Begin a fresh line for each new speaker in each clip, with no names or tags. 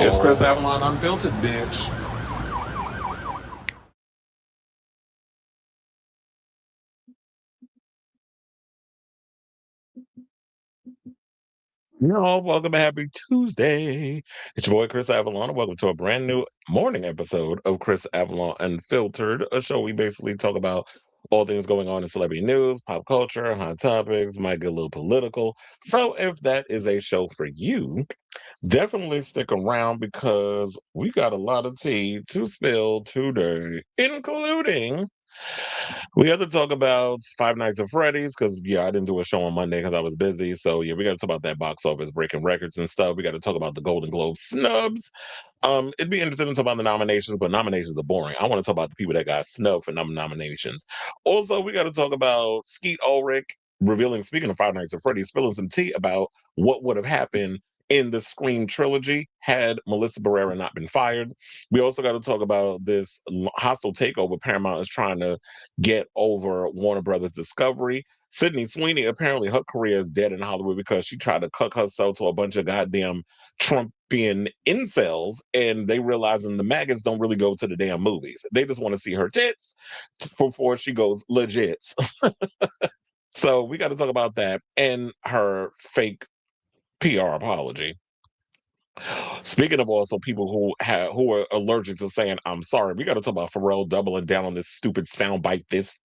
It's Chris
Oh,
Avalon Unfiltered, bitch.
welcome to Happy Tuesday. It's your boy Chris Avalon, and welcome to a brand new morning episode of Chris Avalon Unfiltered, a show we basically talk about all things going on in celebrity news, pop culture, hot topics, might get a little political. So if that is a show for you, definitely stick around because we got a lot of tea to spill today, including we got to talk about Five Nights at Freddy's because, I didn't do a show on Monday because I was busy. So, we got to talk about that box office breaking records and stuff. We got to talk about the Golden Globe snubs. It'd be interesting to talk about the nominations, but nominations are boring. I want to talk about the people that got snubbed for nominations. Also, we got to talk about Skeet Ulrich revealing, speaking of Five Nights at Freddy's, spilling some tea about what would have happened in the Scream trilogy had Melissa Barrera not been fired. We also got to talk about this hostile takeover Paramount is trying to get over Warner Brothers Discovery. Sydney Sweeney, apparently her career is dead in Hollywood because she tried to cuck herself to a bunch of goddamn Trumpian incels, and they realizing the maggots don't really go to the damn movies. They just want to see her tits before she goes legit. So we got to talk about that and her fake PR apology. Speaking of also people who are allergic to saying I'm sorry, we got to talk about Pharrell doubling down on this stupid soundbite, this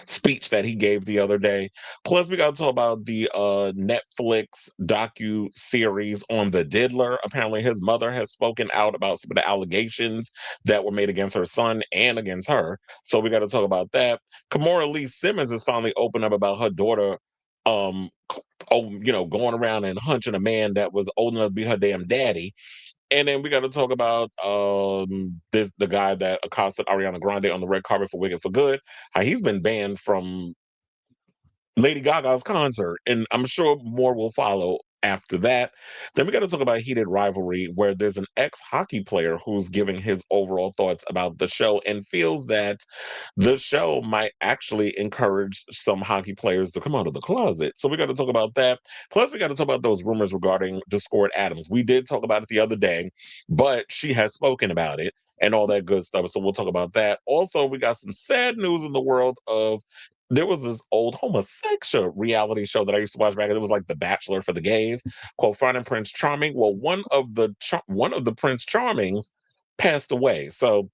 speech that he gave the other day. Plus, we got to talk about the Netflix docu series on the Diddler. Apparently, his mother has spoken out about some of the allegations that were made against her son and against her. So we got to talk about that. Kimora Lee Simmons is finally open up about her daughter. Going around and hunching a man that was old enough to be her damn daddy. And then we got to talk about the guy that accosted Ariana Grande on the red carpet for Wicked for Good. How he's been banned from Lady Gaga's concert, and I'm sure more will follow after that. Then we got to talk about Heated Rivalry, where there's an ex-hockey player who's giving his overall thoughts about the show and feels that the show might actually encourage some hockey players to come out of the closet. So we got to talk about that. Plus, we got to talk about those rumors regarding Discord Addams. We did talk about it the other day, but she has spoken about it and all that good stuff. So we'll talk about that. Also, we got some sad news in the world of there was this old homosexual reality show that I used to watch back. It was like The Bachelor for the gays, called Finding Prince Charming. Well, one of the Prince Charmings passed away. So,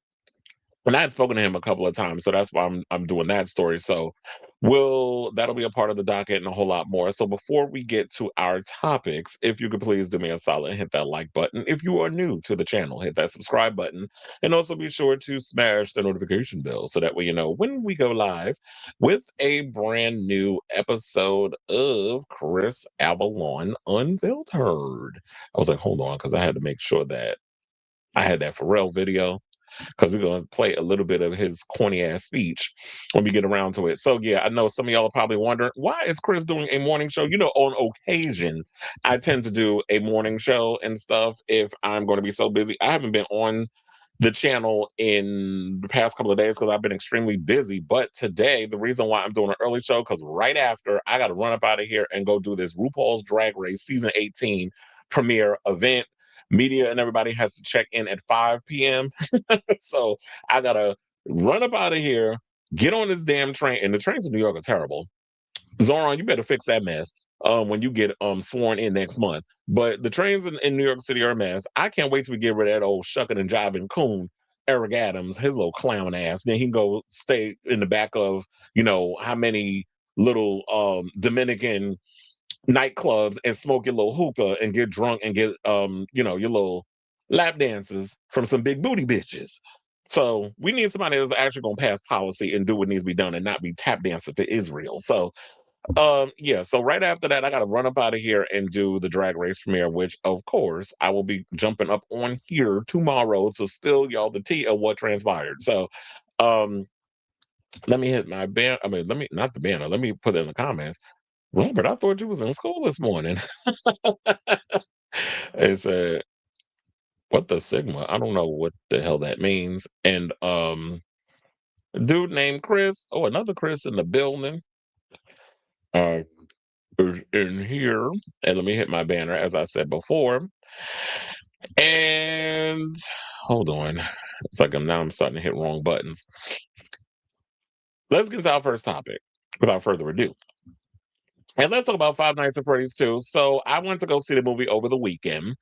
and I had spoken to him a couple of times, so that's why I'm doing that story. So, that'll be a part of the docket and a whole lot more. So, before we get to our topics, if you could please do me a solid and hit that like button. If you are new to the channel, hit that subscribe button, and also be sure to smash the notification bell so that way you know when we go live with a brand new episode of Chris Avalon Unfiltered. I was like, hold on, because I had to make sure that I had that Pharrell video because we're going to play a little bit of his corny ass speech when we get around to it. So, I know some of y'all are probably wondering why is Chris doing a morning show? On occasion, I tend to do a morning show and stuff if I'm going to be so busy. I haven't been on the channel in the past couple of days because I've been extremely busy. But today, the reason why I'm doing an early show, because right after I got to run up out of here and go do this RuPaul's Drag Race season 18 premiere event. Media and everybody has to check in at 5 p.m. So I gotta run up out of here, get on this damn train, and the trains in New York are terrible. Zoran, you better fix that mess when you get sworn in next month. But the trains in New York City are a mess. I can't wait till we get rid of that old shucking and jiving coon, Eric Addams, his little clown ass. Then he can go stay in the back of, how many little Dominican nightclubs and smoke your little hookah and get drunk and get your little lap dances from some big booty bitches. So we need somebody that's actually gonna pass policy and do what needs to be done and not be tap dancing for Israel. So so right after that, I gotta run up out of here and do the drag race premiere, which of course I will be jumping up on here tomorrow to spill y'all the tea of what transpired. So um let me hit my ban. I mean, let me not the banner. Let me put it in the comments. Robert, I thought you was in school this morning. It said, what the Sigma? I don't know what the hell that means. And dude named Chris. Oh, another Chris in the building. Uh is in here. And let me hit my banner as I said before. And hold on. It's like I'm starting to hit wrong buttons. Let's get to our first topic without further ado. And let's talk about Five Nights at Freddy's 2. So I went to go see the movie over the weekend.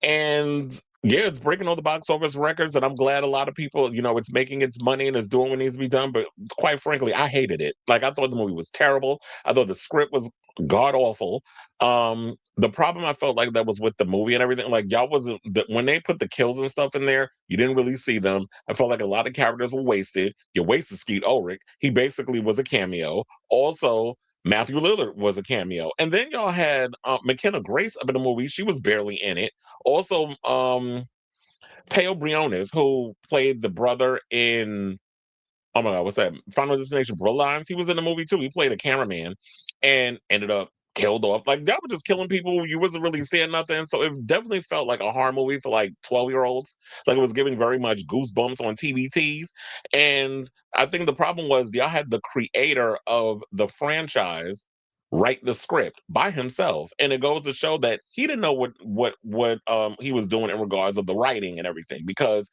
And yeah, it's breaking all the box office records, and I'm glad a lot of people, it's making its money and it's doing what needs to be done. But quite frankly, I hated it. Like I thought the movie was terrible. I thought the script was god awful. The problem I felt like that was with the movie and everything. Like y'all wasn't when they put the kills and stuff in there, you didn't really see them. I felt like a lot of characters were wasted. You wasted Skeet Ulrich. He basically was a cameo. Also, Matthew Lillard was a cameo. And then y'all had McKenna Grace up in the movie. She was barely in it. Also, Teo Briones, who played the brother in oh my god, what's that? Final Destination Bloodlines. He was in the movie too. He played a cameraman and ended up killed off. Like that was just killing people. You wasn't really seeing nothing. So it definitely felt like a horror movie for like 12-year-olds. Like it was giving very much goosebumps on TBTs. And I think the problem was y'all had the creator of the franchise write the script by himself. And it goes to show that he didn't know what he was doing in regards of the writing and everything. Because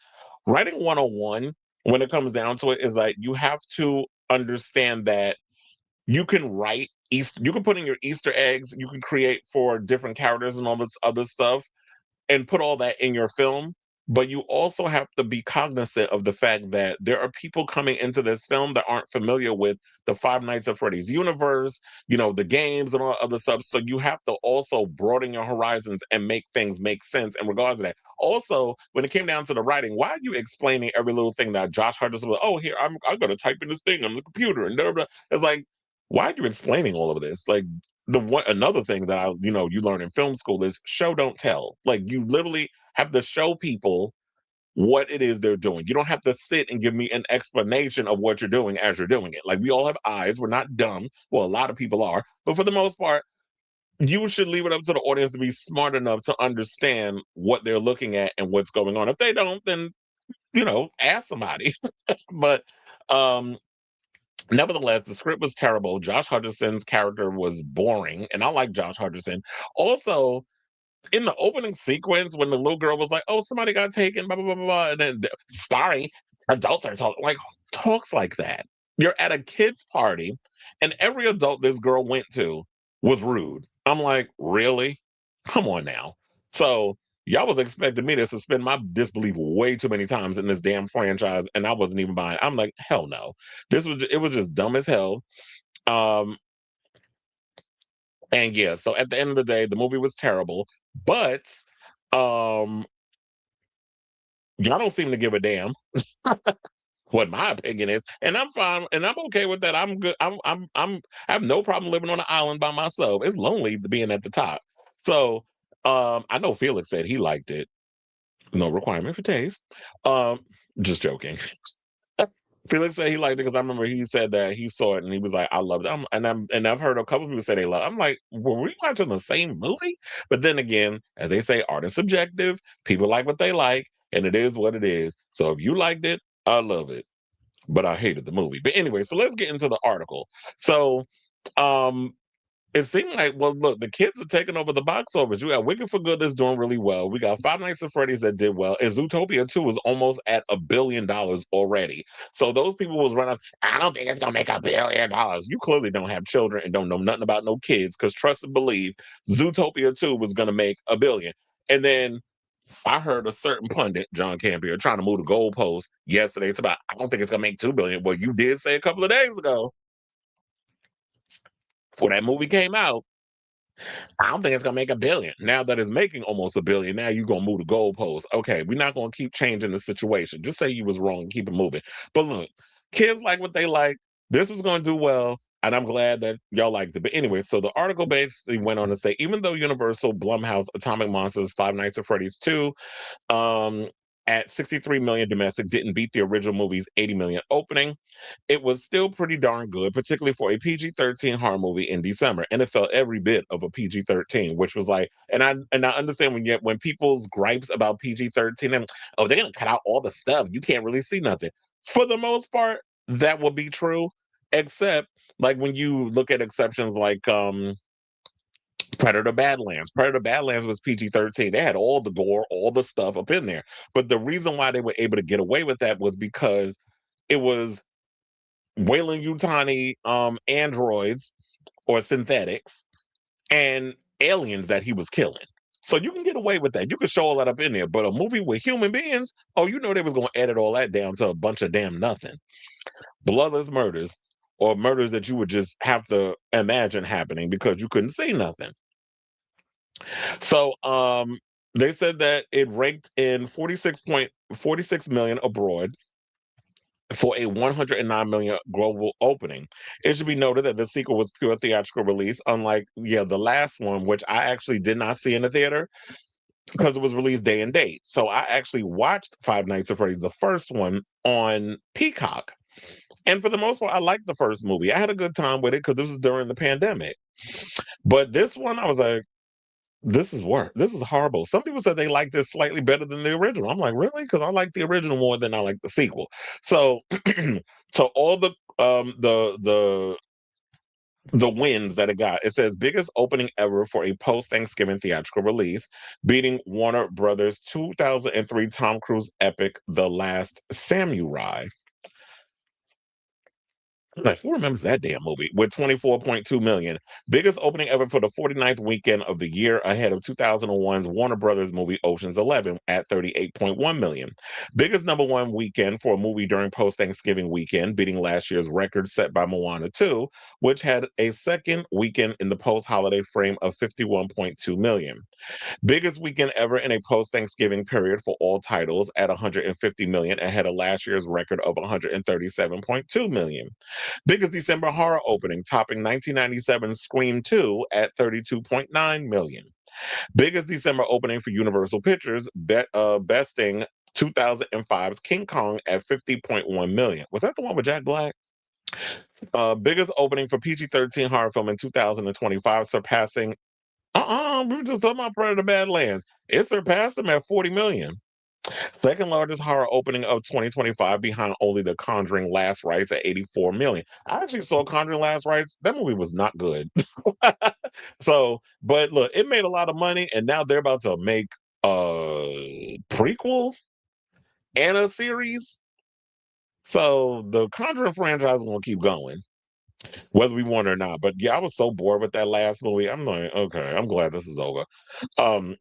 writing 101 when it comes down to it is like you have to understand that you can write you can put in your Easter eggs, you can create for different characters and all this other stuff and put all that in your film. But you also have to be cognizant of the fact that there are people coming into this film that aren't familiar with the Five Nights at Freddy's universe, the games and all other stuff. So you have to also broaden your horizons and make things make sense in regards to that. Also, when it came down to the writing, why are you explaining every little thing that Josh Hutcherson was? Oh, here I'm going to type in this thing on the computer and blah, blah, blah. It's like, why are you explaining all of this? Like another thing that you learn in film school is show don't tell. Like you literally have to show people what it is they're doing. You don't have to sit and give me an explanation of what you're doing as you're doing it. Like we all have eyes. We're not dumb. Well, a lot of people are, but for the most part, you should leave it up to the audience to be smart enough to understand what they're looking at and what's going on. If they don't, then ask somebody. But um nevertheless, the script was terrible. Josh Hutcherson's character was boring, and I like Josh Hutcherson. Also, in the opening sequence, when the little girl was like, "Oh, somebody got taken," blah blah blah blah, blah, and then sorry, adults are talking like who talks like that. You're at a kid's party, and every adult this girl went to was rude. I'm like, really? Come on now. So y'all was expecting me to suspend my disbelief way too many times in this damn franchise, and I wasn't even buying. I'm like, hell no. It was just dumb as hell. Um, and yeah, so at the end of the day, the movie was terrible, but um y'all don't seem to give a damn what my opinion is. And I'm fine and I'm okay with that. I'm good. I have no problem living on an island by myself. It's lonely being at the top. So I know Felix said he liked it. No requirement for taste. Um, just joking. Felix said he liked it because I remember he said that he saw it and he was like, "I loved it." And I've heard a couple people say they love. I'm like, were we watching the same movie? But then again, as they say, art is subjective. People like what they like, and it is what it is. So if you liked it, I love it. But I hated the movie. But anyway, so let's get into the article. So um it seemed like, well, look, the kids are taking over the box office. You got Wicked for Good that's doing really well. We got Five Nights at Freddy's that did well, and Zootopia 2 is almost at $1 billion already. So those people was running, I don't think it's gonna make $1 billion. You clearly don't have children and don't know nothing about no kids, because trust and believe, Zootopia 2 was gonna make $1 billion. And then I heard a certain pundit, John Campion, trying to move the goalpost yesterday. It's about, I don't think it's gonna make $2 billion. Well, you did say a couple of days ago, before that movie came out, I don't think it's gonna make $1 billion. Now that it's making almost $1 billion, now you're gonna move the goalpost. Okay, we're not gonna keep changing the situation. Just say you was wrong and keep it moving. But look, kids like what they like. This was gonna do well, and I'm glad that y'all liked it. But anyway, so the article basically went on to say, even though Universal, Blumhouse, Atomic Monsters, Five Nights at Freddy's 2 um, at 63 million domestic didn't beat the original movie's 80 million opening, it was still pretty darn good, particularly for a PG-13 horror movie in December. And it felt every bit of a PG-13, which was like, and I understand when people's gripes about PG-13 and oh, they're gonna cut out all the stuff. You can't really see nothing. For the most part, that will be true, except like when you look at exceptions like Predator Badlands. Predator Badlands was PG-13. They had all the gore, all the stuff up in there. But the reason why they were able to get away with that was because it was Wayland Yutani androids or synthetics and aliens that he was killing. So you can get away with that. You can show all that up in there. But a movie with human beings, oh, you know they was going to edit all that down to a bunch of damn nothing. Bloodless murders or murders that you would just have to imagine happening because you couldn't see nothing. So they said that it ranked in 46 million abroad for a 109 million global opening. It should be noted that the sequel was pure theatrical release, unlike the last one, which I actually did not see in the theater because it was released day and date. So I actually watched Five Nights at Freddy's, the first one, on Peacock. And for the most part, I liked the first movie. I had a good time with it because this was during the pandemic. But this one, I was like, this is work. This is horrible. Some people said they liked this slightly better than the original. I'm like, really? Because I like the original more than I like the sequel. So, so all the wins that it got. It says biggest opening ever for a post-Thanksgiving theatrical release, beating Warner Brothers' 2003 Tom Cruise epic, The Last Samurai. Like, who remembers that damn movie? With 24.2 million. Biggest opening ever for the 49th weekend of the year, ahead of 2001's Warner Brothers movie Ocean's 11 at 38.1 million. Biggest number one weekend for a movie during post-Thanksgiving weekend, beating last year's record set by Moana 2, which had a second weekend in the post-holiday frame of 51.2 million. Biggest weekend ever in a post-Thanksgiving period for all titles at 150 million, ahead of last year's record of 137.2 million. Biggest December horror opening, topping 1997's Scream 2 at 32.9 million. Biggest December opening for Universal Pictures, besting 2005's King Kong at 50.1 million. Was that the one with Jack Black? Biggest opening for PG-13 horror film in 2025, surpassing we were just talking about Predator Badlands. It surpassed them at 40 million. Second largest horror opening of 2025, behind only The Conjuring Last Rites at 84 million. I actually saw Conjuring Last Rites. That movie was not good. So, but look, it made a lot of money, and now they're about to make a prequel and a series. So the Conjuring franchise is gonna keep going, whether we want it or not. But yeah, I was so bored with that last movie. I'm like, okay, I'm glad this is over. Um,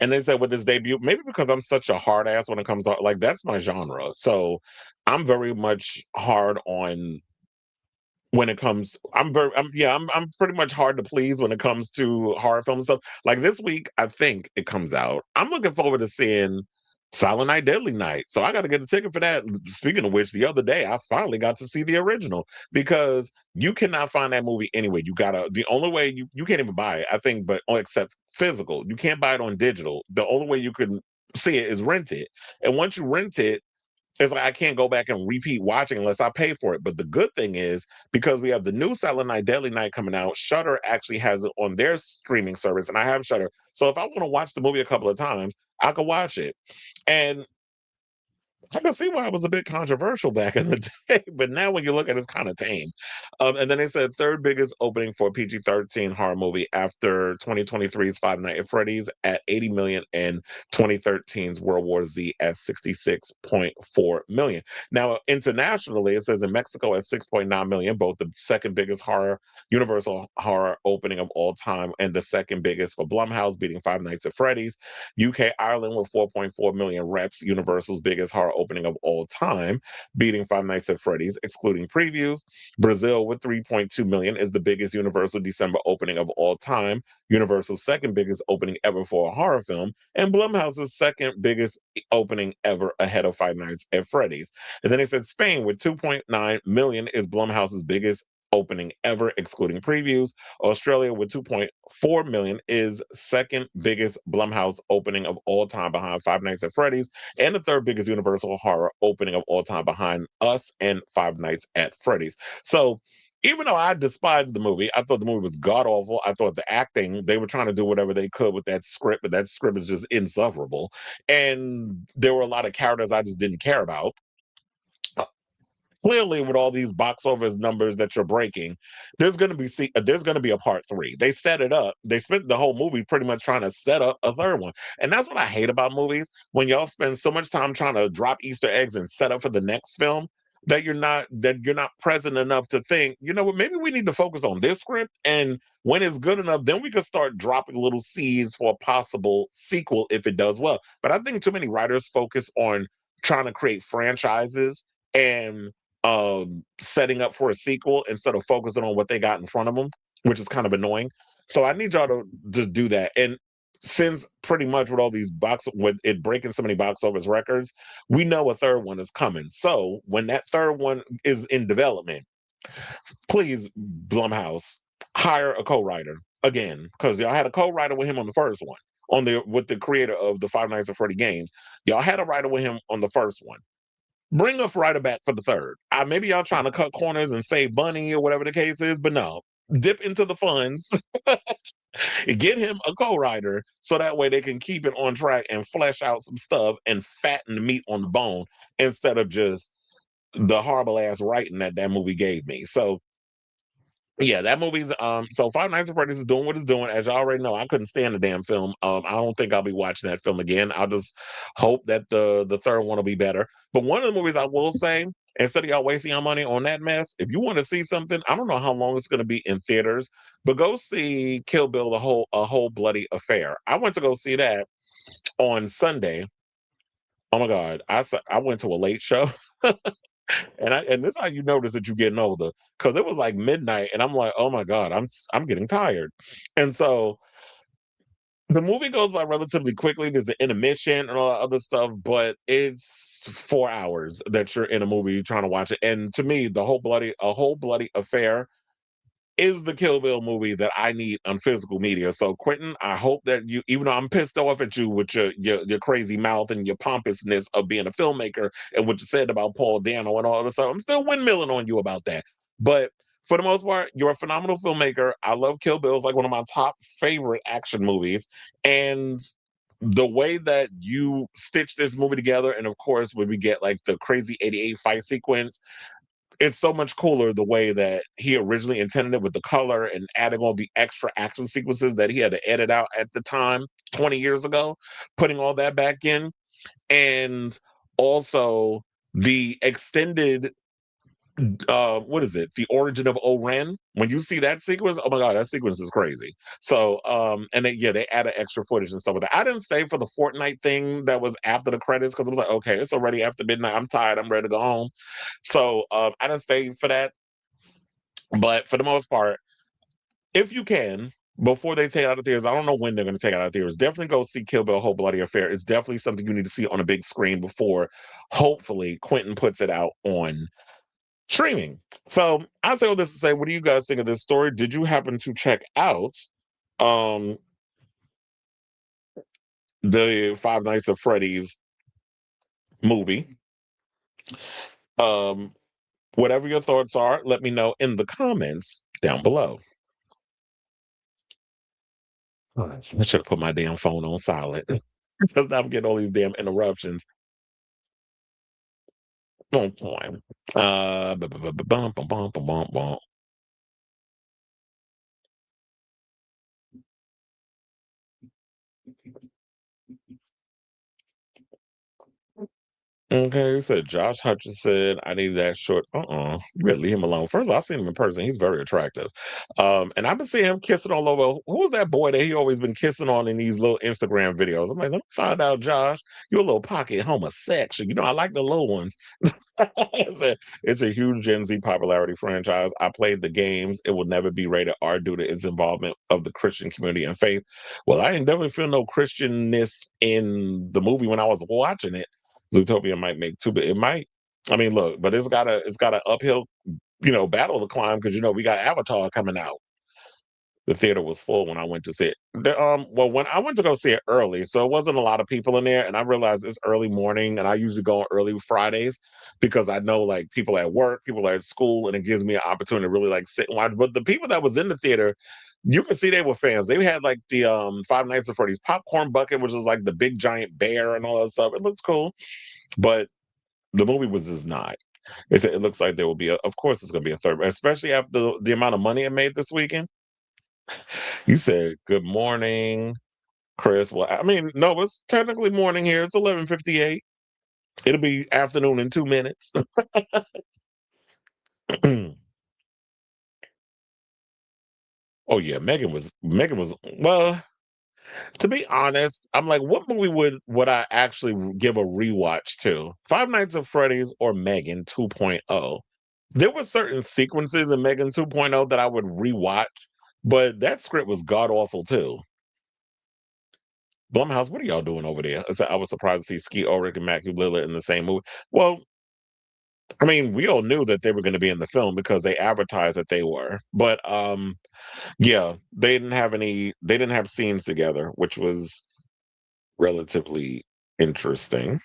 And they said with his debut, maybe because I'm such a hard ass when it comes to like that's my genre. So I'm very much hard on when it comes. I'm pretty much hard to please when it comes to horror film stuff. Like this week, I think it comes out. I'm looking forward to seeing Silent Night, Deadly Night. So I got to get a ticket for that. Speaking of which, the other day I finally got to see the original because you cannot find that movie anywhere. You gotta the only way you can't even buy it, I think, but except physical. You can't buy it on digital. The only way you can see it is rent it. And once you rent it, it's like I can't go back and repeat watching unless I pay for it. But the good thing is because we have the new Silent Night, Deadly Night coming out, Shudder actually has it on their streaming service, and I have Shudder. So if I want to watch the movie a couple of times, I could watch it. And I can see why it was a bit controversial back in the day, but now when you look at it, it's kind of tame. And then they said third biggest opening for a PG-13 horror movie after 2023's Five Nights at Freddy's at 80 million and 2013's World War Z at 66.4 million. Now, internationally, it says in Mexico at 6.9 million, both the second biggest Universal horror opening of all time and the second biggest for Blumhouse, beating Five Nights at Freddy's. UK, Ireland with 4.4 million reps, Universal's biggest horror opening of all time, beating Five Nights at Freddy's, excluding previews. Brazil with 3.2 million is the biggest Universal December opening of all time, Universal's second biggest opening ever for a horror film, and Blumhouse's second biggest opening ever, ahead of Five Nights at Freddy's. And then they said Spain with 2.9 million is Blumhouse's biggest opening ever, excluding previews. Australia with 2.4 million is second biggest Blumhouse opening of all time, behind Five Nights at Freddy's, and the third biggest Universal horror opening of all time, behind Us and Five Nights at Freddy's. So even though I despised the movie, I thought the movie was god awful. I thought the acting, they were trying to do whatever they could with that script, but that script is just insufferable. And there were a lot of characters I just didn't care about. clearly with all these box office numbers that you're breaking, there's going to be a part three. They set it up. They spent the whole movie pretty much trying to set up a third one, and that's what I hate about movies, when y'all spend so much time trying to drop Easter eggs and set up for the next film, that you're not present enough to think, you know what, maybe we need to focus on this script, and when it's good enough, then we can start dropping little seeds for a possible sequel if it does well. But I think too many writers focus on trying to create franchises and setting up for a sequel instead of focusing on what they got in front of them, which is kind of annoying. So I need y'all to just do that. And since pretty much with all these with it breaking so many box office records, we know a third one is coming. So when that third one is in development, please, Blumhouse, hire a co-writer again, because y'all had a co-writer with him on the first one, with the creator of the Five Nights at Freddy games. Y'all had a writer with him on the first one. Bring a writer back for the third. Maybe y'all trying to cut corners and save money or whatever the case is, but no. Dip into the funds, get him a co-writer so that way they can keep it on track and flesh out some stuff and fatten the meat on the bone instead of just the horrible ass writing that movie gave me. So yeah, that movie's so Five Nights at Freddy's is doing what it's doing. As you already know, I couldn't stand the damn film. I don't think I'll be watching that film again. I'll just hope that the third one will be better. But one of the movies I will say, instead of y'all wasting your money on that mess, if you want to see something, I don't know how long it's going to be in theaters, but go see Kill Bill, a whole bloody affair. I went to go see that on Sunday. Oh my God, I went to a late show. And this is how you notice that you're getting older, because it was like midnight, and I'm like, oh my God, I'm getting tired. And so the movie goes by relatively quickly. There's an intermission and all that other stuff, but it's 4 hours that you're in a movie trying to watch it. And to me, a whole bloody affair is the Kill Bill movie that I need on physical media. So Quentin, I hope that you, even though I'm pissed off at you with your crazy mouth and your pompousness of being a filmmaker and what you said about Paul Dano and all this stuff, I'm still windmilling on you about that. But for the most part, you're a phenomenal filmmaker. I love Kill Bill. It's like one of my top favorite action movies. And the way that you stitch this movie together, and of course, when we get like the crazy 88 fight sequence, it's so much cooler the way that he originally intended it, with the color and adding all the extra action sequences that he had to edit out at the time 20 years ago, putting all that back in. And also the extended what is it, the origin of Oren, when you see that sequence, oh my God, that sequence is crazy. So and they added extra footage and stuff with that. I didn't stay for the Fortnite thing that was after the credits, because I was like, okay, it's already after midnight, I'm tired, I'm ready to go home. So I didn't stay for that. But for the most part, if you can, before they take it out of theaters, I don't know when they're going to take it out of theaters, definitely go see Kill Bill Whole Bloody Affair. It's definitely something you need to see on a big screen before, hopefully, Quentin puts it out on streaming. So I say all this to say, what do you guys think of this story? Did you happen to check out um the Five Nights at Freddy's movie? Um, whatever your thoughts are, let me know in the comments down below. I should have put my damn phone on silent because I'm getting all these damn interruptions. Bum, bum. Bum, bum, bum, bum, bum, bum. Okay, you said Josh Hutcherson. I need that short. You better leave him alone. First of all, I seen him in person. He's very attractive. And I've been seeing him kissing all over. Who was that boy that he always been kissing on in these little Instagram videos? I'm like, let me find out, Josh. You're a little pocket homosexual. You know, I like the little ones. It's a huge Gen Z popularity franchise. I played the games. It will never be rated R due to its involvement of the Christian community and faith. Well, I didn't definitely feel no Christianness in the movie when I was watching it. Zootopia might make too, but it might. I mean, look, but it's got an uphill, battle to climb, because we got Avatar coming out. The theater was full when I went to see it. Well, when I went to go see it early, so it wasn't a lot of people in there, and I realized it's early morning, and I usually go on early Fridays because I know like people at work, people at school, and it gives me an opportunity to really like sit and watch. But the people that was in the theater, you could see they were fans. They had like the Five Nights at Freddy's popcorn bucket, which is like the big giant bear and all that stuff. It looks cool, but the movie was just not. They said it looks like there will be of course, it's going to be a third, especially after the amount of money it made this weekend. You said good morning, Chris. Well, I mean, no, it's technically morning here. It's 11:58. It'll be afternoon in 2 minutes. Oh yeah, Megan was well. To be honest, I'm like, what movie would I actually give a rewatch to? Five Nights at Freddy's or Megan 2.0? There were certain sequences in Megan 2.0 that I would rewatch, but that script was god awful too. Blumhouse, what are y'all doing over there? I was surprised to see Skeet Ulrich and Matthew Lillard in the same movie. Well, I mean, we all knew that they were going to be in the film because they advertised that they were. But yeah, they didn't have scenes together, which was relatively interesting.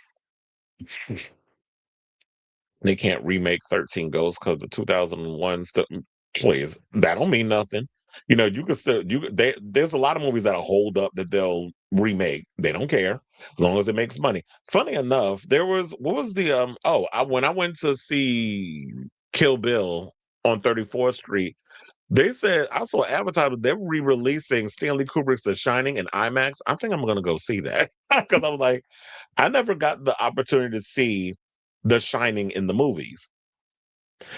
They can't remake 13 Ghosts because the 2001 stuff. Please, that don't mean nothing. You know, you can still there's a lot of movies that'll hold up that they'll remake. They don't care as long as it makes money. Funny enough, there was what was the when I went to see Kill Bill on 34th Street, they said I saw advertisement they're re-releasing Stanley Kubrick's The Shining in IMAX. I think I'm gonna go see that because I was like, I never got the opportunity to see The Shining in the movies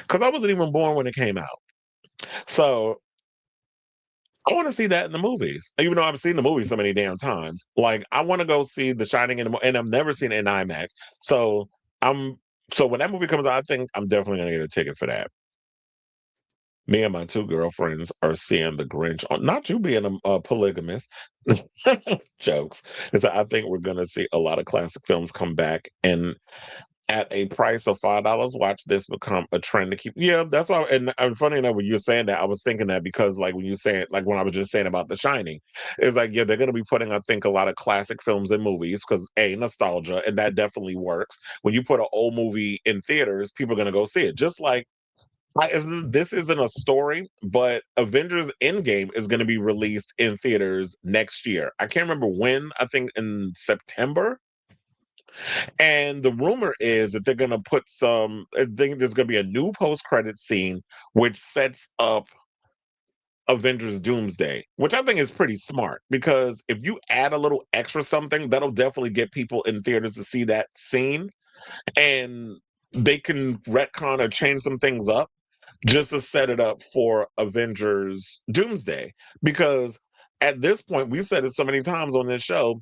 because I wasn't even born when it came out. So I want to see that in the movies, even though I've seen the movie so many damn times. Like I want to go see The Shining and I've never seen it in IMAX. So I'm so when that movie comes out, I think I'm definitely gonna get a ticket for that. Me and my two girlfriends are seeing The Grinch. Not you being a polygamist. Jokes. Is that I think we're gonna see a lot of classic films come back and at a price of $5, watch this become a trend to keep. Yeah, that's why. And funny enough, when you're saying that, I was thinking that because, like, when you say it, like when I was just saying about The Shining, it's like, yeah, they're going to be putting, I think, a lot of classic films in movies because a nostalgia, and that definitely works. When you put an old movie in theaters, people are going to go see it. Just like this isn't a story, but Avengers Endgame is going to be released in theaters next year. I can't remember when. I think in September, and the rumor is that they're going to put some, I think there's going to be a new post credit scene, which sets up Avengers Doomsday, which I think is pretty smart because if you add a little extra something, that'll definitely get people in theaters to see that scene. And they can retcon or change some things up just to set it up for Avengers Doomsday. Because at this point, we've said it so many times on this show,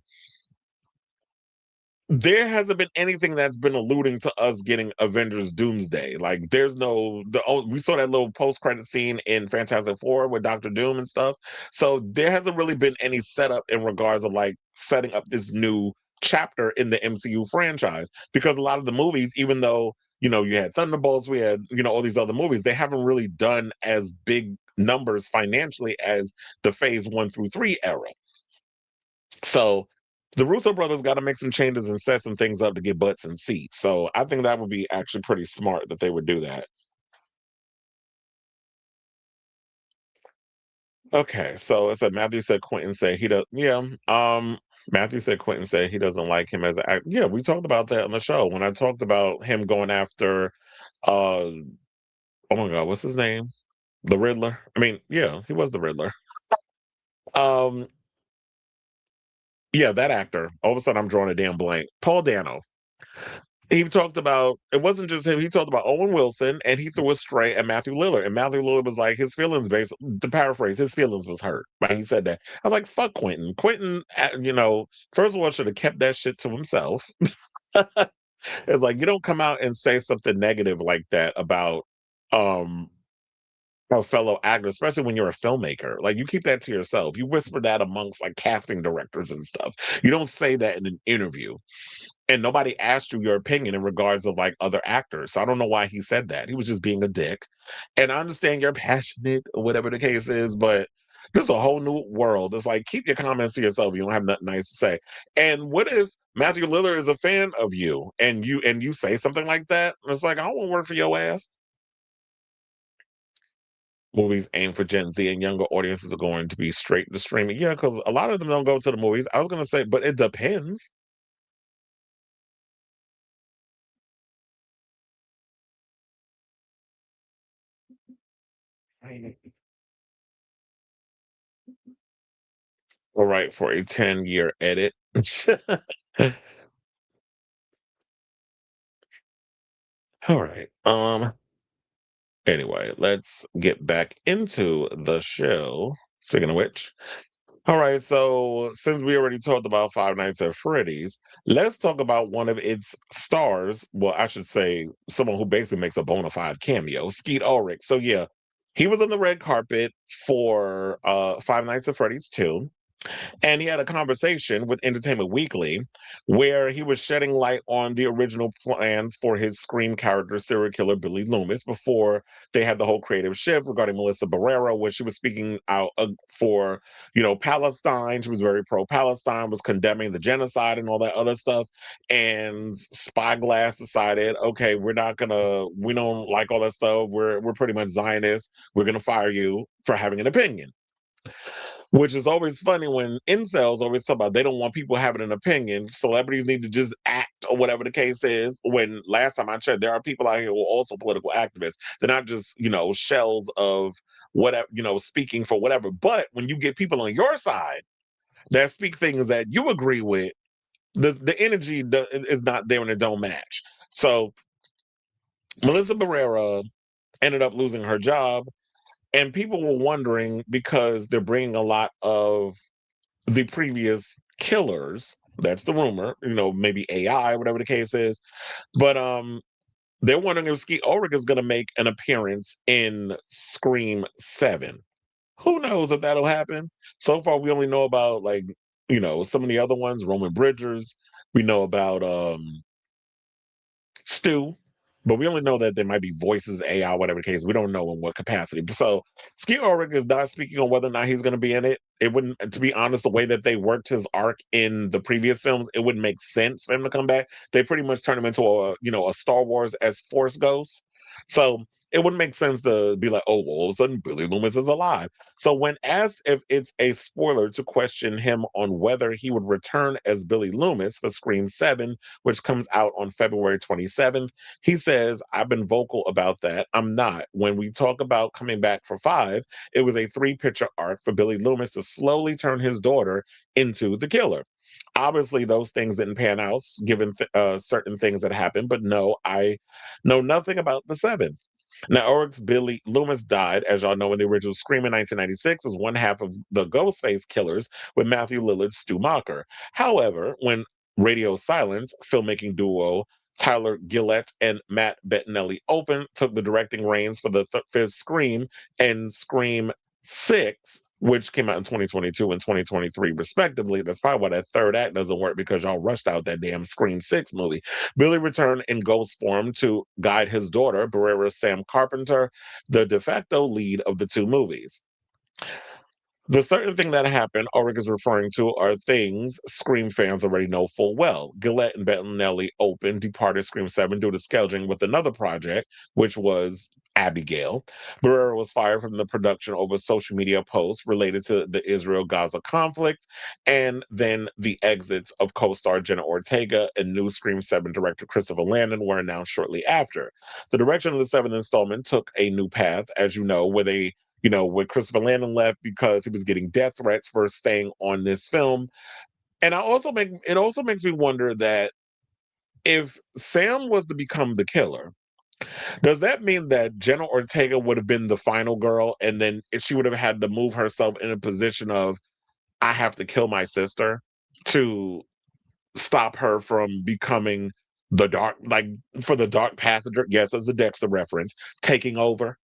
there hasn't been anything that's been alluding to us getting Avengers Doomsday. Like, there's no we saw that little post credit scene in Fantastic Four with Doctor Doom and stuff. So there hasn't really been any setup in regards of like setting up this new chapter in the MCU franchise because a lot of the movies, even though you had Thunderbolts, we had all these other movies, they haven't really done as big numbers financially as the Phase 1 through 3 era. So the Russo brothers got to make some changes and set some things up to get butts and seats. So I think that would be actually pretty smart that they would do that. Okay, so it said Matthew said Quentin said he does. Yeah, Matthew said Quentin said he doesn't like him as an actor. Yeah, we talked about that on the show when I talked about him going after. uh Oh my God, what's his name? The Riddler. I mean, yeah, he was the Riddler. Um, yeah, that actor. All of a sudden, I'm drawing a damn blank. Paul Dano. He talked about it wasn't just him. He talked about Owen Wilson, and he threw a stray at Matthew Lillard. And Matthew Lillard was like, his feelings, based to paraphrase, his feelings was hurt. Right? He said that. I was like, fuck Quentin. Quentin, first of all, should have kept that shit to himself. It's like you don't come out and say something negative like that about um a fellow actor, especially when you're a filmmaker. Like you keep that to yourself. You whisper that amongst like casting directors and stuff. You don't say that in an interview, and nobody asked you your opinion in regards of like other actors. So I don't know why he said that. He was just being a dick. And I understand you're passionate or whatever the case is, but this is a whole new world. It's like keep your comments to yourself. You don't have nothing nice to say. And what if Matthew Lillard is a fan of you and you say something like that? It's like I don't want to work for your ass. Movies aimed for Gen Z and younger audiences are going to be straight to streaming. Yeah, because a lot of them don't go to the movies. I was gonna say, but it depends. All right, for a 10-year edit. All right. Anyway, let's get back into the show. Speaking of which, all right, so since we already talked about Five Nights at Freddy's, let's talk about one of its stars. Well, I should say someone who basically makes a bona fide cameo, Skeet Ulrich. So yeah, he was on the red carpet for Five Nights at Freddy's 2. And he had a conversation with Entertainment Weekly where he was shedding light on the original plans for his Scream character, serial killer Billy Loomis, before they had the whole creative shift regarding Melissa Barrera, where she was speaking out for, Palestine. She was very pro-Palestine, was condemning the genocide and all that other stuff. And Spyglass decided, okay, we don't like all that stuff. We're pretty much Zionists. We're gonna fire you for having an opinion. Which is always funny when incels always talk about they don't want people having an opinion. Celebrities need to just act or whatever the case is. When last time I checked, there are people out here who are also political activists. They're not just, shells of whatever, speaking for whatever. But when you get people on your side that speak things that you agree with, the energy is not there and it don't match. So Melissa Barrera ended up losing her job. And people were wondering because they're bringing a lot of the previous killers. That's the rumor, maybe AI, whatever the case is. But they're wondering if Skeet Ulrich is going to make an appearance in Scream 7. Who knows if that'll happen? So far, we only know about some of the other ones, Roman Bridgers. We know about Stu, but we only know that there might be voices, AI, whatever the case. We don't know in what capacity. So Skeet Ulrich is not speaking on whether or not he's going to be in it. It wouldn't, to be honest, the way that they worked his arc in the previous films, it wouldn't make sense for him to come back. They pretty much turned him into a Star Wars as Force Ghost. So it wouldn't make sense to be like, oh, well, all of a sudden Billy Loomis is alive. So when asked if it's a spoiler to question him on whether he would return as Billy Loomis for Scream 7, which comes out on February 27th, he says, I've been vocal about that. I'm not. When we talk about coming back for 5, it was a 3-picture arc for Billy Loomis to slowly turn his daughter into the killer. Obviously, those things didn't pan out given certain things that happened, but no, I know nothing about the 7th. Now, Ulrich's Billy Loomis died, as y'all know, in the original Scream in 1996 as one half of the Ghostface killers with Matthew Lillard's Stu Macher. However, when Radio Silence, filmmaking duo Tyler Gillett and Matt Bettinelli took the directing reins for the fifth Scream and Scream 6, which came out in 2022 and 2023, respectively. That's probably why that third act doesn't work, because y'all rushed out that damn Scream 6 movie. Billy returned in ghost form to guide his daughter, Barrera's Sam Carpenter, the de facto lead of the two movies. The certain thing that happened Ulrich is referring to are things Scream fans already know full well. Gillette and Bettinelli departed Scream 7 due to scheduling with another project, which was Abigail. Barrera was fired from the production over social media posts related to the Israel-Gaza conflict, and then the exits of co-star Jenna Ortega and new Scream 7 director Christopher Landon were announced shortly after. The direction of the seventh installment took a new path, as you know, where Christopher Landon left because he was getting death threats for staying on this film. And it also makes me wonder that if Sam was to become the killer, does that mean that Jenna Ortega would have been the final girl, and then she would have had to move herself in a position of, I have to kill my sister to stop her from becoming the dark, like for the dark passenger? Yes, as a Dexter reference, taking over.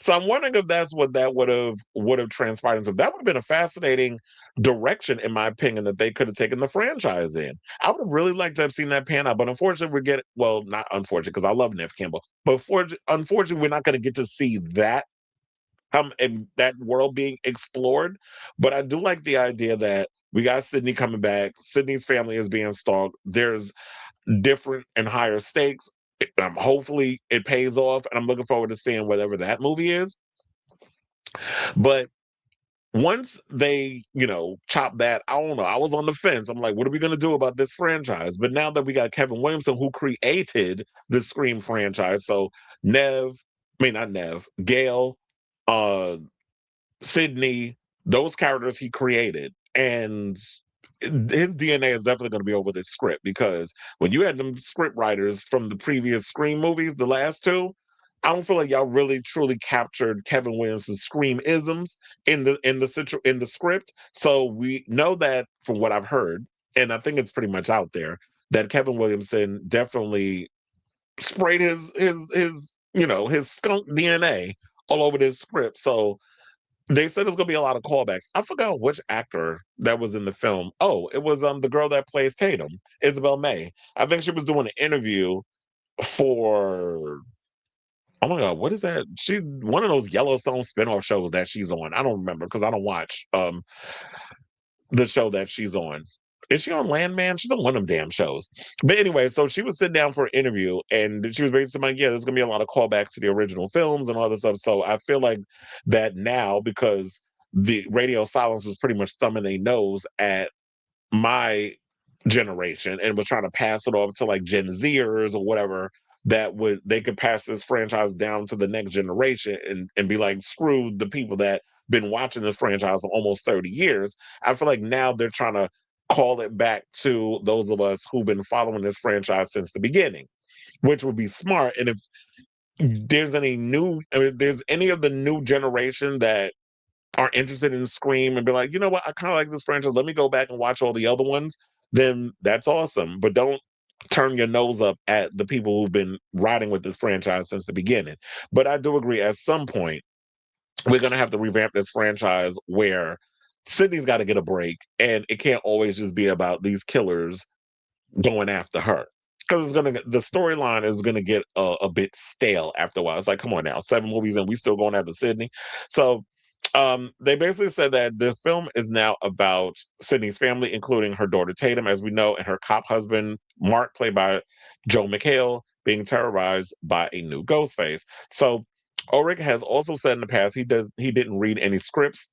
So I'm wondering if that's what that would have transpired into. That would have been a fascinating direction, in my opinion, that they could have taken the franchise in. I would have really liked to have seen that pan out, but unfortunately, not unfortunate because I love Nev Campbell, but unfortunately, we're not going to get to see that and that world being explored. But I do like the idea that we got Sydney coming back. Sydney's family is being stalked. There's different and higher stakes. Hopefully it pays off, and I'm looking forward to seeing whatever that movie is. But once they, chop that, I don't know. I was on the fence. I'm like, what are we going to do about this franchise? But now that we got Kevin Williamson, who created the Scream franchise, so not Nev, Gail, uh Sydney, those characters he created. And his DNA is definitely going to be over this script, because when you had them script writers from the previous Scream movies, the last two, I don't feel like y'all really truly captured Kevin Williamson's Scream isms in the script. So we know that from what I've heard, and I think it's pretty much out there, that Kevin Williamson definitely sprayed his skunk DNA all over this script. So they said there's gonna be a lot of callbacks. I forgot which actor that was in the film. Oh, it was the girl that plays Tatum, Isabel May. I think she was doing an interview for, oh my god, what is that? She, one of those Yellowstone spinoff shows that she's on. I don't remember because I don't watch the show that she's on. Is she on Landman? She's on one of them damn shows. But anyway, so she was sitting down for an interview, and she was basically like, yeah, there's gonna be a lot of callbacks to the original films and all this stuff. So I feel like that now, because the radio silence was pretty much thumbing their nose at my generation and was trying to pass it off to like Gen Zers or whatever, that would they could pass this franchise down to the next generation and be like, screw the people that been watching this franchise for almost 30 years. I feel like now they're trying to call it back to those of us who've been following this franchise since the beginning, which would be smart. And if there's any of the new generation that are interested in Scream and be like, you know what, I kind of like this franchise, let me go back and watch all the other ones, then that's awesome. But don't turn your nose up at the people who've been riding with this franchise since the beginning. But I do agree, at some point, we're going to have to revamp this franchise where Sydney's got to get a break, and it can't always just be about these killers going after her. Because the storyline is gonna get a bit stale after a while. It's like, come on now, 7 movies and we still going after Sydney. So they basically said that the film is now about Sydney's family, including her daughter Tatum, as we know, and her cop husband Mark, played by Joe McHale, being terrorized by a new Ghostface. So Ulrich has also said in the past he didn't read any scripts,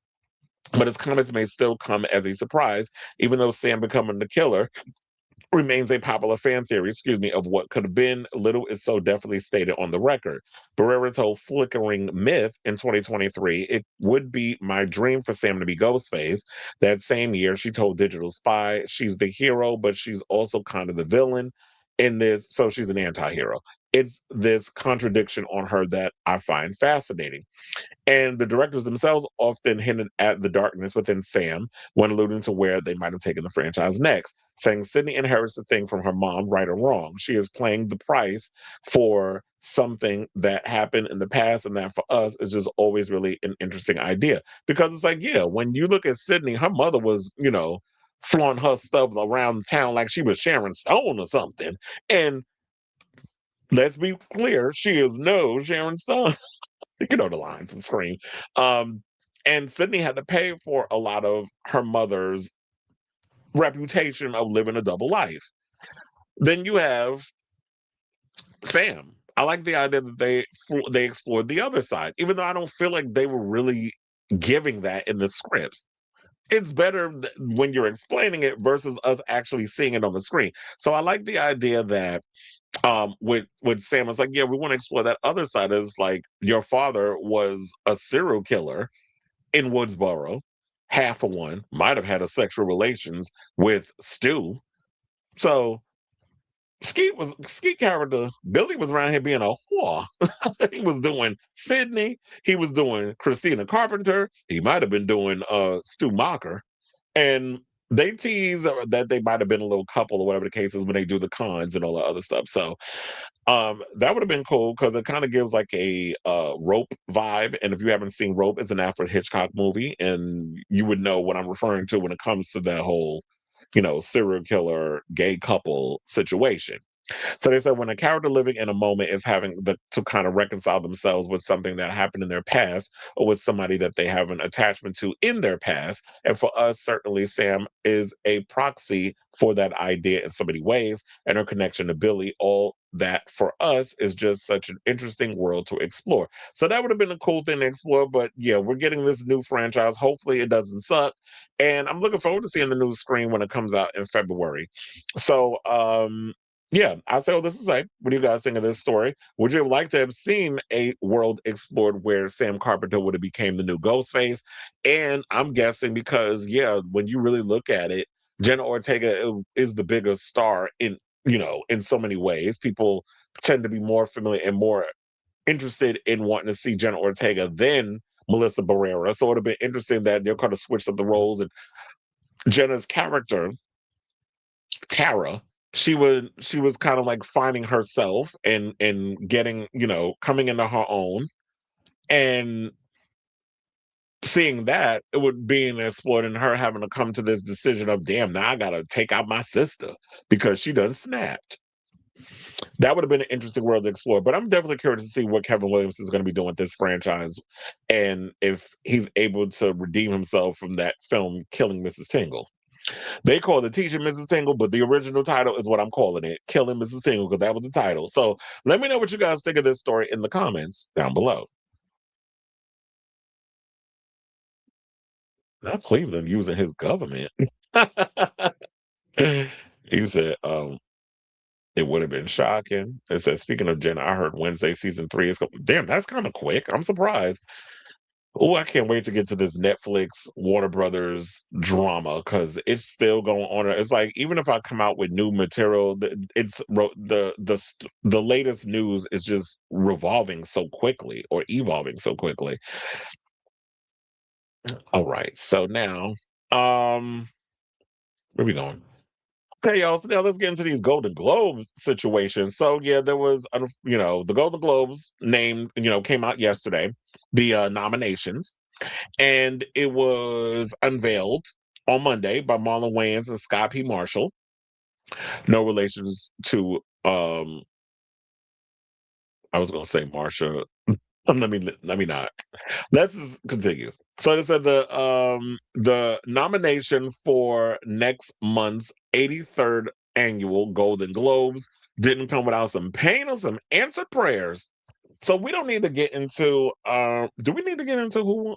but his comments may still come as a surprise, even though Sam becoming the killer remains a popular fan theory, of what could have been. Little is so definitely stated on the record. Barrera told Flickering Myth in 2023, it would be my dream for Sam to be Ghostface. That same year, she told Digital Spy, she's the hero, but she's also kind of the villain in this, so she's an anti-hero. It's this contradiction on her that I find fascinating. And the directors themselves often hinted at the darkness within Sam when alluding to where they might have taken the franchise next, saying Sydney inherits the thing from her mom, right or wrong. She is paying the price for something that happened in the past, and that for us is just always really an interesting idea. Because it's like, yeah, when you look at Sydney, her mother was, flaunting her stuff around town like she was Sharon Stone or something. And let's be clear, she is no Sharon Stone. You know the line from Scream. Um, and Sydney had to pay for a lot of her mother's reputation of living a double life. Then you have Sam. I like the idea that they explored the other side, even though I don't feel like they were really giving that in the scripts. It's better when you're explaining it versus us actually seeing it on the screen. So I like the idea that with Sam, it's like, yeah, we want to explore that other side. Is like, your father was a serial killer in Woodsboro, half of one, might have had a sexual relations with Stu. So Skeet character Billy was around here being a whore. He was doing Sydney, he was doing Christina Carpenter, he might have been doing Stu Mocker. And they tease that they might have been a little couple or whatever the case is when they do the cons and all the other stuff. So that would have been cool because it kind of gives like a Rope vibe. And if you haven't seen Rope, it's an Alfred Hitchcock movie, and you would know what I'm referring to when it comes to that whole, serial killer gay couple situation. So they said when a character living in a moment is having to kind of reconcile themselves with something that happened in their past, or with somebody that they have an attachment to in their past. And for us, certainly Sam is a proxy for that idea in so many ways, and her connection to Billy, all that for us is just such an interesting world to explore. So that would have been a cool thing to explore. But yeah, we're getting this new franchise. Hopefully it doesn't suck. And I'm looking forward to seeing the new Scream when it comes out in February. So yeah, I say all this to say, what do you guys think of this story? Would you have liked to have seen a world explored where Sam Carpenter would have became the new Ghostface? And I'm guessing because, yeah, when you really look at it, Jenna Ortega is the biggest star in, in so many ways. People tend to be more familiar and more interested in wanting to see Jenna Ortega than Melissa Barrera. So it would have been interesting that they're kind of switched up the roles, and Jenna's character, Tara, she was kind of like finding herself and getting, coming into her own, and seeing that it would be an exploit and her having to come to this decision of, damn, now I gotta take out my sister because she done snapped. That would have been an interesting world to explore. But I'm definitely curious to see what Kevin Williams is going to be doing with this franchise, and if he's able to redeem himself from that film Killing Mrs. Tingle. They call it Teaching Mrs. Tingle, but the original title is what I'm calling it, Killing Mrs. Tingle, because that was the title. So let me know what you guys think of this story in the comments down below. Not Cleveland using his government. He said, it would have been shocking. It says, speaking of Jenna, I heard Wednesday season 3 is coming. Damn, that's kind of quick. I'm surprised. Oh, I can't wait to get to this Netflix Warner Brothers drama because it's still going on. It's like even if I come out with new material, the latest news is just revolving so quickly or evolving so quickly. All right, so now, where we going? Okay, y'all. So now let's get into these Golden Globes situations. So yeah, there was, the Golden Globes named, came out yesterday, the nominations, and it was unveiled on Monday by Marlon Wayans and Scott P. Marshall. No relations to, I was going to say Marsha. Let me not. Let's just continue. So they said the nomination for next month's 83rd annual Golden Globes didn't come without some pain or some answered prayers. So we don't need to get into do we need to get into who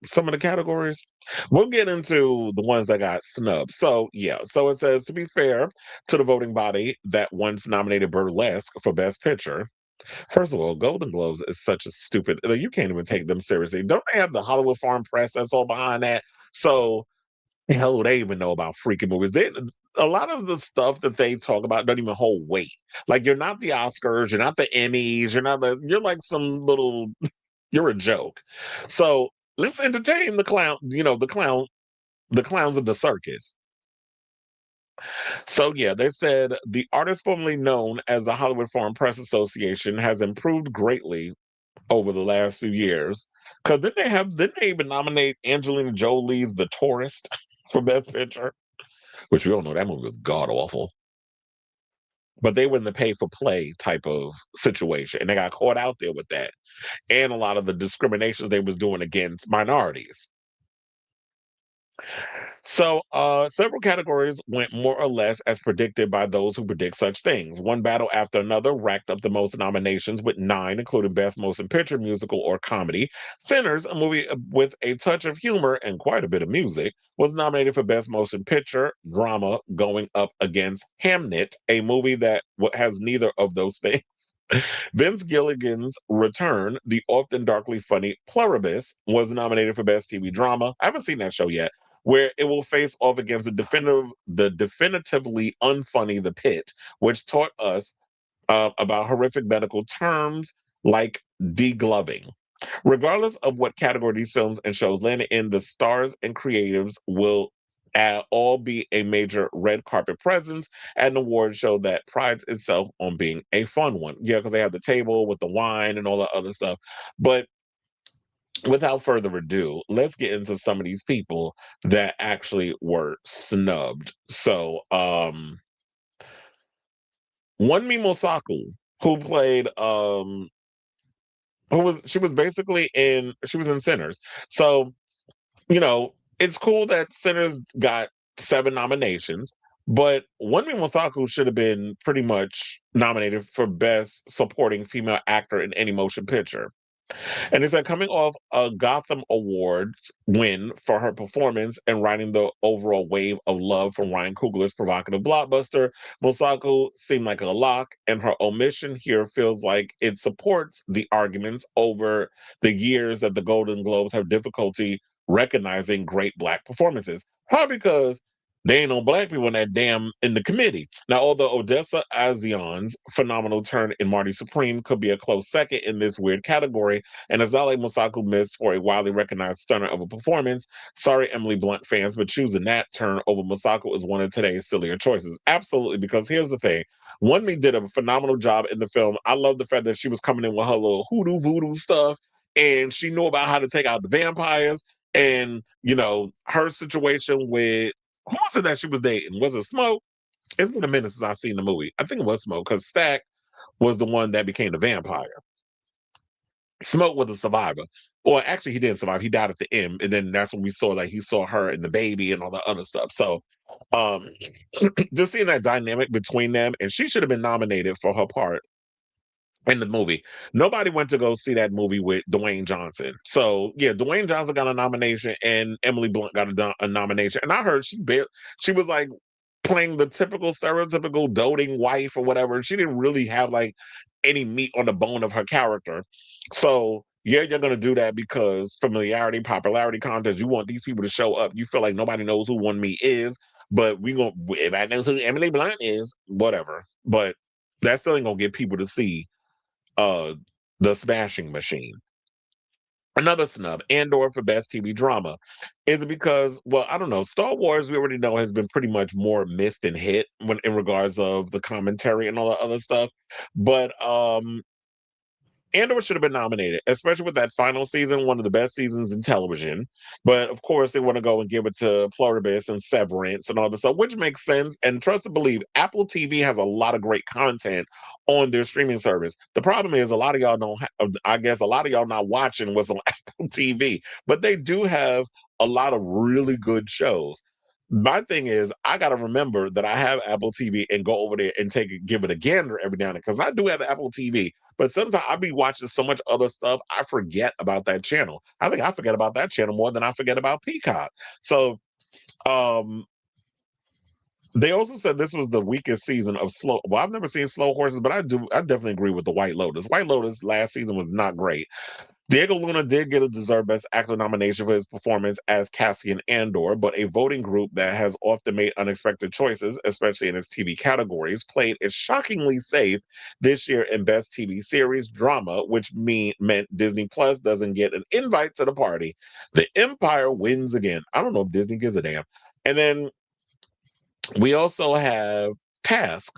some of the categories? We'll get into the ones that got snubbed. So yeah, so it says, to be fair to the voting body that once nominated Burlesque for Best Picture. First of all, Golden Globes is such a stupid, like, you can't even take them seriously. Don't they have the Hollywood Foreign Press that's all behind that? So hell, they even know about freaking movies. A lot of the stuff that they talk about don't even hold weight. Like, you're not the Oscars, you're not the Emmys, you're like some little, you're a joke. So let's entertain the clown, the clowns of the circus. So yeah, they said the artist formerly known as the Hollywood Foreign Press Association has improved greatly over the last few years. Because didn't they even nominate Angelina Jolie's The Tourist for Best Picture? Which we all know that movie was god awful. But they were in the pay for play type of situation, and they got caught out there with that, and a lot of the discriminations they was doing against minorities. So, several categories went more or less as predicted by those who predict such things. One battle after another racked up the most nominations with 9, including Best Motion Picture, Musical, or Comedy. Sinners, a movie with a touch of humor and quite a bit of music, was nominated for Best Motion Picture, Drama, going up against Hamnet, a movie that has neither of those things. Vince Gilligan's Return, the often darkly funny Pluribus, was nominated for Best TV Drama. I haven't seen that show yet, where it will face off against the definitively unfunny The Pit, which taught us about horrific medical terms like degloving. Regardless of what category these films and shows land in, the stars and creatives will all be a major red carpet presence at an award show that prides itself on being a fun one. Yeah, because they have the table with the wine and all the other stuff. But without further ado, let's get into some of these people that actually were snubbed. So, one Mimosaku, who played she was basically she was in Sinners. So, it's cool that Sinners got 7 nominations, but One Mimosaku should have been pretty much nominated for Best Supporting Female Actor in any motion picture. And it said coming off a Gotham Awards win for her performance and riding the overall wave of love from Ryan Coogler's provocative blockbuster, Mosaku seemed like a lock, and her omission here feels like it supports the arguments over the years that the Golden Globes have difficulty recognizing great Black performances. Probably because they ain't no Black people in the committee. Now, although Odessa Azion's phenomenal turn in Marty Supreme could be a close second in this weird category, and it's not like Mosaku missed for a widely recognized stunner of a performance. Sorry, Emily Blunt fans, but choosing that turn over Mosaku is one of today's sillier choices. Absolutely, because here's the thing. One Me did a phenomenal job in the film. I love the fact that she was coming in with her little hoodoo voodoo stuff, and she knew about how to take out the vampires. And, her situation with who was it that she was dating? Was it Smoke? It's been a minute since I've seen the movie. I think it was Smoke, because Stack was the one that became the vampire. Smoke was a survivor. Or actually, he didn't survive. He died at the end, and then that's when we saw he saw her and the baby and all the other stuff. So, um, just seeing that dynamic between them, and she should have been nominated for her part in the movie. Nobody went to go see that movie with Dwayne Johnson. So yeah, Dwayne Johnson got a nomination, and Emily Blunt got a nomination. And I heard she was like playing the typical stereotypical doting wife or whatever. She didn't really have like any meat on the bone of her character. So yeah, you're gonna do that because familiarity, popularity contest. You want these people to show up. You feel like nobody knows who One Me is, but everybody knows who Emily Blunt is, whatever. But that still ain't gonna get people to see uh the Smashing Machine. Another snub, Andor for Best TV Drama. Is it because, well, I don't know. Star Wars, we already know, has been pretty much more missed than hit when in regards of the commentary and all the other stuff. But Andor should have been nominated, especially with that final season, one of the best seasons in television. But of course, they want to go and give it to Pluribus and Severance and all this stuff, which makes sense. And trust and believe, Apple TV has a lot of great content on their streaming service. The problem is, a lot of y'all don't. I guess a lot of y'all not watching what's on Apple TV, but they do have a lot of really good shows. My thing is, I got to remember that I have Apple TV and go over there and give it a gander every now and then, because I do have Apple TV. But sometimes I be watching so much other stuff, I forget about that channel. I think I forget about that channel more than I forget about Peacock. So, um, they also said this was the weakest season of Slow. Well, I've never seen Slow Horses, but I do. I definitely agree with the White Lotus. White Lotus last season was not great. Diego Luna did get a deserved Best Actor nomination for his performance as Cassian Andor, but a voting group that has often made unexpected choices, especially in its TV categories, played it shockingly safe this year in Best TV Series Drama, which meant Disney Plus doesn't get an invite to the party. The Empire wins again. I don't know if Disney gives a damn. And then we also have Task,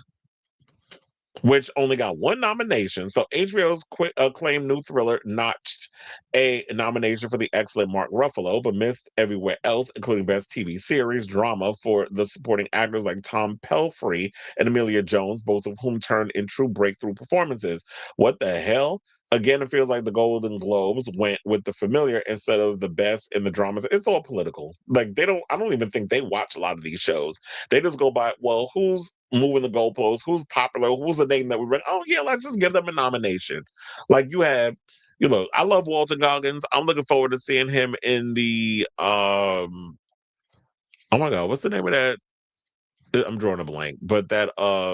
which only got one nomination. So HBO's acclaimed new thriller notched a nomination for the excellent Mark Ruffalo, but missed everywhere else, including Best TV Series Drama for the supporting actors like Tom Pelphrey and Amelia Jones, both of whom turned in true breakthrough performances. What the hell? Again, it feels like the Golden Globes went with the familiar instead of the best in the dramas. It's all political. Like I don't even think they watch a lot of these shows. They just go by, well, who's moving the goalposts, who's popular, who's the name that we read. Oh yeah, let's just give them a nomination. Like I love Walter Goggins. I'm looking forward to seeing him in the oh my god, what's the name of that? I'm drawing a blank, but that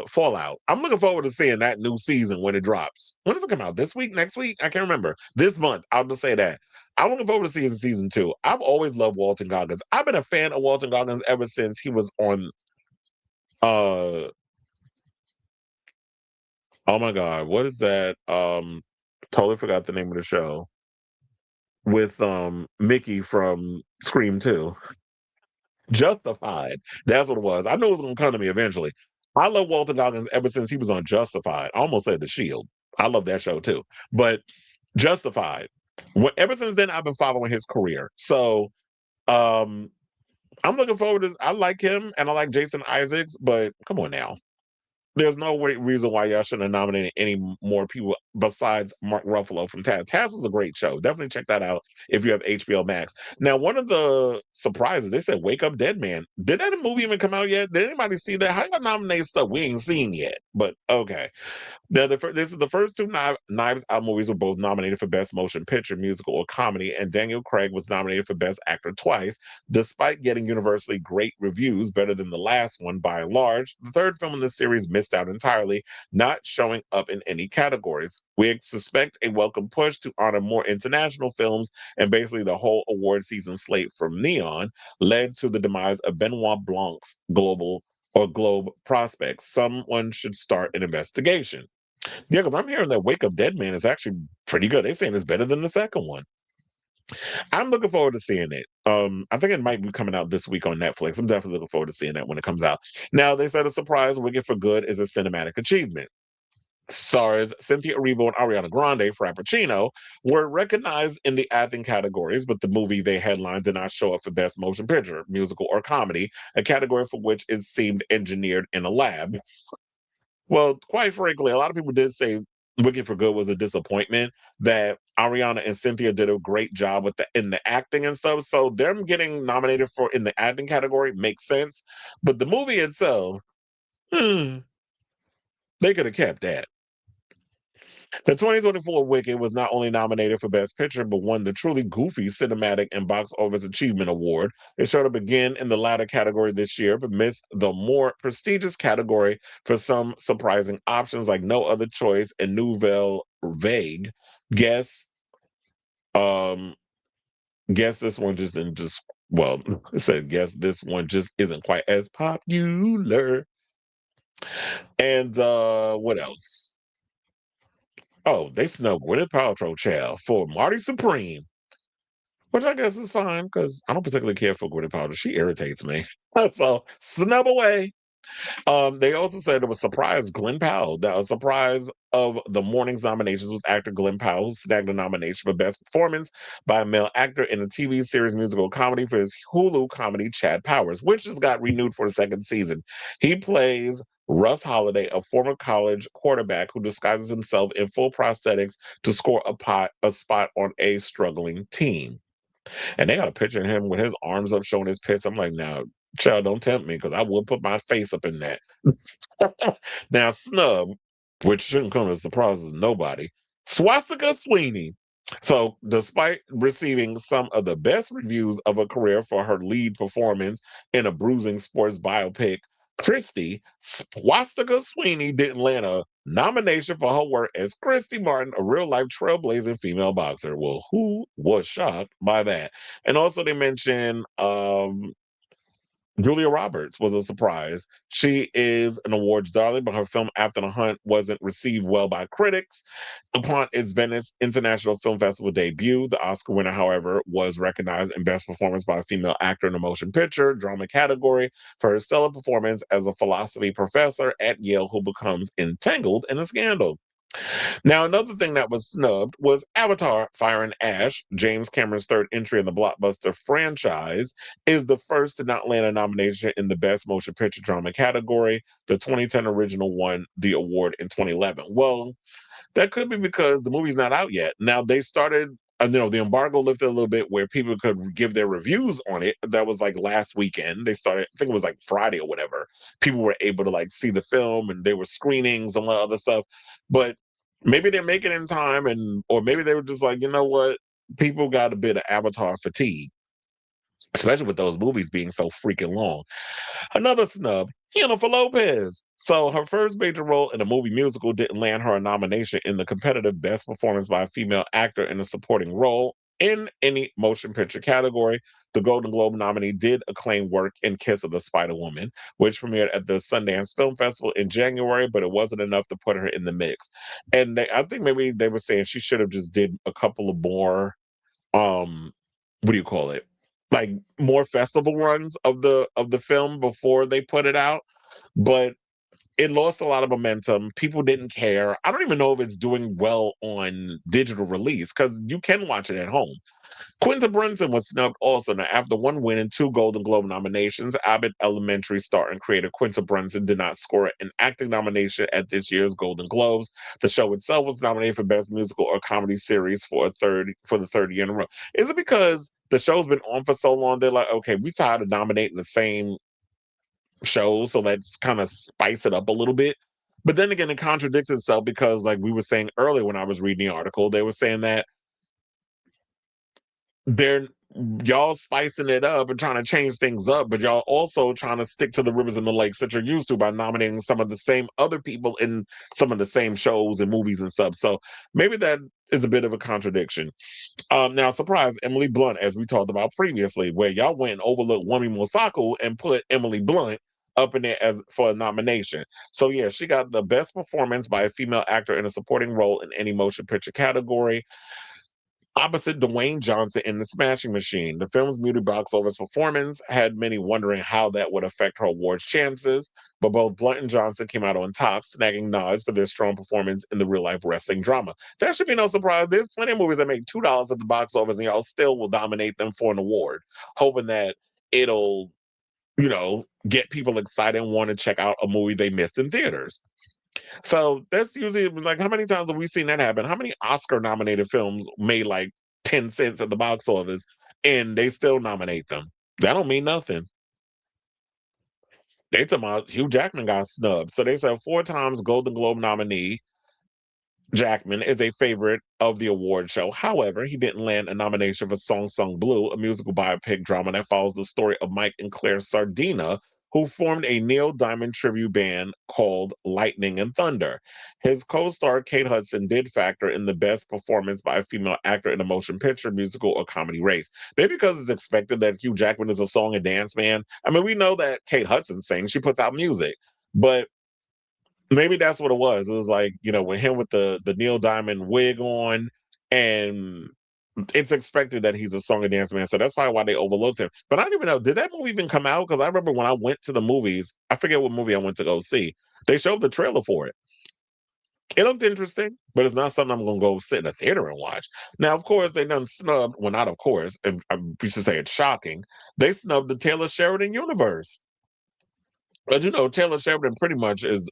Fallout. I'm looking forward to seeing that new season when it drops. When does it come out? This week? Next week? I can't remember. This month. I'll just say that. I'm looking forward to seeing season 2. I've always loved Walton Goggins. I've been a fan of Walton Goggins ever since he was on uh oh my god, what is that? Totally forgot the name of the show with Mickey from Scream 2. Justified. That's what it was. I knew it was gonna come to me eventually. I love Walter Goggins ever since he was on Justified. I almost said The Shield. I love that show too. But Justified. Ever since then, I've been following his career. So um I'm looking forward to I like him and I like Jason Isaacs, but come on now. there's no reason why y'all shouldn't have nominated any more people besides Mark Ruffalo from Taz. Taz was a great show. Definitely check that out if you have HBO Max. Now, one of the surprises, they said Wake Up Dead Man. Did that movie even come out yet? Did anybody see that? How y'all nominate stuff we ain't seen yet? But okay. Now, this is the first two Knives Out movies were both nominated for Best Motion Picture, Musical, or Comedy, and Daniel Craig was nominated for Best Actor twice, despite getting universally great reviews, better than the last one by and large. The third film in the series missed out entirely, not showing up in any categories. We suspect a welcome push to honor more international films, and basically the whole award season slate from Neon led to the demise of Benoit Blanc's Globe prospects. Someone should start an investigation. Yeah, because I'm hearing that Wake Up Dead Man is actually pretty good. They're saying it's better than the second one. I'm looking forward to seeing it. I think it might be coming out this week on Netflix. I'm definitely looking forward to seeing that when it comes out. Now, they said a surprise Wicked for Good is a cinematic achievement. Stars Cynthia Erivo and Ariana Grande, Frappuccino, were recognized in the acting categories, but the movie they headlined did not show up for Best Motion Picture, Musical, or Comedy, a category for which it seemed engineered in a lab. Well, quite frankly, a lot of people did say Wicked for Good was a disappointment. That Ariana and Cynthia did a great job with in the acting and stuff. So them getting nominated for in the acting category makes sense. But the movie itself, hmm, they could have kept that. The 2024 Wicked was not only nominated for Best Picture, but won the truly goofy Cinematic and Box Office Achievement Award. It showed up again in the latter category this year, but missed the more prestigious category for some surprising options like No Other Choice and Nouvelle Vague. Guess, um, guess this one just isn't just well, it said guess this one just isn't quite as popular. And what else? Oh, they snubbed Gwyneth Paltrow child for Marty Supreme, which I guess is fine because I don't particularly care for Gwyneth Paltrow. She irritates me. So snub away. They also said it was surprise Glenn Powell. That a surprise of the morning's nominations was actor Glenn Powell, who snagged a nomination for Best Performance by a male actor in a TV series musical comedy for his Hulu comedy Chad Powers, which has got renewed for the second season. He plays Russ Holiday, a former college quarterback who disguises himself in full prosthetics to score a spot on a struggling team. And they got a picture of him with his arms up showing his pits. I'm like, now, child, don't tempt me because I would put my face up in that. Now, snub, which shouldn't come as a surprise to nobody, Swastika Sweeney. So, despite receiving some of the best reviews of her career for her lead performance in a bruising sports biopic, Christy Swastika Sweeney didn't land a nomination for her work as Christy Martin, a real life trailblazing female boxer. Well, who was shocked by that? And also, they mentioned Julia Roberts was a surprise. She is an awards darling, but her film After the Hunt wasn't received well by critics. Upon its Venice International Film Festival debut, the Oscar winner, however, was recognized in Best Performance by a Female Actor in a Motion Picture drama category for her stellar performance as a philosophy professor at Yale who becomes entangled in a scandal. Now, another thing that was snubbed was Avatar Fire and Ash. James Cameron's third entry in the blockbuster franchise is the first to not land a nomination in the Best Motion Picture Drama category. The 2010 original won the award in 2011. Well, that could be because the movie's not out yet. Now, they started, the embargo lifted a little bit where people could give their reviews on it. That was like last weekend. They started, I think it was like Friday or whatever. People were able to like see the film and there were screenings and all that other stuff. But maybe they're making it in time or maybe they were just like, you know what? People got a bit of Avatar fatigue, especially with those movies being so freaking long. Another snub, Jennifer Lopez. So her first major role in a movie musical didn't land her a nomination in the competitive Best Performance by a Female Actor in a Supporting Role in any motion picture category. The Golden Globe nominee did acclaim work in Kiss of the Spider Woman, which premiered at the Sundance Film Festival in January, but it wasn't enough to put her in the mix. And I think maybe they were saying she should have just did a couple of more what do you call it, like more festival runs of the film before they put it out, but it lost a lot of momentum. People didn't care. I don't even know if it's doing well on digital release because you can watch it at home. Quinta Brunson was snubbed also. Now, after one win and two Golden Globe nominations, Abbott Elementary star and creator Quinta Brunson did not score an acting nomination at this year's Golden Globes. The show itself was nominated for Best Musical or Comedy Series for the third year in a row. Is it because the show's been on for so long? They're like, okay, we tired of nominating the same show, so let's kind of spice it up a little bit. But then again, it contradicts itself because, like we were saying earlier when I was reading the article, they were saying that they're y'all spicing it up and trying to change things up, but y'all also trying to stick to the rivers and the lakes that you're used to by nominating some of the same other people in some of the same shows and movies and stuff. So maybe that is a bit of a contradiction. Now, surprise, Emily Blunt, as we talked about previously, where y'all went and overlooked Wumi Mosaku and put Emily Blunt up in there as for a nomination. So yeah, she got the best performance by a female actor in a supporting role in any motion picture category, opposite Dwayne Johnson in The Smashing Machine. The film's muted box office performance had many wondering how that would affect her awards chances, but both Blunt and Johnson came out on top, snagging nods for their strong performance in the real-life wrestling drama. That should be no surprise. There's plenty of movies that make $2 at the box office, and y'all still will dominate them for an award, hoping that it'll, get people excited and want to check out a movie they missed in theaters. So that's usually like, how many times have we seen that happen? How many Oscar nominated films made like 10 cents at the box office and they still nominate them? That don't mean nothing. They talking about Hugh Jackman got snubbed. So they said 4 times Golden Globe nominee Jackman is a favorite of the award show. However, he didn't land a nomination for Song Sung Blue, a musical biopic drama that follows the story of Mike and Claire Sardina, who formed a Neil Diamond tribute band called Lightning and Thunder. His co-star Kate Hudson did factor in the best performance by a female actor in a motion picture, musical, or comedy race. Maybe because it's expected that Hugh Jackman is a song and dance man. I mean, we know that Kate Hudson sings; she puts out music, but maybe that's what it was. It was like, with him with the Neil Diamond wig on, and it's expected that he's a song and dance man. So that's probably why they overlooked him. But I don't even know, did that movie even come out? Because I remember when I went to the movies, I forget what movie I went to go see. They showed the trailer for it. It looked interesting, but it's not something I'm gonna go sit in a theater and watch. Now, of course, they done snubbed, well, not of course, and we should say it's shocking. They snubbed the Taylor Sheridan universe. But Taylor Sheridan pretty much is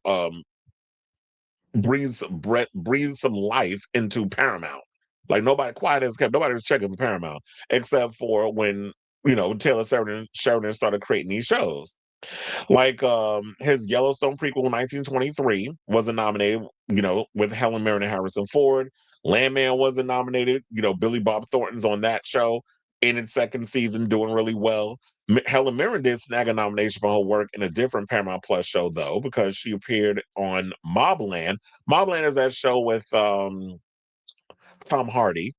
breathe some life into Paramount. Like nobody quiet as kept. Nobody was checking for Paramount except for when Taylor Sheridan started creating these shows. Like his Yellowstone prequel 1923 wasn't nominated, with Helen Mirren and Harrison Ford. Landman wasn't nominated, Billy Bob Thornton's on that show in its second season doing really well. Helen Mirren did snag a nomination for her work in a different Paramount Plus show though, because she appeared on Mobland. Mobland is that show with Tom Hardy.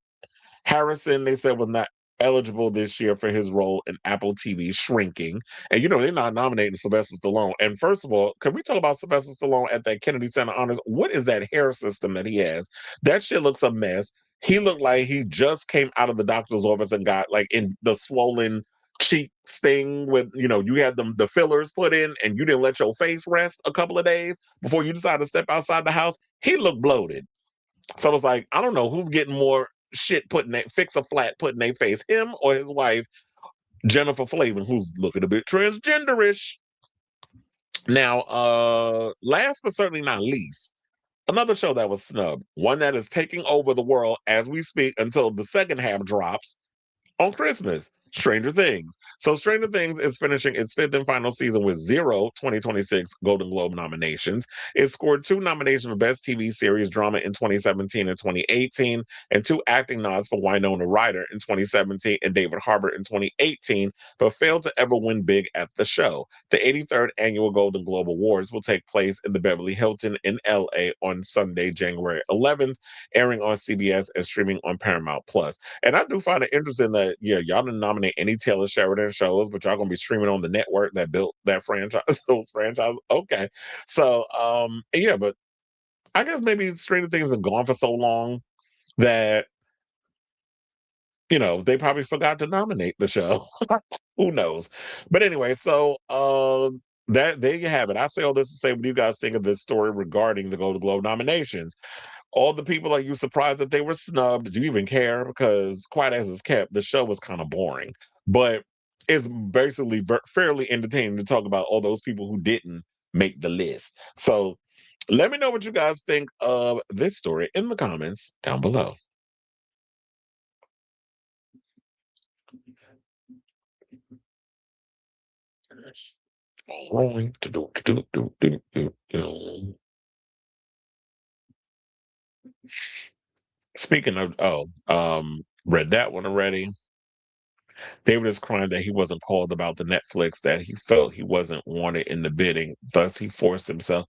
Harrison, they said, was not eligible this year for his role in Apple TV Shrinking. And they're not nominating Sylvester Stallone. And first of all, can we talk about Sylvester Stallone at that Kennedy Center Honors? What is that hair system that he has? That shit looks a mess. He looked like he just came out of the doctor's office and got like in the swollen cheeks thing with, you had the fillers put in and you didn't let your face rest a couple of days before you decided to step outside the house. He looked bloated. So I was like, I don't know who's getting more shit put in that fix a flat put in their face, him or his wife, Jennifer Flavin, who's looking a bit transgenderish. Now, last but certainly not least, another show that was snubbed, one that is taking over the world as we speak until the second half drops on Christmas. Stranger Things. So Stranger Things is finishing its 5th and final season with 0 2026 Golden Globe nominations. It scored 2 nominations for Best TV Series Drama in 2017 and 2018, and 2 acting nods for Winona Ryder in 2017 and David Harbour in 2018, but failed to ever win big at the show. The 83rd Annual Golden Globe Awards will take place in the Beverly Hilton in LA on Sunday, January 11th, airing on CBS and streaming on Paramount Plus. And I do find it interesting that, y'all didn't nominate any Taylor Sheridan shows, but y'all gonna be streaming on the network that built that franchise. Those franchises. Okay. So yeah, but I guess maybe Stranger Things been gone for so long that they probably forgot to nominate the show. Who knows? But anyway, so that there you have it. I say all this to say what do you guys think of this story regarding the Golden Globe nominations. All the people, like, you surprised that they were snubbed? Do you even care? Because quiet as it's kept, the show was kind of boring. But it's basically fairly entertaining to talk about all those people who didn't make the list. So let me know what you guys think of this story in the comments down below. Rolling. Speaking of, read that one already. David is crying that he wasn't called about the Netflix, that he felt he wasn't wanted in the bidding, thus he forced himself.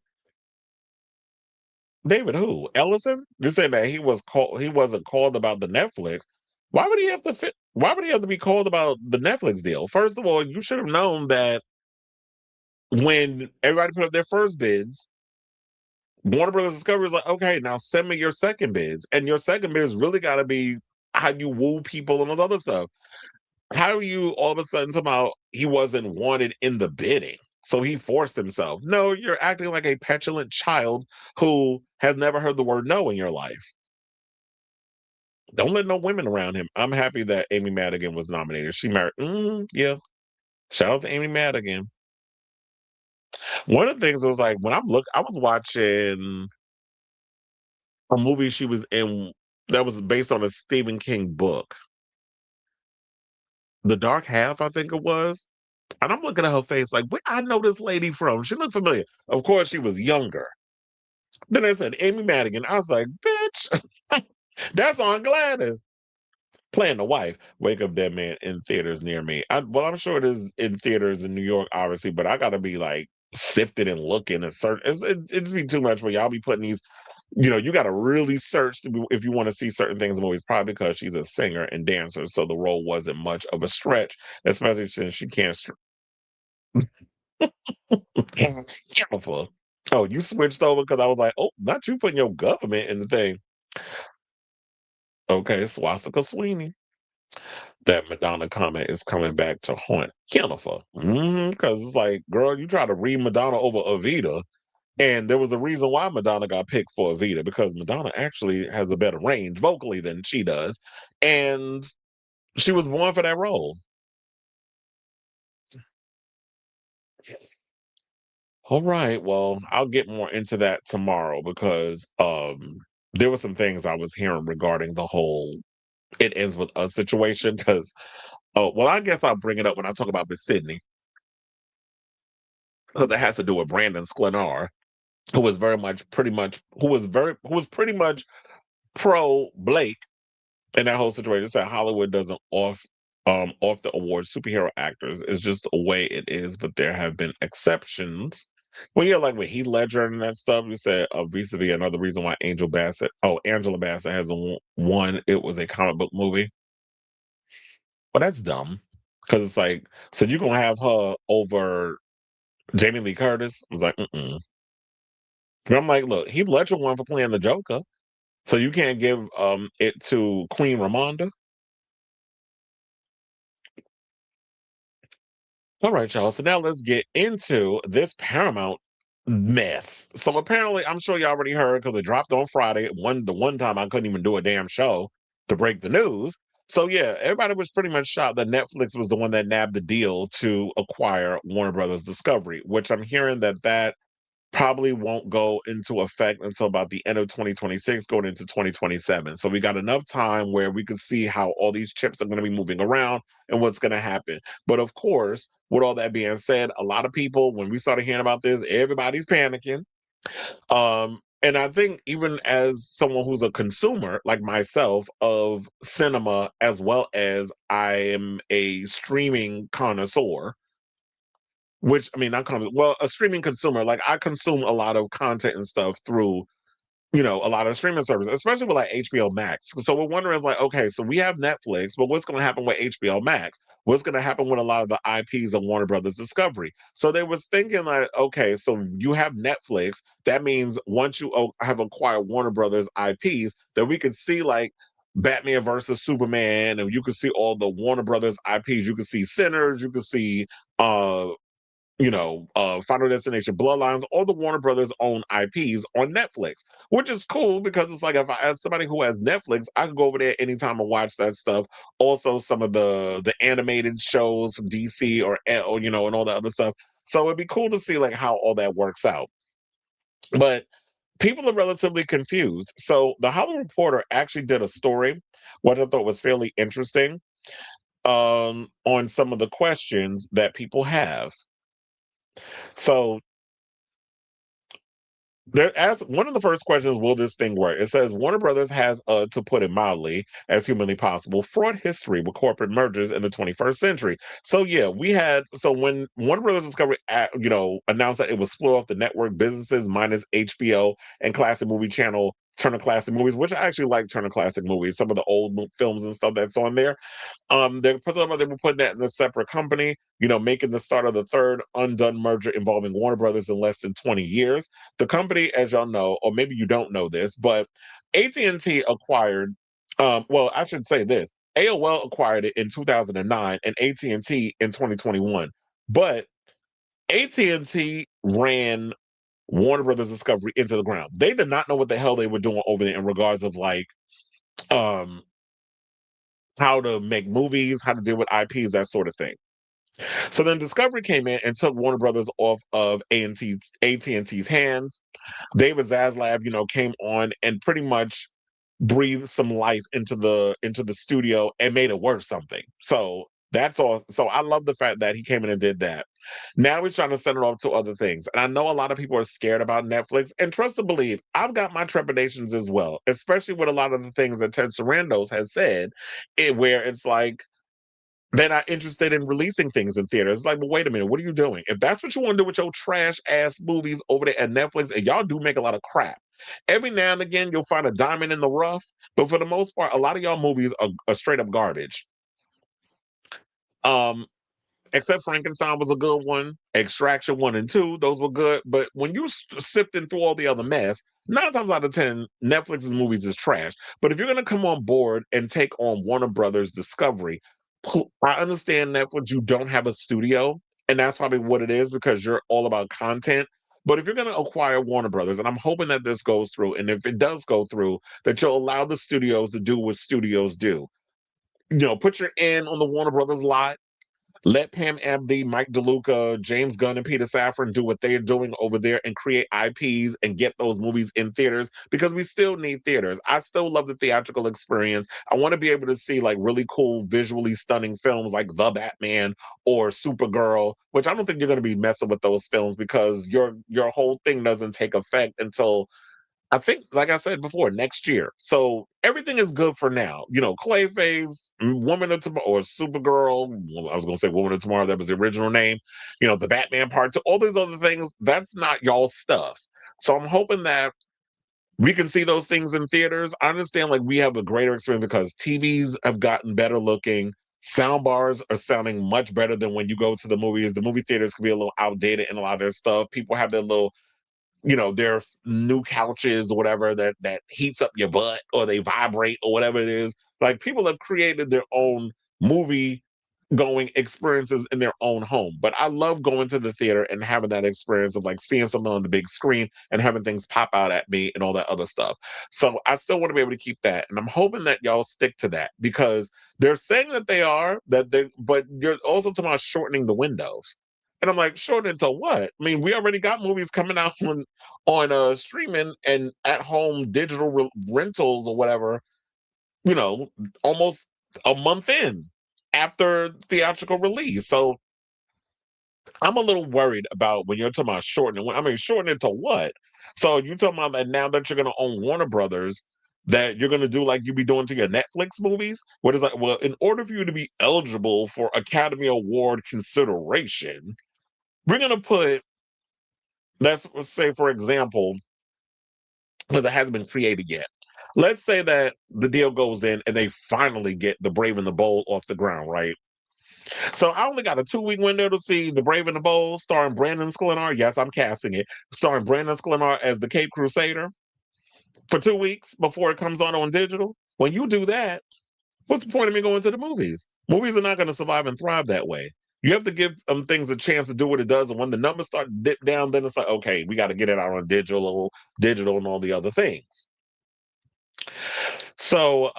David who? Ellison? You're saying that he wasn't called about the Netflix. Why would he have to fit why would he have to be called about the Netflix deal? First of all, you should have known that when everybody put up their first bids, Warner Brothers Discovery is like, okay, now send me your second bids. And your second bids really gotta be how you woo people and all the other stuff. How are you all of a sudden somehow he wasn't wanted in the bidding? So he forced himself. No, you're acting like a petulant child who has never heard the word no in your life. Don't let no women around him. I'm happy that Amy Madigan was nominated. She married. Yeah. Shout out to Amy Madigan. One of the things was like when I was watching a movie she was in that was based on a Stephen King book. The Dark Half, I think it was. And I'm looking at her face like, where I know this lady from? She looked familiar. Of course, she was younger. Then I said, Amy Madigan. I was like, bitch, that's on Gladys. Playing the wife. Wake Up Dead Man in theaters near me. Well, I'm sure it is in theaters in New York, obviously, but I got to be like sifted and looking and search. It's be too much for y'all be putting these. You got to really search if you want to see certain things in movies, probably because she's a singer and dancer. So the role wasn't much of a stretch, especially since she can't. Careful. Oh, you switched over because I was like, oh, not you putting your government in the thing. Okay, Swastika Sweeney. That Madonna comment is coming back to haunt Jennifer. Because it's like, girl, you try to read Madonna over Evita, and there was a reason why Madonna got picked for Evita, because Madonna actually has a better range vocally than she does. And she was born for that role. All right. Well, I'll get more into that tomorrow because there were some things I was hearing regarding the whole "it ends with us" situation. Because well, I guess I'll bring it up when I talk about Miss Sydney, because it has to do with Brandon Sklenar, who was pretty much pro Blake in that whole situation. Said Hollywood doesn't off the award superhero actors. It's just the way it is, but there have been exceptions. Well, yeah, like with Heath Ledger and that stuff, you said vis-a-vis another reason why Angela Bassett hasn't won. It was a comic book movie. Well, that's dumb because it's like, so you're gonna have her over Jamie Lee Curtis? I was like, mm-mm. And I'm like, look, Heath Ledger won for playing the Joker, so you can't give it to Queen Ramonda. All right, y'all. So now let's get into this Paramount mess. So apparently, I'm sure you already heard because it dropped on Friday. The one time I couldn't even do a damn show to break the news. So yeah, everybody was pretty much shocked that Netflix was the one that nabbed the deal to acquire Warner Brothers Discovery, which I'm hearing that probably won't go into effect until about the end of 2026, going into 2027. So we got enough time where we can see how all these chips are going to be moving around and what's going to happen. But of course, with all that being said, a lot of people, when we started hearing about this, everybody's panicking. And I think even as someone who's a consumer like myself of cinema, as well as I am a streaming connoisseur, which I mean, not kind of well, a streaming consumer. Like I consume a lot of content and stuff through, a lot of streaming services, especially with like HBO Max. So we're wondering, like, okay, so we have Netflix, but what's going to happen with HBO Max? What's going to happen with a lot of the IPs of Warner Brothers Discovery? So they was thinking like, okay, so you have Netflix. That means once you have acquired Warner Brothers IPs, that we could see like Batman versus Superman, and you could see all the Warner Brothers IPs. You could see Sinners. You could see Final Destination, Bloodlines, all the Warner Brothers own IPs on Netflix, which is cool because it's like if I as somebody who has Netflix, I can go over there anytime and watch that stuff. Also, some of the animated shows from DC or and all that other stuff. So it'd be cool to see like how all that works out. But people are relatively confused. So the Hollywood Reporter actually did a story, what I thought was fairly interesting, on some of the questions that people have. So there, as one of the first questions, will this thing work? It says Warner Brothers has, to put it mildly, as humanly possible, fraught history with corporate mergers in the 21st century. So yeah, when Warner Brothers Discovery, announced that it would split off the network businesses minus HBO and Classic Movie Channel. Turner Classic Movies, which I actually like Turner Classic Movies, some of the old films and stuff that's on there. They were putting that in a separate company, making the start of the third undone merger involving Warner Brothers in less than 20 years. The company, as y'all know, or maybe you don't know this, but AT&T acquired, well, I should say this, AOL acquired it in 2009 and AT&T in 2021. But AT&T ran Warner Brothers Discovery into the ground. They did not know what the hell they were doing over there in regards of like, um, how to make movies, how to deal with IPs, that sort of thing. So then Discovery came in and took Warner Brothers off of AT&T's hands. David Zaslav, came on and pretty much breathed some life into the studio and made it worth something. So that's all. So I love the fact that he came in and did that. Now he's trying to send it off to other things. And I know a lot of people are scared about Netflix. And trust to believe, I've got my trepidations as well, especially with a lot of the things that Ted Sarandos has said, where it's like, they're not interested in releasing things in theaters. It's like, well, wait a minute, what are you doing? If that's what you want to do with your trash ass movies over there at Netflix, and y'all do make a lot of crap. Every now and again, you'll find a diamond in the rough, but for the most part, a lot of y'all movies are straight up garbage. Um, except Frankenstein was a good one. Extraction 1 and 2, those were good. But when you sifting through all the other mess, 9 times out of 10, Netflix's movies is trash. But if you're going to come on board and take on Warner Brothers Discovery, I understand Netflix, you don't have a studio, and that's probably what it is because you're all about content. But if you're going to acquire Warner Brothers, and I'm hoping that this goes through, and if it does go through, that you'll allow the studios to do what studios do. Put your in on the Warner Brothers lot. Let Pam Abdi, Mike DeLuca, James Gunn, and Peter Safran do what they're doing over there and create IPs and get those movies in theaters because we still need theaters. I still love the theatrical experience. I want to be able to see like really cool, visually stunning films like The Batman or Supergirl, which I don't think you're going to be messing with those films because your whole thing doesn't take effect until I think, like I said before, next year. So everything is good for now. Clayface, Woman of Tomorrow, or Supergirl. Well, I was going to say Woman of Tomorrow. That was the original name. The Batman Part 2. All these other things. That's not y'all's stuff. So I'm hoping that we can see those things in theaters. I understand, like we have a greater experience because TVs have gotten better looking. Sound bars are sounding much better than when you go to the movies. The movie theaters can be a little outdated in a lot of their stuff. People have their little their new couches or whatever that heats up your butt or they vibrate or whatever it is. Like people have created their own movie going experiences in their own home. But I love going to the theater and having that experience of like seeing something on the big screen and having things pop out at me and all that other stuff. So I still want to be able to keep that. And I'm hoping that y'all stick to that because they're saying that but you're also talking about shortening the windows. And I'm like, shorten to what? I mean, we already got movies coming out on streaming and at home digital rentals or whatever, you know, almost a month in after theatrical release. So I'm a little worried about when you're talking about shortening. I mean, shortening to what? So you talking about that now that you're going to own Warner Brothers, that you're going to do like you be doing to your Netflix movies? What is like? Well, in order for you to be eligible for Academy Award consideration, we're going to put, let's say, for example, because it hasn't been created yet. Let's say that the deal goes in and they finally get The Brave and the Bold off the ground, right? So I only got a 2-week window to see The Brave and the Bold starring Brandon Sklenar. Yes, I'm casting it. Starring Brandon Sklenar as the Cape Crusader for 2 weeks before it comes on digital. When you do that, what's the point of me going to the movies? Movies are not going to survive and thrive that way. You have to give things a chance to do what it does, and when the numbers start to dip down, then it's like, okay, we got to get it out on digital, and all the other things. So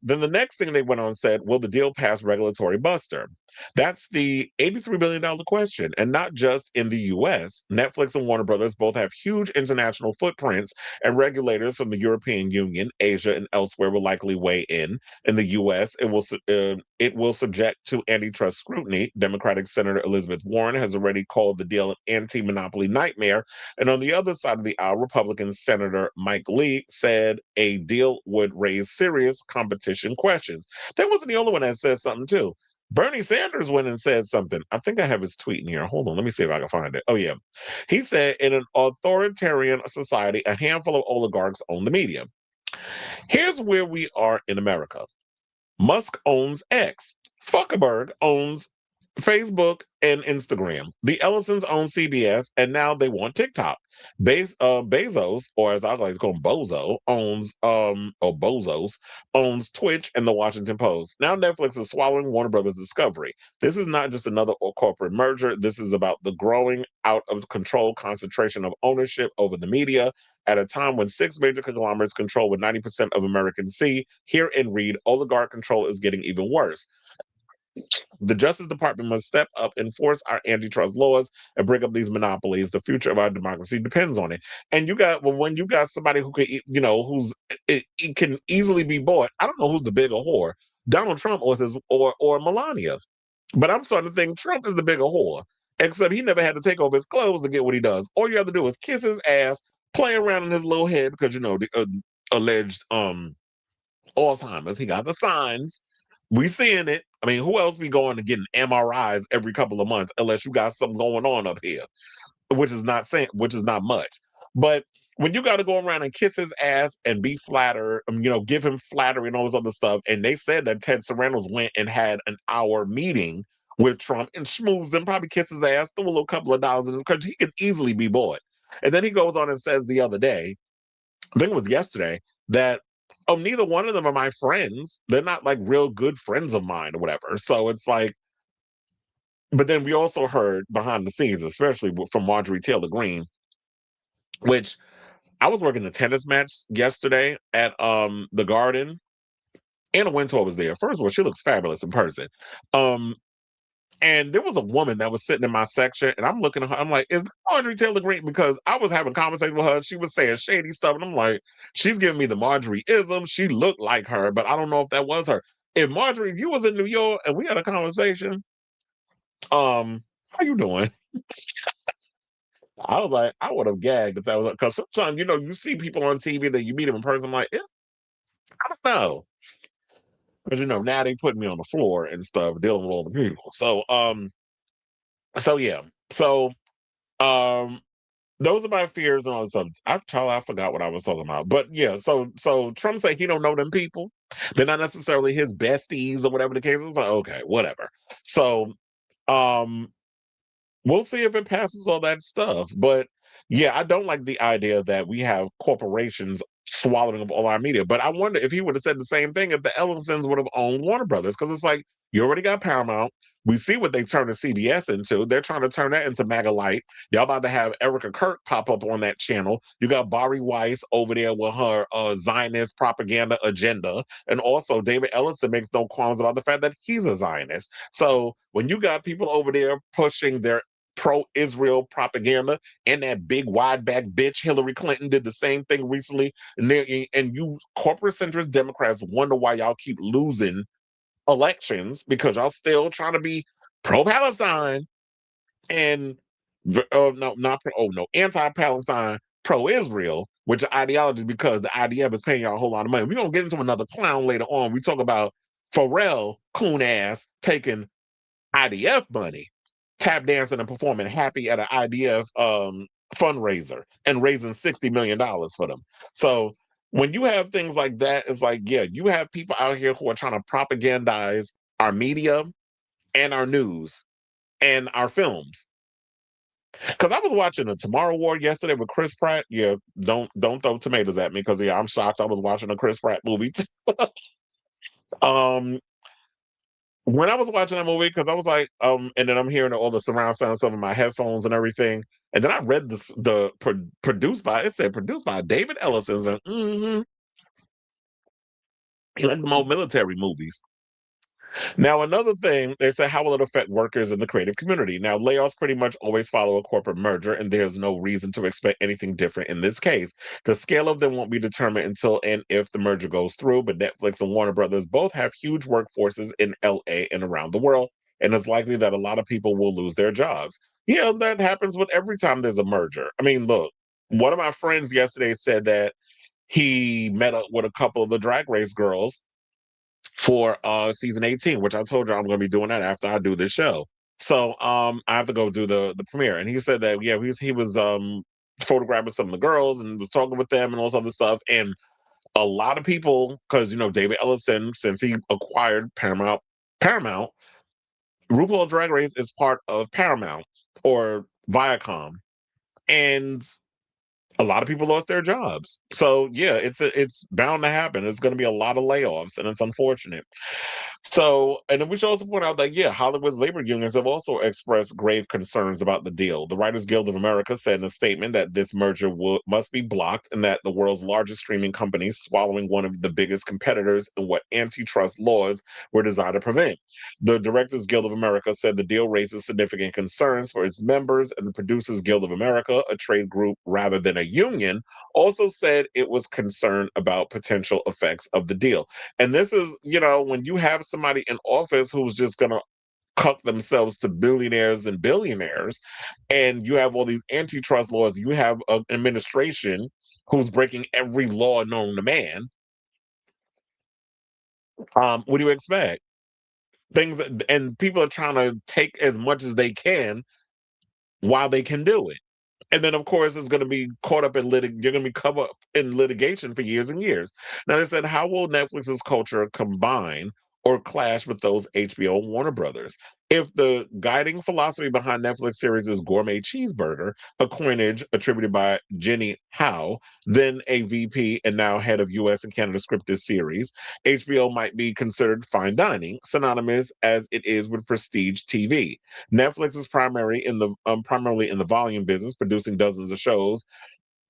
then the next thing they went on and said, will the deal pass regulatory muster? That's the $83 billion question. And not just in the US. Netflix and Warner Brothers both have huge international footprints, and regulators from the European Union, Asia, and elsewhere will likely weigh in. In the US, it will subject to antitrust scrutiny. Democratic Senator Elizabeth Warren has already called the deal an anti-monopoly nightmare. And on the other side of the aisle, Republican Senator Mike Lee said a deal would raise serious competition questions. That wasn't the only one that said something, too. Bernie Sanders went and said something. I think I have his tweet in here. Hold on, let me see if I can find it. Oh, yeah. He said, in an authoritarian society, a handful of oligarchs own the media. Here's where we are in America. Musk owns X. Zuckerberg owns Facebook and Instagram. The Ellisons own CBS, and now they want TikTok. Bezos, or as I like to call him, Bozos, owns Twitch and the Washington Post. Now Netflix is swallowing Warner Brothers Discovery. This is not just another corporate merger. This is about the growing out of control concentration of ownership over the media at a time when 6 major conglomerates control what 90% of Americans see, hear, and read. Oligarch control is getting even worse. The Justice Department must step up, enforce our antitrust laws, and break up these monopolies. The future of our democracy depends on it. And when you got somebody who could, it can easily be bought. I don't know who's the bigger whore, Donald Trump or Melania. But I'm starting to think Trump is the bigger whore. Except he never had to take off his clothes to get what he does. All you have to do is kiss his ass, play around in his little head because the alleged Alzheimer's. He got the signs. We seeing it. I mean, who else be going to getting MRIs every couple of months unless you got something going on up here, which is not much. But when you got to go around and kiss his ass and be flatter, give him flattery and all this other stuff, and they said that Ted Sarandos went and had an hour meeting with Trump and schmoozed him, probably kissed his ass, threw a little couple of dollars in his country. He could easily be bought. And then he goes on and says the other day, I think it was yesterday, that neither one of them are my friends. They're not like real good friends of mine or whatever. So it's like, but then we also heard behind the scenes, especially from Marjorie Taylor Greene, which I was working a tennis match yesterday at the Garden. Anna Wintour was there. First of all, she looks fabulous in person. And there was a woman that was sitting in my section, and I'm looking at her. I'm like, is Marjorie Taylor Greene? Because I was having a conversation with her. She was saying shady stuff, and I'm like, she's giving me the Marjorie-ism. She looked like her, but I don't know if that was her. If Marjorie, if you was in New York and we had a conversation, how you doing? I was like, I would have gagged if that was because sometimes you see people on TV that you meet them in person. I'm like, I don't know. Because now they put me on the floor and stuff, dealing with all the people. So yeah. So those are my fears and all this stuff. I forgot what I was talking about. But yeah, so Trump said he don't know them people. They're not necessarily his besties or whatever the case is. Like, okay, whatever. So um we'll see if it passes all that stuff. But yeah, I don't like the idea that we have corporations swallowing up all our media. But I wonder if he would have said the same thing if the Ellisons would have owned Warner Brothers. Because it's like, you already got Paramount. We see what they turned CBS into. They're trying to turn that into Mega Light. Y'all about to have Erica Kirk pop up on that channel. You got Bari Weiss over there with her Zionist propaganda agenda. And also, David Ellison makes no qualms about the fact that he's a Zionist. So when you got people over there pushing their pro-Israel propaganda, and that big wide back bitch Hillary Clinton did the same thing recently, and you corporate centrist Democrats wonder why y'all keep losing elections because y'all still trying to be pro-Palestine and anti-Palestine, pro-Israel, which are ideology because the IDF is paying y'all a whole lot of money. We're gonna get into another clown later on. We talk about Pharrell coon ass taking IDF money, tap dancing and performing happy at an IDF fundraiser and raising $60 million for them. So when you have things like that, it's like, yeah, you have people out here who are trying to propagandize our media and our news and our films. Because I was watching a Tomorrow War yesterday with Chris Pratt. Yeah, don't throw tomatoes at me because yeah, I'm shocked I was watching a Chris Pratt movie. um when I was watching that movie, because I was like, and then I'm hearing all the surround sound stuff in my headphones and everything. And then I read produced by, it said produced by David Ellison. And he like the old military movies. Now, another thing, they say, how will it affect workers in the creative community? Now, layoffs pretty much always follow a corporate merger, and there's no reason to expect anything different in this case. The scale of them won't be determined until and if the merger goes through, but Netflix and Warner Brothers both have huge workforces in LA and around the world, and it's likely that a lot of people will lose their jobs. Yeah, that happens with every time there's a merger. I mean, look, one of my friends yesterday said that he met up with a couple of the Drag Race girls for season 18, which I told you I'm gonna be doing that after I do this show. So I have to go do the premiere. And he said that yeah, he was photographing some of the girls and was talking with them and all this other stuff. And a lot of people, because David Ellison, since he acquired Paramount, RuPaul Drag Race is part of Paramount or Viacom. And a lot of people lost their jobs. So yeah, it's bound to happen. It's going to be a lot of layoffs, and it's unfortunate. So, and then we should also point out that, yeah, Hollywood's labor unions have also expressed grave concerns about the deal. The Writers Guild of America said in a statement that this merger must be blocked and that the world's largest streaming companies swallowing one of the biggest competitors in what antitrust laws were designed to prevent. The Directors Guild of America said the deal raises significant concerns for its members, and the Producers Guild of America, a trade group rather than a union, also said it was concerned about potential effects of the deal. And this is, when you have somebody in office who's just going to cuck themselves to billionaires and billionaires, and you have all these antitrust laws, you have an administration who's breaking every law known to man. What do you expect? Things, and people are trying to take as much as they can while they can do it. And then, of course, it's going to be caught up in you're going to be covered up in litigation for years and years. Now, they said, how will Netflix's culture combine or clash with those HBO and Warner Brothers? If the guiding philosophy behind Netflix series is gourmet cheeseburger, a coinage attributed by Jenny Howe, then a VP and now head of US and Canada scripted series, HBO might be considered fine dining, synonymous as it is with prestige TV. Netflix is primarily in the volume business, producing dozens of shows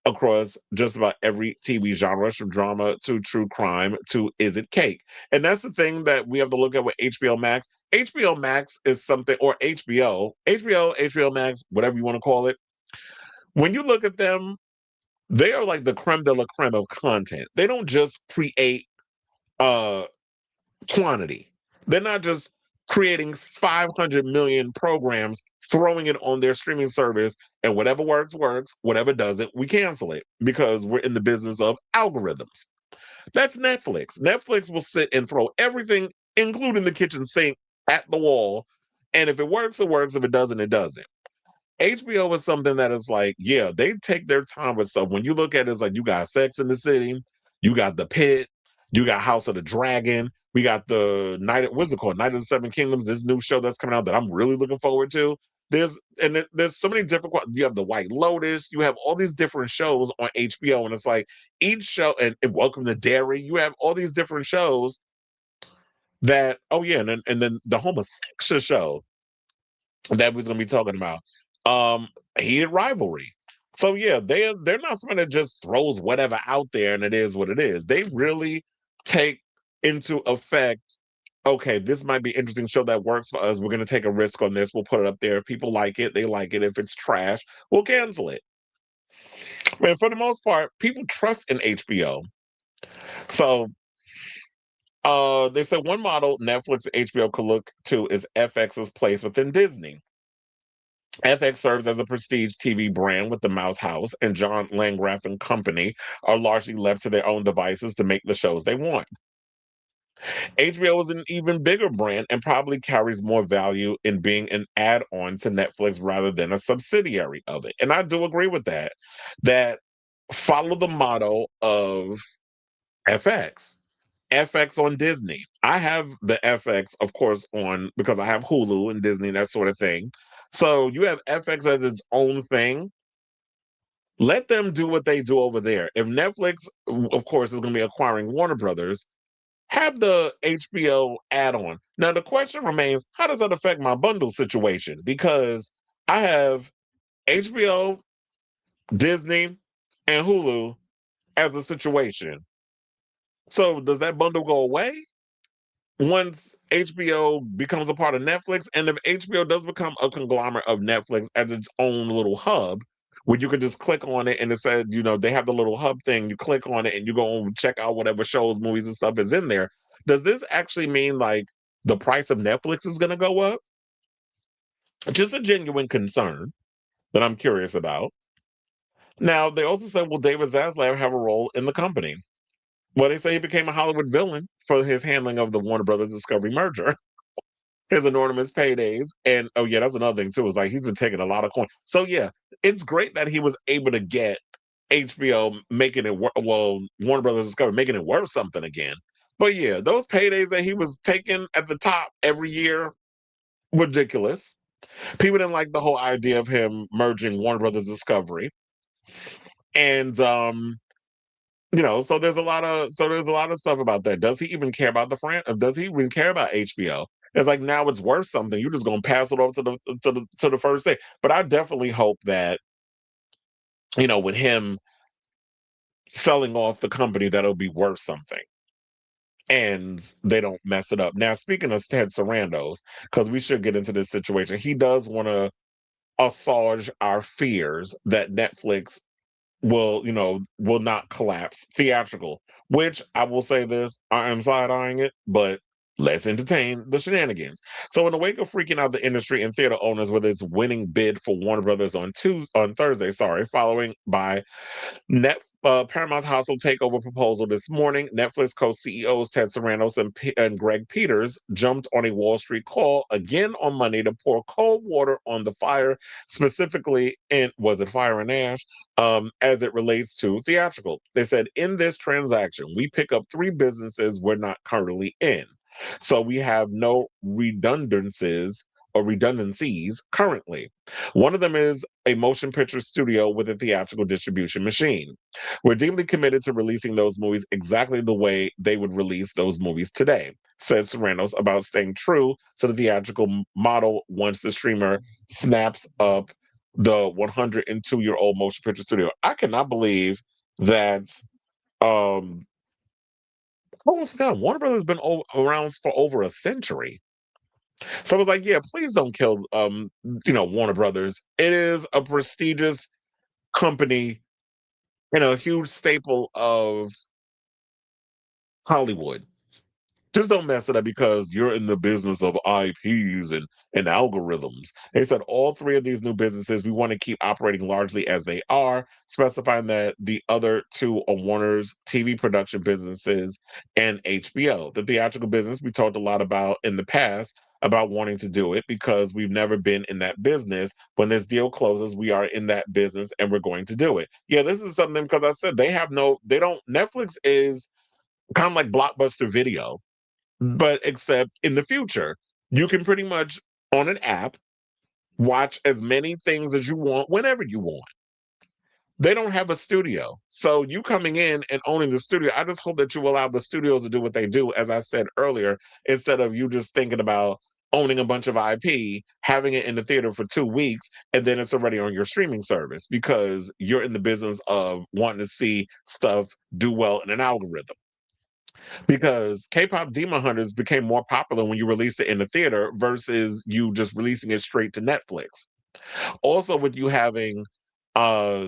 across just about every TV genre, from drama to true crime to Is It Cake? And that's the thing that we have to look at with HBO Max. HBO Max is something, or HBO Max, whatever you want to call it. When you look at them, they are like the creme de la creme of content. They don't just create uh quantity. They're not just creating 500 million programs, throwing it on their streaming service, and whatever works, works. Whatever doesn't, we cancel it because we're in the business of algorithms. That's Netflix. Netflix will sit and throw everything, including the kitchen sink, at the wall. And if it works, it works. If it doesn't, it doesn't. HBO is something that is like, yeah, they take their time with stuff. When you look at it, it's like you got Sex in the City, you got The Pit, you got House of the Dragon, we got the what's it called? Night of the Seven Kingdoms, this new show that's coming out that I'm really looking forward to. There's so many different. You have the White Lotus, you have all these different shows on HBO, and it's like each show and Welcome to Dairy. You have all these different shows that. Oh yeah, and then the homosexual show that we're going to be talking about. Heated Rivalry. So yeah, they're not someone that just throws whatever out there and it is what it is. They really take into effect, okay, this might be an interesting show that works for us. We're going to take a risk on this. We'll put it up there. If people like it, they like it. If it's trash, we'll cancel it. And for the most part, people trust in HBO. So they said one model Netflix and HBO could look to is FX's place within Disney. FX serves as a prestige TV brand with the Mouse House, and John Landgraf and Company are largely left to their own devices to make the shows they want. HBO is an even bigger brand and probably carries more value in being an add-on to Netflix rather than a subsidiary of it. And I do agree with that. That follow the model of FX. FX on Disney. I have the FX, of course, on because I have Hulu and Disney, that sort of thing. So you have FX as its own thing. Let them do what they do over there. If Netflix, of course, is going to be acquiring Warner Brothers, have the HBO add-on. Now the question remains, how does that affect my bundle situation? Because I have HBO, Disney, and Hulu as a situation. So does that bundle go away once HBO becomes a part of Netflix? And if HBO does become a conglomerate of Netflix as its own little hub, where you can just click on it and it says, they have the little hub thing, you click on it and you go and check out whatever shows, movies, and stuff is in there. Does this actually mean like the price of Netflix is going to go up? Just a genuine concern that I'm curious about. Now, they also said, will David Zaslav have a role in the company? Well, they say he became a Hollywood villain for his handling of the Warner Brothers Discovery merger, his enormous paydays. And oh, yeah, that's another thing, too. Is like he's been taking a lot of coin. So, yeah, it's great that he was able to get HBO making it, Warner Brothers Discovery making it worth something again. But yeah, those paydays that he was taking at the top every year, ridiculous. People didn't like the whole idea of him merging Warner Brothers Discovery. And so there's a lot of stuff about that. Does he even care about the does he even care about HBO? It's like now it's worth something. You're just gonna pass it over to the first day. But I definitely hope that, with him selling off the company, that'll be worth something. And they don't mess it up. Now, speaking of Ted Sarandos, because we should get into this situation, he does want to assuage our fears that Netflix will not collapse theatrical, which I will say this, I am side-eyeing it, but let's entertain the shenanigans. So in the wake of freaking out the industry and theater owners with its winning bid for Warner Brothers on Thursday, following by Paramount's household takeover proposal this morning, Netflix co-CEOs Ted Sarandos and Greg Peters jumped on a Wall Street call again on Monday to pour cold water on the fire, specifically was it fire and ash, as it relates to theatrical. They said, in this transaction, we pick up 3 businesses we're not currently in. So we have no redundancies currently. One of them is a motion picture studio with a theatrical distribution machine. We're deeply committed to releasing those movies exactly the way they would release those movies today, said Serranos about staying true to the theatrical model once the streamer snaps up the 102-year-old motion picture studio. I cannot believe that I almost forgot Warner Brothers has been around for over a century. So I was like, yeah, please don't kill Warner Brothers. It is a prestigious company and a huge staple of Hollywood. Just don't mess it up because you're in the business of IPs and algorithms. They said all 3 of these new businesses, we want to keep operating largely as they are, specifying that the other 2 are Warner's TV production businesses and HBO. The theatrical business we talked a lot about in the past about wanting to do it because we've never been in that business. When this deal closes, we are in that business and we're going to do it. Yeah, this is something because I said Netflix is kind of like Blockbuster Video, but except in the future, you can pretty much on an app watch as many things as you want whenever you want. They don't have a studio. So you coming in and owning the studio, I just hope that you allow the studios to do what they do, as I said earlier, instead of you just thinking about owning a bunch of IP, having it in the theater for 2 weeks, and then it's already on your streaming service because you're in the business of wanting to see stuff do well in an algorithm. Because K-pop Demon Hunters became more popular when you released it in the theater versus you just releasing it straight to Netflix. Also, with you having uh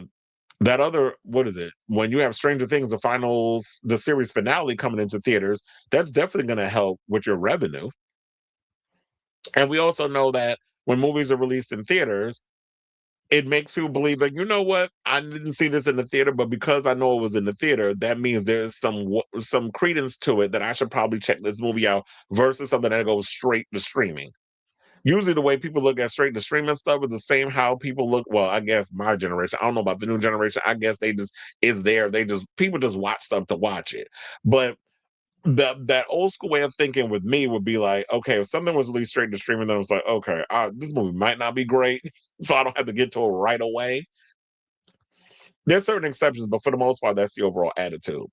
that other, what is it? When you have Stranger Things, the series finale coming into theaters, that's definitely going to help with your revenue. And we also know that when movies are released in theaters, it makes people believe that, you know what, I didn't see this in the theater, but because I know it was in the theater, that means there's some credence to it that I should probably check this movie out versus something that goes straight to streaming. Usually the way people look at straight to streaming stuff is the same how people look. Well, I guess my generation, I don't know about the new generation. I guess people just watch stuff to watch it. But that old school way of thinking with me would be like, okay, if something was released straight to streaming, then I was like, okay, this movie might not be great, so I don't have to get to it right away. There's certain exceptions, but for the most part, that's the overall attitude.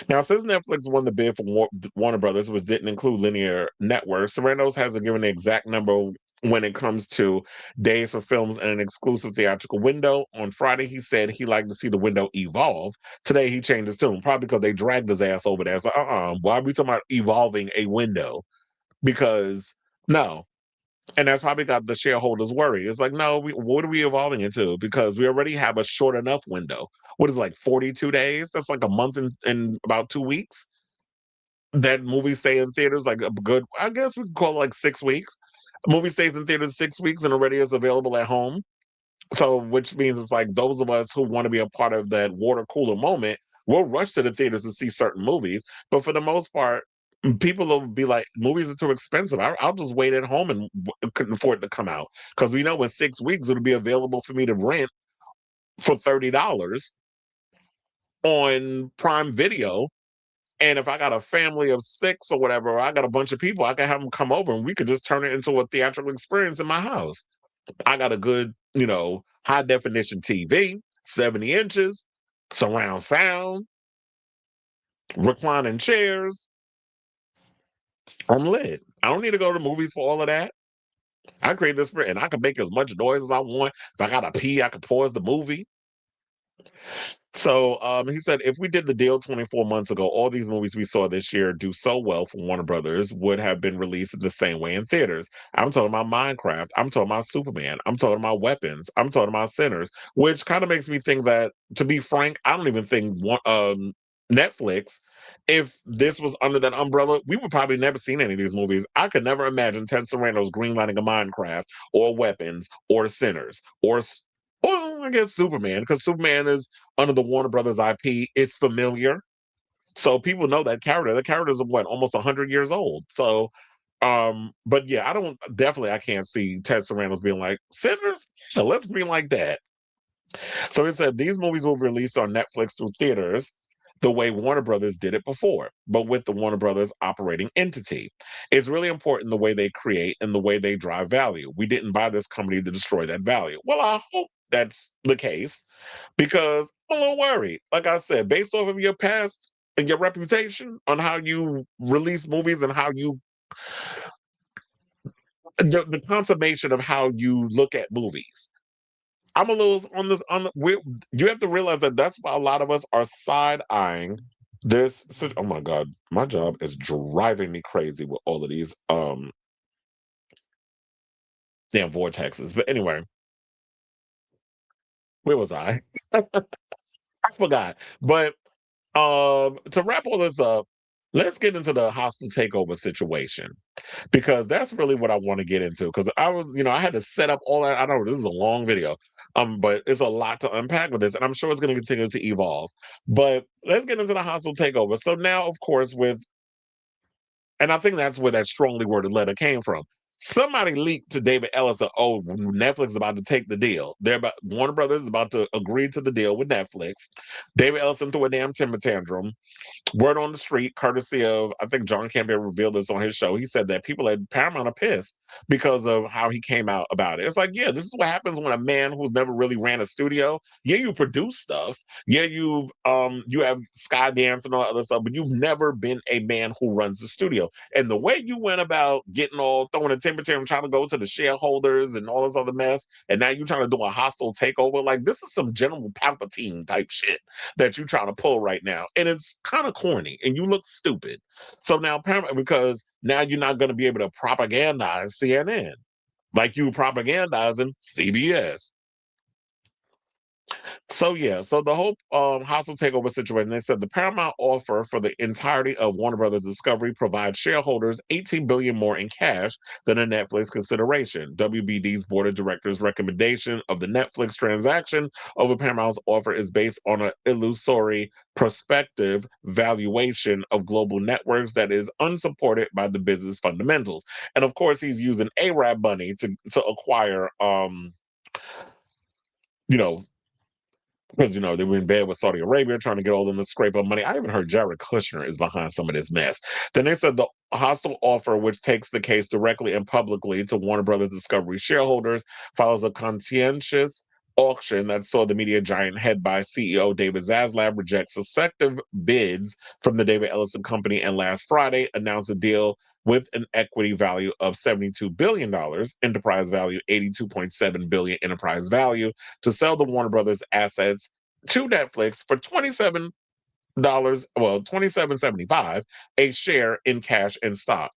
Now, since Netflix won the bid for Warner Brothers, which didn't include linear networks, Serranos hasn't given the exact number when it comes to days for films and an exclusive theatrical window. On Friday, he said he liked to see the window evolve. Today, he changed his tune, probably because they dragged his ass over there. So, why are we talking about evolving a window? Because no. And that's probably got the shareholders worried. It's like, no, what are we evolving into? Because we already have a short enough window. What is it, like 42 days? That's like a month and about 2 weeks. That movie stay in theaters like a good, I guess we could call it like 6 weeks. A movie stays in theaters 6 weeks and already is available at home. So, which means it's like those of us who want to be a part of that water cooler moment, we'll rush to the theaters to see certain movies. But for the most part, people will be like, movies are too expensive. I'll just wait at home and couldn't afford it to come out because we know in 6 weeks it'll be available for me to rent for $30 on Prime Video. And if I got a family of 6 or whatever, or I got a bunch of people, I can have them come over and we could just turn it into a theatrical experience in my house. I got a good, high definition TV, 70 inches, surround sound, reclining chairs. I'm lit. I don't need to go to movies for all of that. I create this and I can make as much noise as I want. If I gotta pee, I can pause the movie. So he said if we did the deal 24 months ago, all these movies we saw this year do so well for Warner Brothers would have been released in the same way in theaters. I'm talking about Minecraft. I'm talking about Superman. I'm talking about Weapons. I'm talking about Sinners, which kind of makes me think that, to be frank, I don't even think Netflix, if this was under that umbrella, we would probably never seen any of these movies. I could never imagine Ted Sarandos greenlighting a Minecraft or Weapons or Sinners or well, I guess Superman, because Superman is under the Warner Brothers IP. It's familiar. So people know that character. The character's what, almost 100 years old. So but yeah, I can't see Ted Sarandos being like, Sinners? Yeah, let's be like that. So it said these movies will be released on Netflix through theaters the way Warner Brothers did it before, but with the Warner Brothers operating entity. It's really important the way they create and the way they drive value. We didn't buy this company to destroy that value. Well, I hope that's the case because I'm a little worried. Like I said, based off of your past and your reputation on how you release movies and how you the consummation of how you look at movies. I'm a little on this. You have to realize that that's why a lot of us are side eyeing this. Oh my god, my job is driving me crazy with all of these damn vortexes. But anyway, where was I? I forgot. But to wrap all this up, let's get into the hostile takeover situation because that's really what I want to get into. Because I had to set up all that. I know this is a long video, but it's a lot to unpack with this, and I'm sure it's going to continue to evolve. But let's get into the hostile takeover. So now, of course, and I think that's where that strongly worded letter came from. Somebody leaked to David Ellis, oh, Netflix is about to take the deal. Warner Brothers is about to agree to the deal with Netflix. David Ellison threw a damn timber tantrum. Word on the street, courtesy of, I think John Campbell revealed this on his show. He said that people at Paramount are pissed because of how he came out about it. It's like, yeah, this is what happens when a man who's never really ran a studio, yeah, you produce stuff. Yeah, you have Skydance and all that other stuff, but you've never been a man who runs the studio. And the way you went about getting all throwing a temperature and trying to go to the shareholders and all this other mess, and now you're trying to do a hostile takeover, like this is some General Palpatine type shit that you're trying to pull right now. And it's kind of corny and you look stupid. So now Paramount, because now you're not going to be able to propagandize CNN like you propagandizing CBS. So yeah, so the whole hostile takeover situation, they said the Paramount offer for the entirety of Warner Brothers Discovery provides shareholders 18 billion more in cash than a Netflix consideration. WBD's board of directors recommendation of the Netflix transaction over Paramount's offer is based on an illusory prospective valuation of global networks that is unsupported by the business fundamentals. And of course, he's using Arab money to acquire you know because they were in bed with Saudi Arabia trying to get all them to scrape up money. I even heard Jared Kushner is behind some of this mess. Then they said the hostile offer, which takes the case directly and publicly to Warner Brothers Discovery shareholders, follows a conscientious auction that saw the media giant head by CEO David Zaslav reject successive bids from the David Ellison Company, and last Friday announced a deal with an equity value of $72 billion, enterprise value $82.7 billion enterprise value, to sell the Warner Brothers assets to Netflix for $27.75 a share in cash and stock.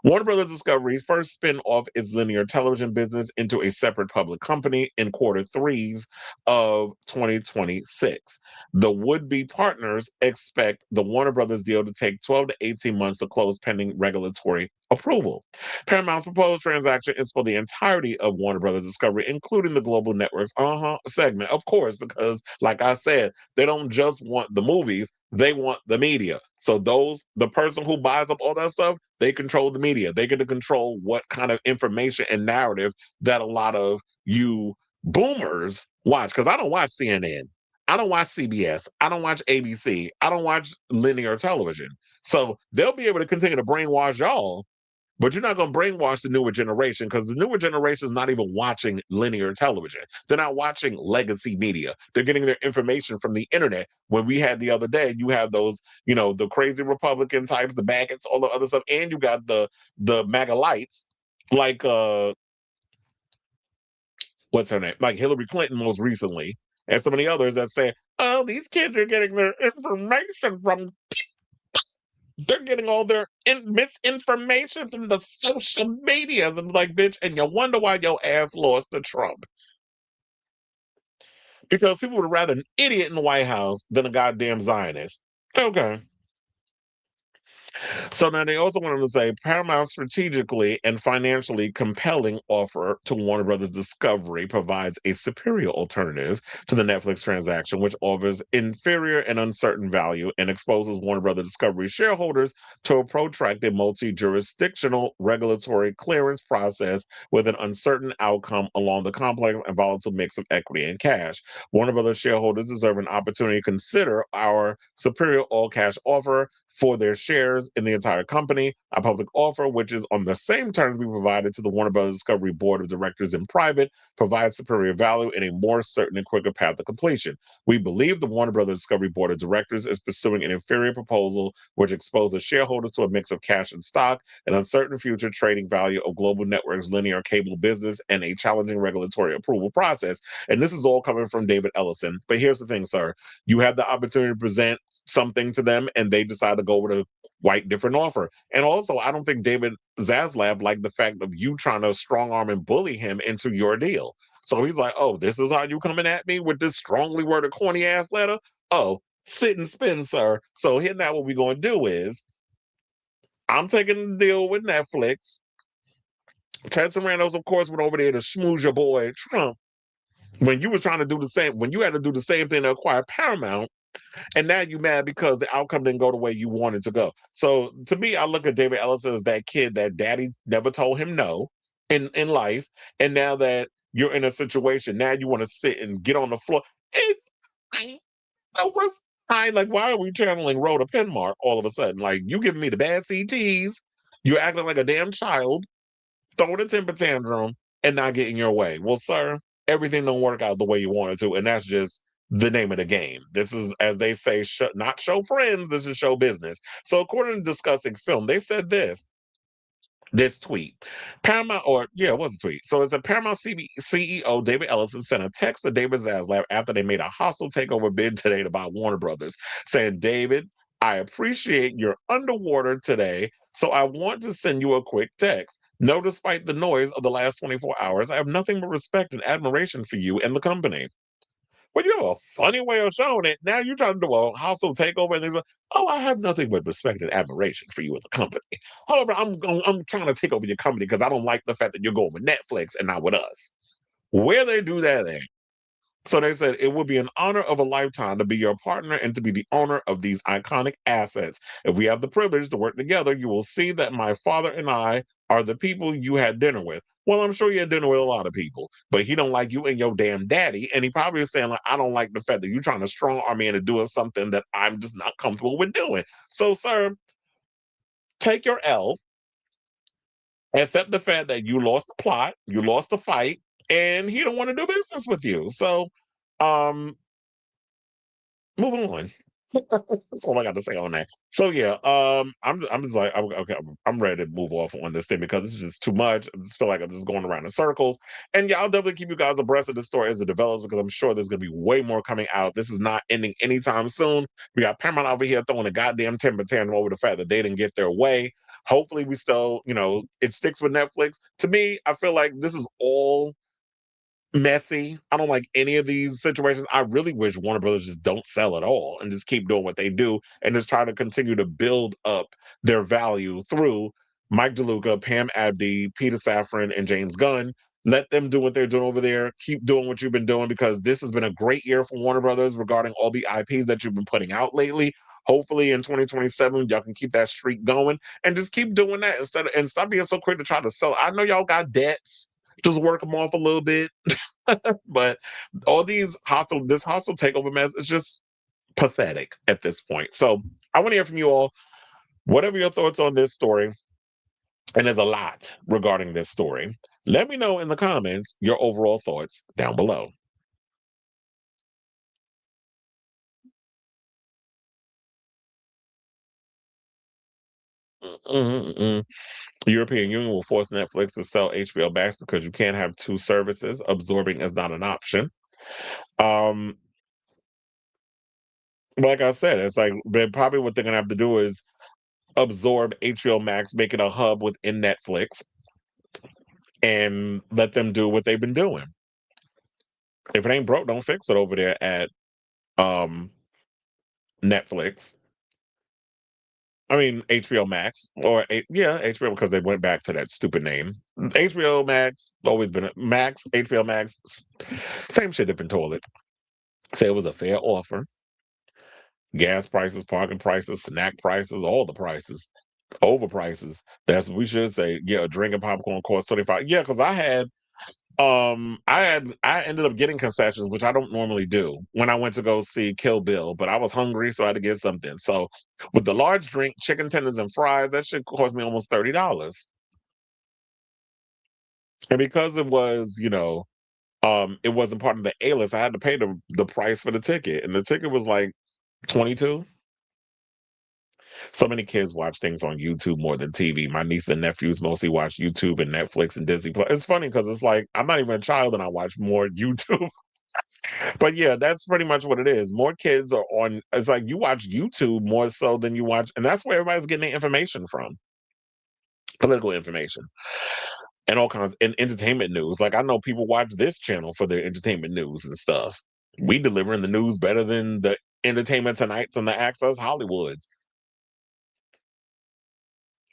Warner Brothers Discovery first spin off its linear television business into a separate public company in quarter threes of 2026. The would-be partners expect the Warner Brothers deal to take 12 to 18 months to close pending regulatory approval. Paramount's proposed transaction is for the entirety of Warner Brothers Discovery, including the global networks segment, of course, because like I said, they don't just want the movies, they want the media. So the person who buys up all that stuff, they control the media. They get to control what kind of information and narrative that a lot of you boomers watch. Because I don't watch CNN. I don't watch CBS. I don't watch ABC. I don't watch linear television. So they'll be able to continue to brainwash y'all, but you're not going to brainwash the newer generation, because the newer generation is not even watching linear television. They're not watching legacy media. They're getting their information from the internet. When we had the other day, you have those, the crazy Republican types, the maggots, all the other stuff, and you got the MAGA lights, like what's her name? Like Hillary Clinton most recently, and so many others that say, oh, these kids are getting their information from, they're getting all their misinformation from the social media. I'm like, bitch, and you wonder why your ass lost to Trump. Because people would rather an idiot in the White House than a goddamn Zionist. Okay. So now they also wanted to say Paramount's strategically and financially compelling offer to Warner Brothers Discovery provides a superior alternative to the Netflix transaction, which offers inferior and uncertain value and exposes Warner Brothers Discovery shareholders to a protracted multi-jurisdictional regulatory clearance process with an uncertain outcome along the complex and volatile mix of equity and cash. Warner Brothers shareholders deserve an opportunity to consider our superior all-cash offer for their shares in the entire company, a public offer, which is on the same terms we provided to the Warner Brothers Discovery Board of Directors in private, provides superior value and a more certain and quicker path to completion. We believe the Warner Brothers Discovery Board of Directors is pursuing an inferior proposal which exposes shareholders to a mix of cash and stock, an uncertain future trading value of global networks, linear cable business, and a challenging regulatory approval process. And this is all coming from David Ellison. But here's the thing, sir. You have the opportunity to present something to them, and they decide to go with a quite different offer. And also, I don't think David Zaslav liked the fact of you trying to strong arm and bully him into your deal. So he's like, oh, this is how you coming at me with this strongly worded corny ass letter? Oh, sit and spin, sir. So here now what we're going to do is I'm taking the deal with Netflix. Ted Sarandos, of course, went over there to schmooze your boy Trump when you was trying to do the same, when you had to do the same thing to acquire Paramount. And now you mad because the outcome didn't go the way you wanted to go. So to me, I look at David Ellison as that kid that daddy never told him no in life. And now that you're in a situation, now you want to sit and get on the floor. It, I, like, why are we channeling Rhoda Penmark all of a sudden? Like, you giving me the bad CTs, you acting like a damn child, throwing a temper tantrum, and not getting your way. Well, sir, everything don't work out the way you wanted to, and that's just the name of the game. This is, as they say, not show friends, this is show business. So according to Discussing Film, they said this tweet. Paramount, or yeah, it was a tweet. So it's a Paramount CEO, David Ellison, sent a text to David Zaslav after they made a hostile takeover bid today to buy Warner Brothers, saying, David, I appreciate your underwater today, so I want to send you a quick text. No, despite the noise of the last 24 hours, I have nothing but respect and admiration for you and the company. Well, you have a funny way of showing it. Now you're trying to do a household takeover, and things like, oh, I have nothing but respect and admiration for you and the company. However, I'm trying to take over your company because I don't like the fact that you're going with Netflix and not with us. Where they do that at? So they said it would be an honor of a lifetime to be your partner and to be the owner of these iconic assets. If we have the privilege to work together, you will see that my father and I are the people you had dinner with. Well, I'm sure you had dinner with a lot of people, but he don't like you and your damn daddy. And he probably is saying, like, I don't like the fact that you're trying to strong arm me into doing something that I'm just not comfortable with doing. So, sir, take your L, accept the fact that you lost the plot, you lost the fight, and he don't want to do business with you. So, um, moving on. That's all I got to say on that. So yeah, I'm just like, okay, I'm ready to move off on this thing because it's just too much. I just feel like I'm just going around in circles. And yeah, I'll definitely keep you guys abreast of the story as it develops because I'm sure there's gonna be way more coming out. This is not ending anytime soon. We got Paramount over here throwing a goddamn temper tantrum over the fact that they didn't get their way. Hopefully, we still, it sticks with Netflix. To me, I feel like this is all messy. I don't like any of these situations. I really wish Warner Brothers just don't sell at all and just keep doing what they do and just try to continue to build up their value through Mike DeLuca, Pam Abdi, Peter Safran, and James Gunn. Let them do what they're doing over there. Keep doing what you've been doing because this has been a great year for Warner Brothers regarding all the IPs that you've been putting out lately. Hopefully in 2027, y'all can keep that streak going and just keep doing that and stop being so quick to try to sell. I know y'all got debts. Just work them off a little bit. But all this hostile takeover mess is just pathetic at this point. So I want to hear from you all. Whatever your thoughts on this story, and there's a lot regarding this story. Let me know in the comments your overall thoughts down below. Mm-mm-mm. European Union will force Netflix to sell HBO Max because you can't have two services. Absorbing is not an option. Um, like I said, it's like probably what they're gonna have to do is absorb HBO Max, make it a hub within Netflix, and let them do what they've been doing. If it ain't broke, don't fix it over there at um Netflix. I mean HBO Max yeah, HBO because they went back to that stupid name. HBO Max always been Max, HBO Max, same shit, different toilet. Say it was a fair offer. Gas prices, parking prices, snack prices, all the prices, over prices. That's what we should say. Yeah, a drink and popcorn costs 25. Yeah, because I ended up getting concessions, which I don't normally do when I went to go see Kill Bill, but I was hungry, so I had to get something. So with the large drink, chicken tenders and fries, that should cost me almost $30. And because it wasn't part of the A list, I had to pay the price for the ticket. And the ticket was like 22. So many kids watch things on YouTube more than TV. My niece and nephews mostly watch YouTube and Netflix and Disney Plus. It's funny because it's like I'm not even a child and I watch more YouTube. But yeah, that's pretty much what it is. More kids are on. It's like you watch YouTube more so than you watch, and that's where everybody's getting their information from. Political information and all kinds and entertainment news. Like I know people watch this channel for their entertainment news and stuff. We delivering the news better than the Entertainment Tonights and the Access Hollywoods.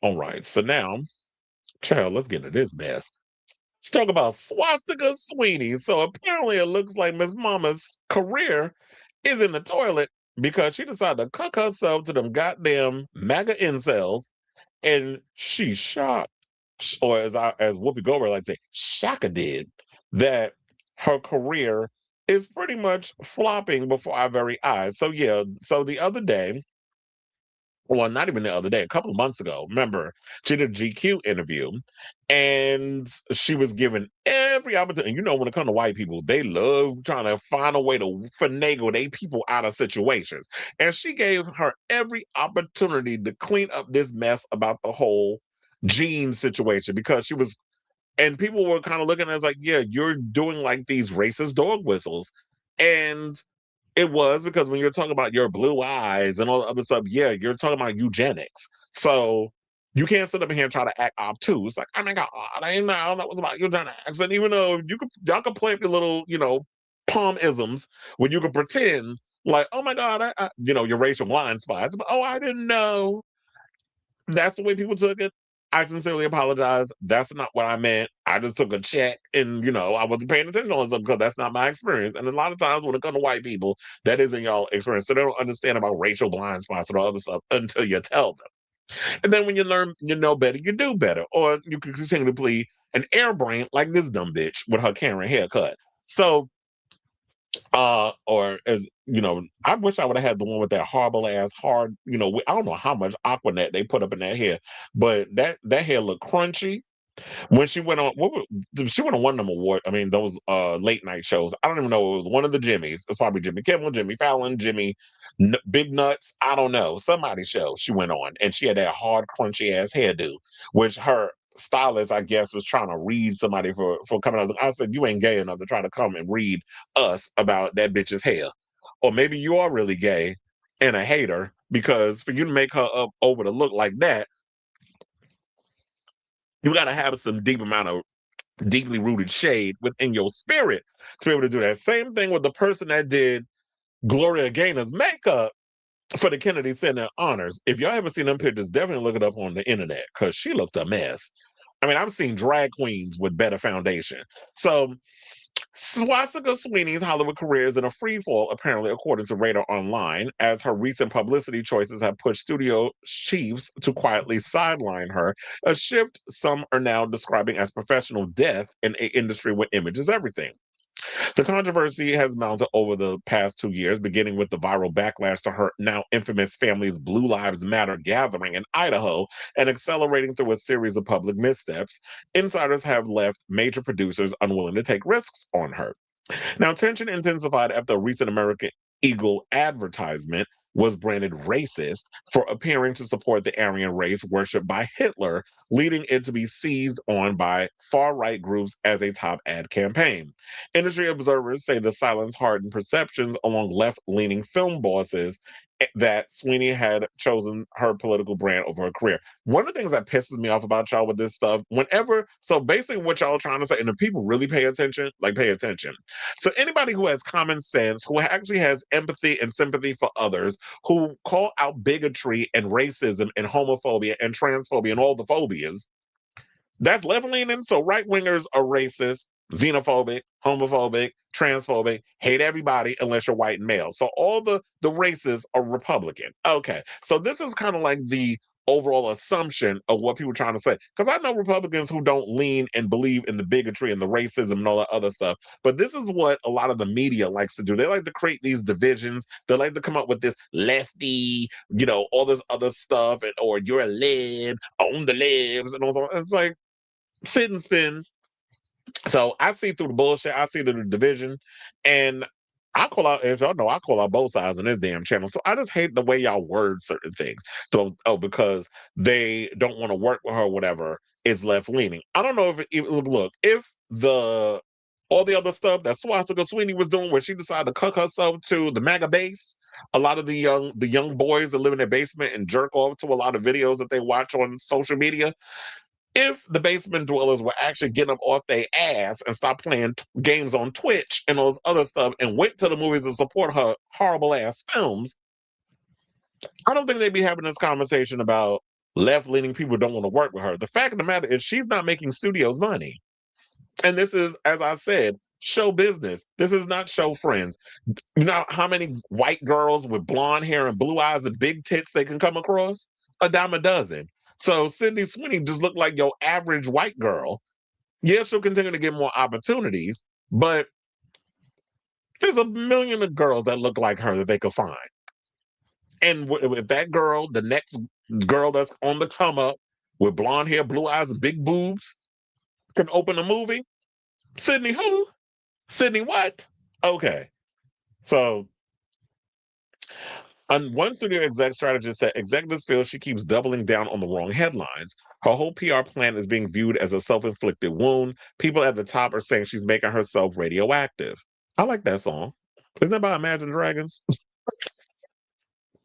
All right, so now, child, let's get into this mess. Let's talk about swastika Sweeney. So apparently, it looks like Miss Mama's career is in the toilet because she decided to cook herself to them goddamn MAGA incels, and she shocked, or as Whoopi Goldberg like to say, Shaka did that her career is pretty much flopping before our very eyes. So yeah, so the other day, well, not even the other day, a couple of months ago, remember, she did a GQ interview and she was given every opportunity. And you know, when it comes to white people, they love trying to find a way to finagle they people out of situations. And she gave her every opportunity to clean up this mess about the whole Jean situation because she was, and people were kind of looking at it as like, yeah, you're doing like these racist dog whistles. And it was because when you're talking about your blue eyes and all the other stuff, yeah, you're talking about eugenics. So you can't sit up here and try to act obtuse. Like, oh my God, I didn't know that was about eugenics. And even though y'all could play up your little, palm isms when you could pretend like, oh my God, your racial blind spots. But, oh, I didn't know. That's the way people took it. I sincerely apologize. That's not what I meant. I just took a check and, I wasn't paying attention on something because that's not my experience. And a lot of times when it comes to white people, that isn't y'all experience. So they don't understand about racial blind spots and all other stuff until you tell them. And then when you learn, you know better, you do better. Or you can continue to play an airbrain like this dumb bitch with her Karen haircut. So or as I wish I would have had the one with that horrible ass hard, I don't know how much Aquanet they put up in that hair, but that hair looked crunchy. When she went on, she went on one of them award. I mean, those late night shows. I don't even know. It was one of the Jimmys. It's probably Jimmy Kimmel, Jimmy Fallon, Big Nuts. I don't know. Somebody's show she went on, and she had that hard, crunchy ass hairdo, which her stylist, I guess, was trying to read somebody for coming out. I said, "You ain't gay enough to try to come and read us about that bitch's hair, or maybe you are really gay and a hater because for you to make her up over to look like that." You got to have some deep amount of deeply rooted shade within your spirit to be able to do that. Same thing with the person that did Gloria Gaynor's makeup for the Kennedy Center honors. If y'all haven't seen them pictures, definitely look it up on the internet because she looked a mess. I mean, I've seen drag queens with better foundation. So Swastika Sweeney's Hollywood career is in a free fall, apparently, according to Radar Online, as her recent publicity choices have pushed studio chiefs to quietly sideline her, a shift some are now describing as professional death in an industry where image is everything. The controversy has mounted over the past 2 years, beginning with the viral backlash to her now infamous family's Blue Lives Matter gathering in Idaho and accelerating through a series of public missteps. Insiders have left major producers unwilling to take risks on her. Now, tension intensified after a recent American Eagle advertisement was branded racist for appearing to support the Aryan race worshipped by Hitler, leading it to be seized on by far right groups as a top ad campaign. Industry observers say the silence hardened perceptions along left leaning film bosses that Sweeney had chosen her political brand over her career. One of the things that pisses me off about y'all with this stuff, so basically what y'all are trying to say, and if people really pay attention, like pay attention. So anybody who has common sense, who actually has empathy and sympathy for others, who call out bigotry and racism and homophobia and transphobia and all the phobias, that's left leaning. So right wingers are racist, xenophobic, homophobic, transphobic, hate everybody unless you're white and male. So all the races are Republican. Okay. So this is kind of like the overall assumption of what people are trying to say. Because I know Republicans who don't lean and believe in the bigotry and the racism and all that other stuff. But this is what a lot of the media likes to do. They like to create these divisions. They like to come up with this lefty, all this other stuff, or you're a lib, own the libs, and all that. It's like, sit and spin. So I see through the bullshit. I see through the division, and I call out. As y'all know, I call out both sides on this damn channel. So I just hate the way y'all word certain things. So because they don't want to work with her, or whatever. It's left leaning. I don't know if the all the other stuff that Swastika Sweeney was doing, where she decided to cook herself to the MAGA base. A lot of the young boys that live in their basement and jerk off to a lot of videos that they watch on social media, if the basement dwellers were actually getting up off their ass and stop playing games on Twitch and all this other stuff and went to the movies and support her horrible ass films, I don't think they'd be having this conversation about left leaning people who don't want to work with her. The fact of the matter is she's not making studios money. And this is, as I said, show business. This is not show friends. You know how many white girls with blonde hair and blue eyes and big tits they can come across? A dime a dozen. So Sydney Sweeney just looked like your average white girl. Yeah, she'll continue to get more opportunities, but there's a million of girls that look like her that they could find. And if that girl, the next girl that's on the come up with blonde hair, blue eyes, and big boobs, can open a movie, Sydney who? Sydney what? Okay. So one studio exec strategist said executives feel she keeps doubling down on the wrong headlines. Her whole PR plan is being viewed as a self-inflicted wound. People at the top are saying she's making herself radioactive. I like that song. Isn't that by Imagine Dragons?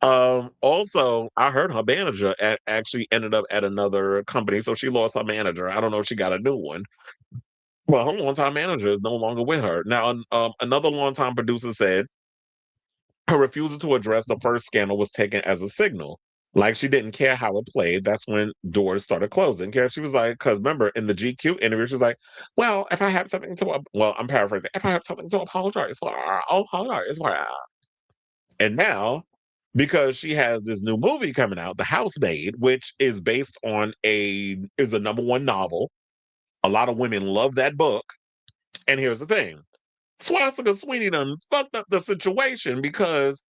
Also, I heard her manager actually ended up at another company, so she lost her manager. I don't know if she got a new one. Well, her longtime manager is no longer with her. Now, another longtime producer said her refusal to address the first scandal was taken as a signal. Like she didn't care how it played. That's when doors started closing. She was like, because remember in the GQ interview, she was like, well, if I have something to, well, I'm paraphrasing, if I have something to apologize for, I'll apologize for. And now, because she has this new movie coming out, The Housemaid, which is based on is a #1 novel. A lot of women love that book. And here's the thing. Swastika Sweeney done fucked up the situation because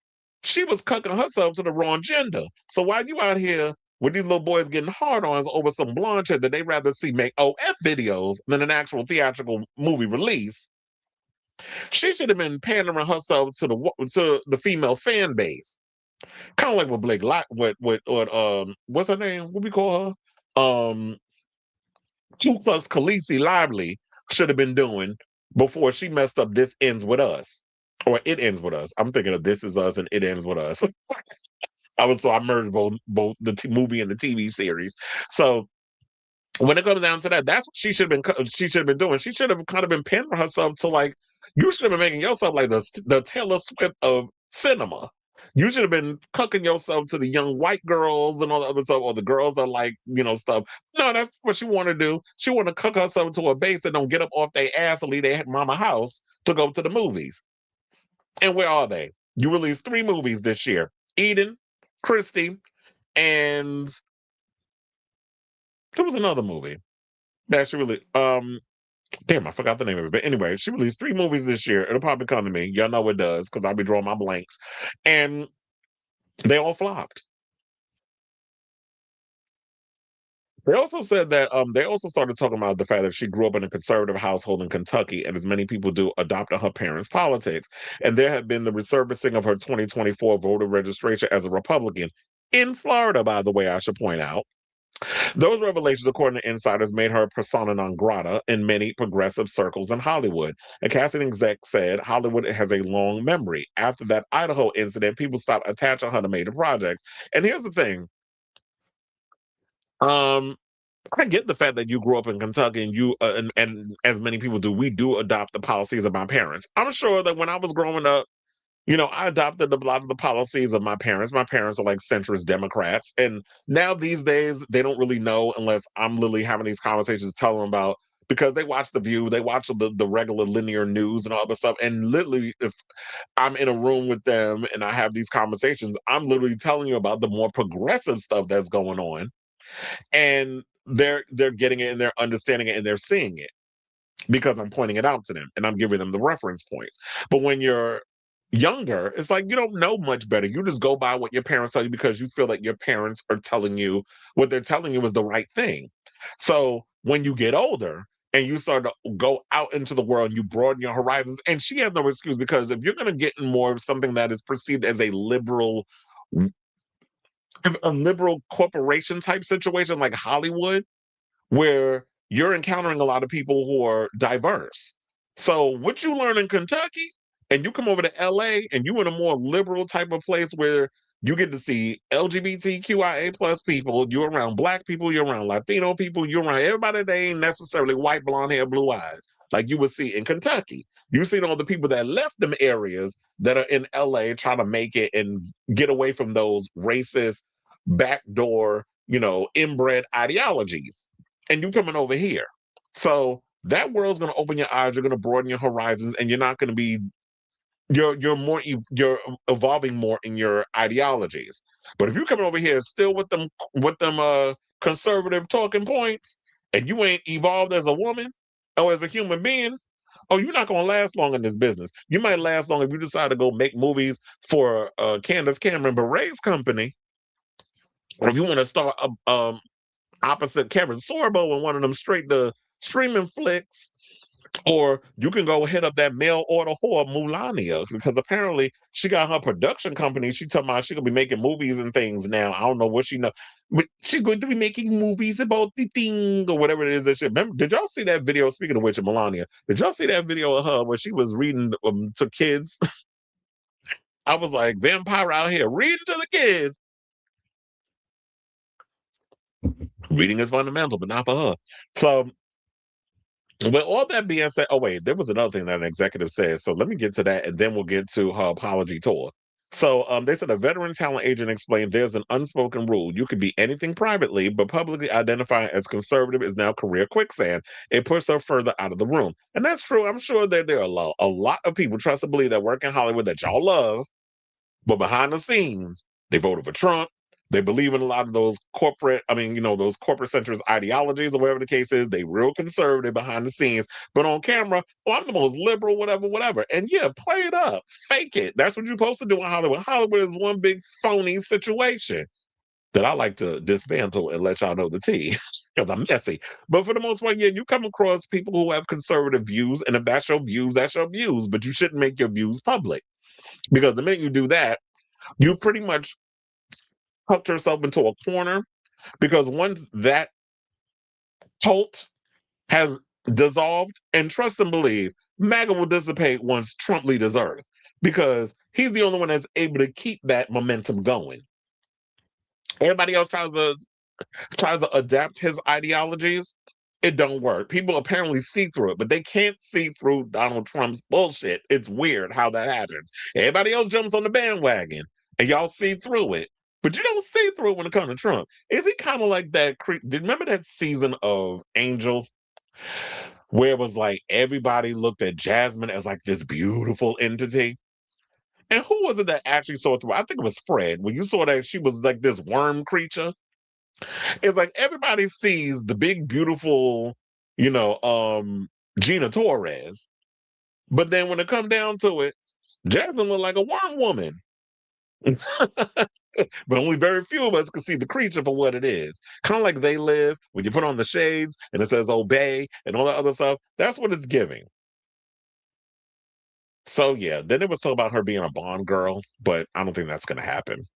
she was cucking herself to the wrong gender. So while you out here with these little boys getting hard-ons over some blonde shit that they rather see make OF videos than an actual theatrical movie release. She should have been pandering herself to the female fan base, kind of like what Blake what what's her name? What we call her? Ku Klux Khaleesi Lively should have been doing before she messed up This Ends With Us. Or It Ends With Us. I'm thinking of This Is Us and It Ends With Us. I merged both the movie and the TV series. So when it comes down to that, that's what she should have been doing. She should have kind of been pinning herself to like, you should have been making yourself like the Taylor Swift of cinema. You should have been cooking yourself to the young white girls and all the other stuff, or the girls that like, stuff. No, that's what she want to do. She want to cook herself to a base that don't get up off their ass and leave their mama house to go to the movies. And where are they? You released 3 movies this year: Eden, Christie, and there was another movie that she really damn, I forgot the name of it. But anyway, she released 3 movies this year. It'll probably come to me. Y'all know it does, because I'll be drawing my blanks. And they all flopped. They also said that they also started talking about the fact that she grew up in a conservative household in Kentucky, and as many people do, adopted her parents' politics. And there had been the resurfacing of her 2024 voter registration as a Republican in Florida, by the way, I should point out. Those revelations, according to insiders, made her persona non grata in many progressive circles in Hollywood. A casting exec said Hollywood has a long memory. After that Idaho incident, people stopped attaching her to major projects. And here's the thing. Um, I get the fact that you grew up in Kentucky and and as many people do, we do adopt the policies of my parents. I'm sure that when I was growing up, I adopted a lot of the policies of my parents. My parents are like centrist Democrats. And now these days, they don't really know unless I'm literally having these conversations, telling them about, because they watch The View, they watch the regular linear news and all this stuff. And literally, if I'm in a room with them and I have these conversations, I'm literally telling you about the more progressive stuff that's going on. And they're getting it and they're understanding it and they're seeing it because I'm pointing it out to them and I'm giving them the reference points. But when you're younger, it's like you don't know much better. You just go by what your parents tell you because you feel like your parents are telling you what they're telling you is the right thing. So when you get older and you start to go out into the world, you broaden your horizons. And she has no excuse, because if you're going to get in more of something that is perceived as a liberal corporation type situation like Hollywood, where you're encountering a lot of people who are diverse. So what you learn in Kentucky and you come over to LA and you in a more liberal type of place where you get to see LGBTQIA plus people, you're around Black people, you're around Latino people, you're around everybody that ain't necessarily white, blonde hair, blue eyes, like you would see in Kentucky. You see all the people that left them areas that are in LA trying to make it and get away from those racist, backdoor, inbred ideologies, and you coming over here. So that world's going to open your eyes. You're going to broaden your horizons, and you're not going to be you're evolving more in your ideologies. But if you're coming over here still with them conservative talking points, and you ain't evolved as a woman or as a human being, oh, you're not going to last long in this business. You might last long if you decide to go make movies for Candace Cameron Bure's company, or if you want to start opposite Kevin Sorbo in one of them straight to streaming flicks, or you can go hit up that mail order whore Mulania, because apparently she got her production company. She talking about she gonna be making movies and things now. I don't know what she know, but she's going to be making movies about the thing or whatever it is that she. Remember, did y'all see that video? Speaking of which, of Melania, did y'all see that video of her where she was reading to kids? I was like, vampire out here reading to the kids. Reading is fundamental, but not for her. So, with all that being said, oh wait, there was another thing that an executive said. So let me get to that, and then we'll get to her apology tour. So they said a veteran talent agent explained there's an unspoken rule. You could be anything privately, but publicly identifying as conservative is now career quicksand. It puts her further out of the room. And that's true. I'm sure that there are a lot of people, trust and believe, that work in Hollywood that y'all love, but behind the scenes, they voted for Trump. They believe in a lot of those those corporate centrist ideologies or whatever the case is. They real conservative behind the scenes, but on camera, oh, I'm the most liberal, whatever, whatever. And yeah, play it up, fake it. That's what you're supposed to do in Hollywood. Hollywood is one big phony situation. that I like to dismantle and let y'all know the tea because I'm messy. But for the most part, yeah, you come across people who have conservative views, and if that's your views, that's your views. But you shouldn't make your views public because the minute you do that, you pretty much hooked yourself into a corner. Because once that cult has dissolved, and trust and believe, MAGA will dissipate once Trump leaves Earth because he's the only one that's able to keep that momentum going. Everybody else tries to adapt his ideologies. It don't work. People apparently see through it, but they can't see through Donald Trump's bullshit. It's weird how that happens. Everybody else jumps on the bandwagon, and y'all see through it, but you don't see through it when it comes to Trump. Is he kind of like that? Remember that season of Angel where it was like everybody looked at Jasmine as like this beautiful entity? And who was it that actually saw it through? I think it was Fred. When you saw that she was like this worm creature, it's like everybody sees the big, beautiful, you know, Gina Torres. But then when it come down to it, Jasmine looked like a worm woman. But only very few of us can see the creature for what it is. Kind of like They Live, when you put on the shades and it says obey and all that other stuff. That's what it's giving. So yeah, then it was talk about her being a Bond girl, but I don't think that's going to happen.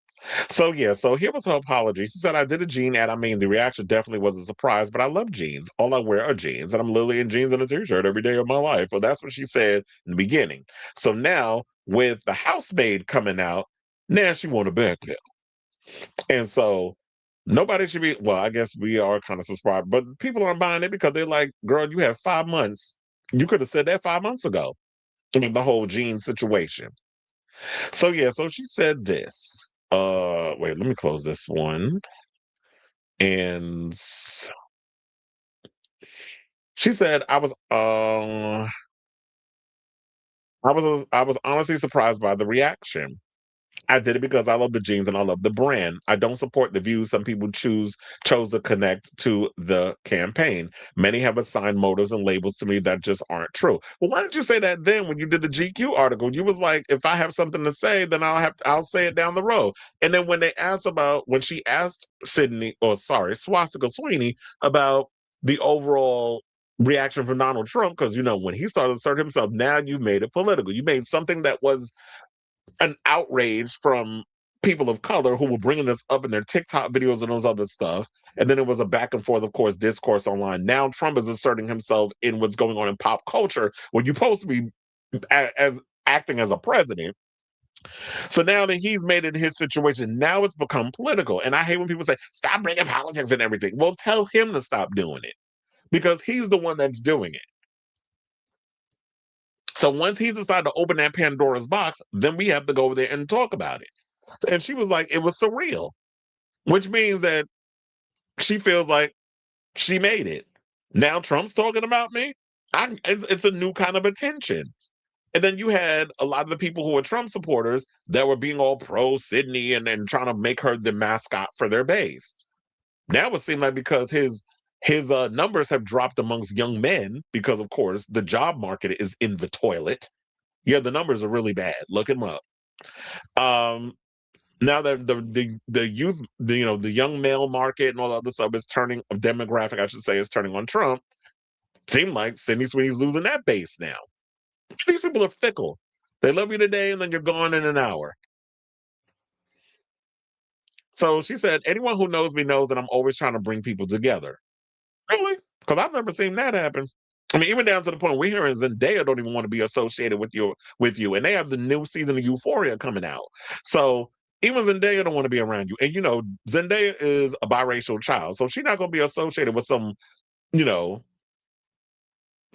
So yeah, so here was her apology. She said, I did a jean ad. I mean, the reaction definitely was a surprise, but I love jeans. All I wear are jeans, and I'm literally in jeans and a t-shirt every day of my life. Well, that's what she said in the beginning. So now, with the housemaid coming out, now she want to backpedal. And so nobody should be, well, I guess we are kind of subscribed, but people aren't buying it because they're like, girl, you have 5 months. You could have said that 5 months ago. I mean, the whole jean situation. So yeah, so she said this. Wait, let me close this one. And she said, I was honestly surprised by the reaction. I did it because I love the jeans and I love the brand. I don't support the views some people chose to connect to the campaign. Many have assigned motives and labels to me that just aren't true. Well, why didn't you say that then when you did the GQ article? You was like, if I have something to say, then I'll say it down the road. And then when she asked Swastika Sweeney about the overall reaction from Donald Trump, because when he started to assert himself, now you made it political. You made something that was an outrage from people of color who were bringing this up in their TikTok videos and those other stuff. And then it was a back and forth, of course, discourse online. Now Trump is asserting himself in what's going on in pop culture when you're supposed to be as acting as a president. So now that he's made it his situation, now it's become political. And I hate when people say, stop bringing politics and everything. Well, tell him to stop doing it because he's the one that's doing it. So once he decided to open that Pandora's box, then we have to go over there and talk about it. And she was like, it was surreal, which means that she feels like she made it. Now Trump's talking about me. It's a new kind of attention. And then you had a lot of the people who were Trump supporters that were being all pro Sydney and trying to make her the mascot for their base. Now it seems like because his numbers have dropped amongst young men because, of course, the job market is in the toilet. Yeah, the numbers are really bad. Look them up. Now that the youth, the young male market and all the other stuff is turning demographic, I should say, is turning on Trump. Seemed like Sydney Sweeney's losing that base now. These people are fickle. They love you today and then you're gone in an hour. So she said, anyone who knows me knows that I'm always trying to bring people together. Really? Because I've never seen that happen. I mean, even down to the point we're hearing Zendaya don't even want to be associated with you, and they have the new season of Euphoria coming out. So even Zendaya don't want to be around you. And Zendaya is a biracial child, so she's not going to be associated with you know,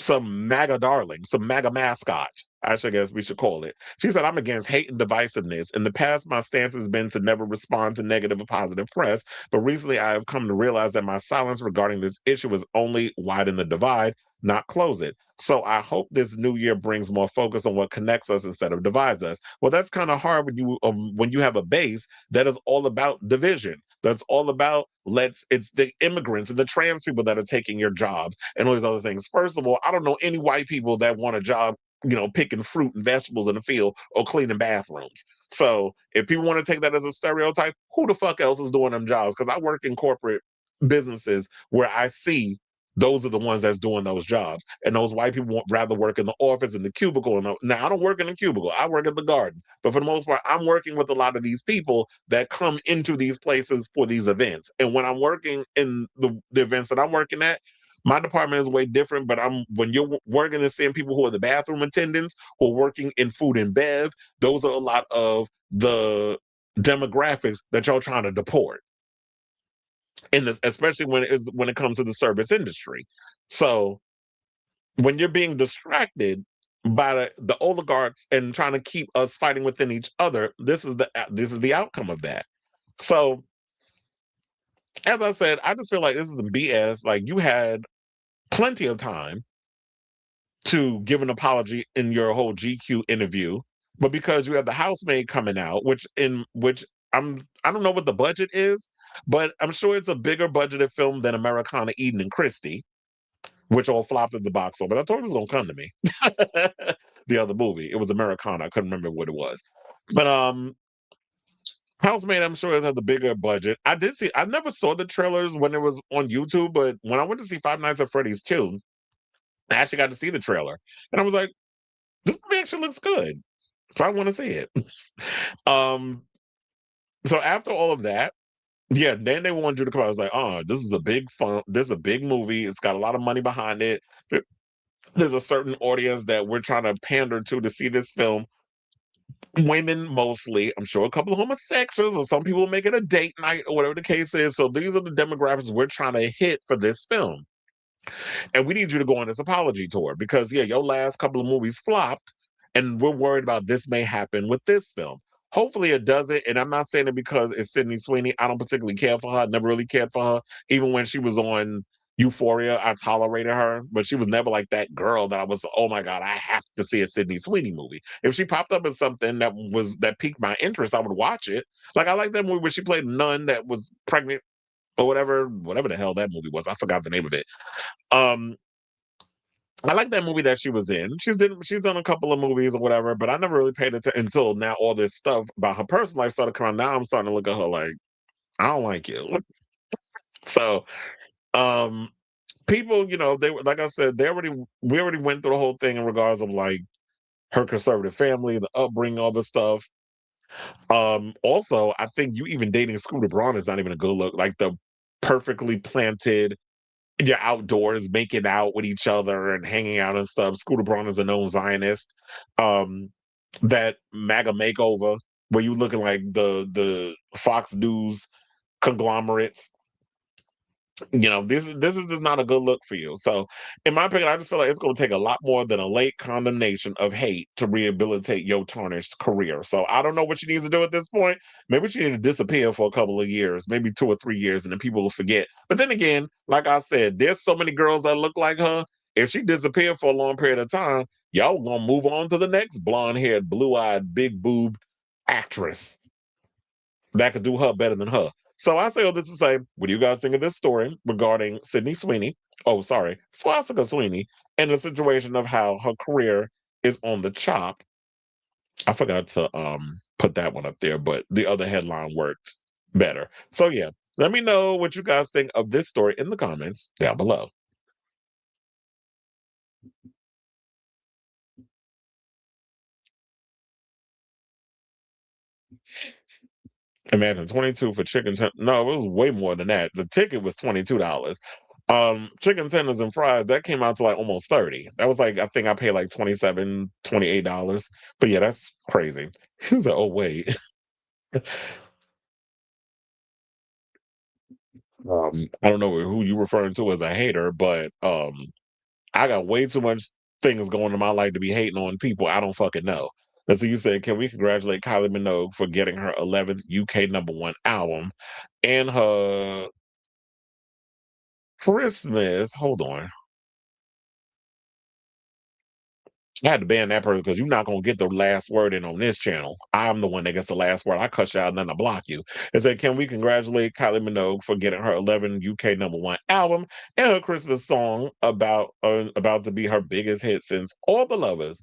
some MAGA darling, some MAGA mascot, I should guess we should call it. She said, I'm against hate and divisiveness. In the past, my stance has been to never respond to negative or positive press, but recently I have come to realize that my silence regarding this issue is only widen the divide, not close it. So I hope this new year brings more focus on what connects us instead of divides us. Well, that's kind of hard when you have a base that is all about division. That's all about it's the immigrants and the trans people that are taking your jobs and all these other things. First of all, I don't know any white people that want a job picking fruit and vegetables in the field or cleaning bathrooms. So if people want to take that as a stereotype, who the fuck else is doing them jobs? Because I work in corporate businesses where I see those are the ones that's doing those jobs. And those white people rather work in the office, in the cubicle. Now, I don't work in the cubicle. I work at the garden. But for the most part, I'm working with a lot of these people that come into these places for these events. And when I'm working in the events that I'm working at, my department is way different, but when you're working and seeing people who are the bathroom attendants, who are working in food and bev, those are a lot of the demographics that y'all trying to deport in this, especially when it comes to the service industry. So when you're being distracted by the oligarchs and trying to keep us fighting within each other, this is the outcome of that. So as I said, I just feel like this is some BS. Like, you had plenty of time to give an apology in your whole GQ interview, but because you have the housemaid coming out, which I don't know what the budget is, but I'm sure it's a bigger budgeted film than Americana Eden and Christie, which all flopped at the box office. I thought it was gonna come to me. The other movie. It was Americana. I couldn't remember what it was. But Housemaid, I'm sure, has the bigger budget. I never saw the trailers when it was on YouTube, but when I went to see Five Nights at Freddy's 2, I actually got to see the trailer. And I was like, this movie actually looks good. So I want to see it. um, so after all of that, yeah, then they wanted you to come out. I was like, oh, this is a big movie. It's got a lot of money behind it. There's a certain audience that we're trying to pander to see this film. Women mostly. I'm sure a couple of homosexuals or some people make it a date night or whatever the case is. So these are the demographics we're trying to hit for this film. And we need you to go on this apology tour because, yeah, your last couple of movies flopped, and we're worried about this may happen with this film. Hopefully it doesn't. And I'm not saying it because it's Sydney Sweeney. I don't particularly care for her. I never really cared for her. Even when she was on Euphoria, I tolerated her, but she was never like that girl that I was, oh my God, I have to see a Sydney Sweeney movie. If she popped up in something that piqued my interest, I would watch it. Like, I like that movie where she played a nun that was pregnant or whatever the hell that movie was. I forgot the name of it. Um, I like that movie that she was in. She's done a couple of movies or whatever, but I never really paid attention until now. All this stuff about her personal life started coming. Now I'm starting to look at her like, I don't like you. So, um, people, they were, like I said, we already went through the whole thing in regards of like her conservative family, the upbringing, all the stuff. Also, I think you even dating Scooter Braun is not even a good look. Like, the perfectly planted, you're outdoors making out with each other and hanging out and stuff. Scooter Braun is a known Zionist. That MAGA makeover where you looking like the Fox News conglomerates. This is just not a good look for you. So, in my opinion, I just feel like it's going to take a lot more than a late condemnation of hate to rehabilitate your tarnished career. So, I don't know what she needs to do at this point. Maybe she needs to disappear for a couple of years, maybe 2 or 3 years, and then people will forget. But then again, like I said, there's so many girls that look like her. If she disappeared for a long period of time, y'all gonna move on to the next blonde-haired, blue-eyed, big-boobed actress that could do her better than her. So I say all this to say, what do you guys think of this story regarding Sydney Sweeney? Oh, sorry, Swastika Sweeney, and the situation of how her career is on the chop. I forgot to put that one up there, but the other headline worked better. So yeah, let me know what you guys think of this story in the comments down below. Imagine 22 for chicken no, it was way more than that. The ticket was $22. Chicken tenders and fries, that came out to like almost 30. That was like, I think I paid like 27, $28. But yeah, that's crazy. He's like, oh wait. I don't know who you referring to as a hater, but I got way too much things going in my life to be hating on people I don't fucking know. And so you said, can we congratulate Kylie Minogue for getting her 11th UK #1 album and her Christmas? Hold on. I had to ban that person because you're not gonna get the last word in on this channel. I'm the one that gets the last word. I cut you out and then I block you. It said, can we congratulate Kylie Minogue for getting her 11 UK #1 album and her Christmas song about to be her biggest hit since All the Lovers.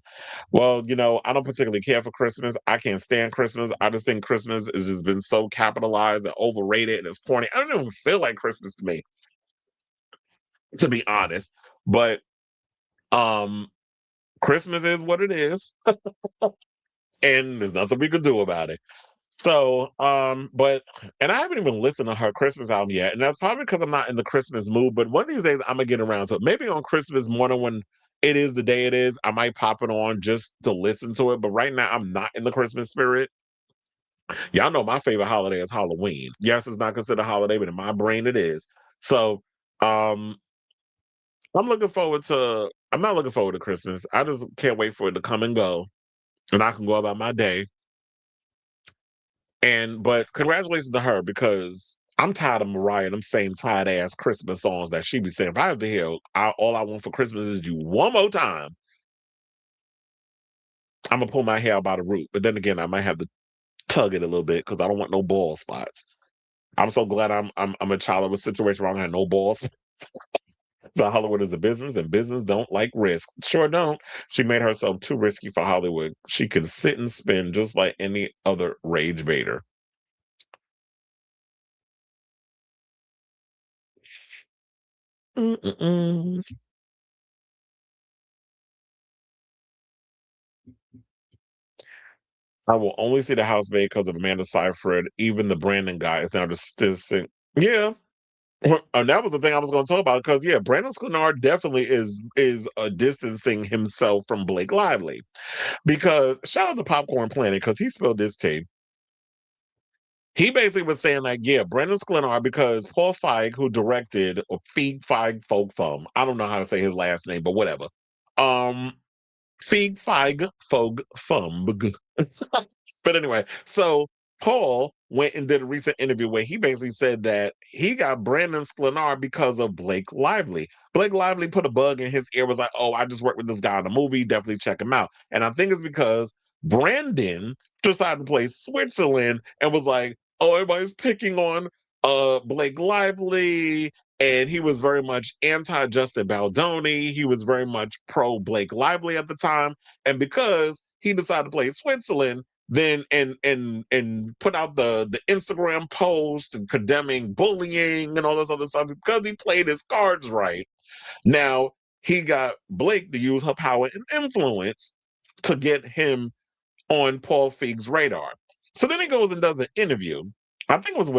Well, I don't particularly care for Christmas. I can't stand Christmas. I just think Christmas has just been so capitalized and overrated and it's corny. I don't even feel like Christmas to me, to be honest. But um Christmas is what it is, and there's nothing we can do about it. So, and I haven't even listened to her Christmas album yet, and that's probably because I'm not in the Christmas mood. But one of these days, I'm gonna get around to it. Maybe on Christmas morning when it is the day it is, I might pop it on just to listen to it. But right now, I'm not in the Christmas spirit. Y'all know my favorite holiday is Halloween. Yes, it's not considered a holiday, but in my brain, it is. So, um, I'm not looking forward to Christmas. I just can't wait for it to come and go, and I can go about my day. But congratulations to her because I'm tired of Mariah and them same tired ass Christmas songs that she be saying. If I have to hear all I want for Christmas is you one more time, I'm gonna pull my hair out by the root. But then again, I might have to tug it a little bit because I don't want no bald spots. I'm so glad I'm a child of a situation where I don't have no balls. So Hollywood is a business, and business don't like risk. Sure don't. She made herself too risky for Hollywood. She can sit and spin just like any other rage baiter. Mm-mm-mm. I will only see the housemaid because of Amanda Seyfried. Even the Brandon guy is now just distant. Yeah. And that was the thing I was going to talk about because Brandon Sklenar definitely is distancing himself from Blake Lively because shout out to Popcorn Planet because he spilled this tea. He basically was saying like, Brandon Sklenar because Paul Feig, who directed or Feig Folk Fum, I don't know how to say his last name, but whatever. Um, Feig Folk Fum. But anyway, so Paul went and did a recent interview where he basically said that he got Brandon Sklenar because of Blake Lively. Blake Lively put a bug in his ear, was like, oh, I just worked with this guy in a movie, definitely check him out. And I think it's because Brandon decided to play Switzerland and was like, oh, everybody's picking on Blake Lively. And he was very much anti Justin Baldoni. He was very much pro Blake Lively at the time. And because he decided to play Switzerland, then and put out the Instagram post and condemning bullying and all this other stuff because he played his cards right. Now he got Blake to use her power and influence to get him on Paul Feig's radar. So then he goes and does an interview. I think it was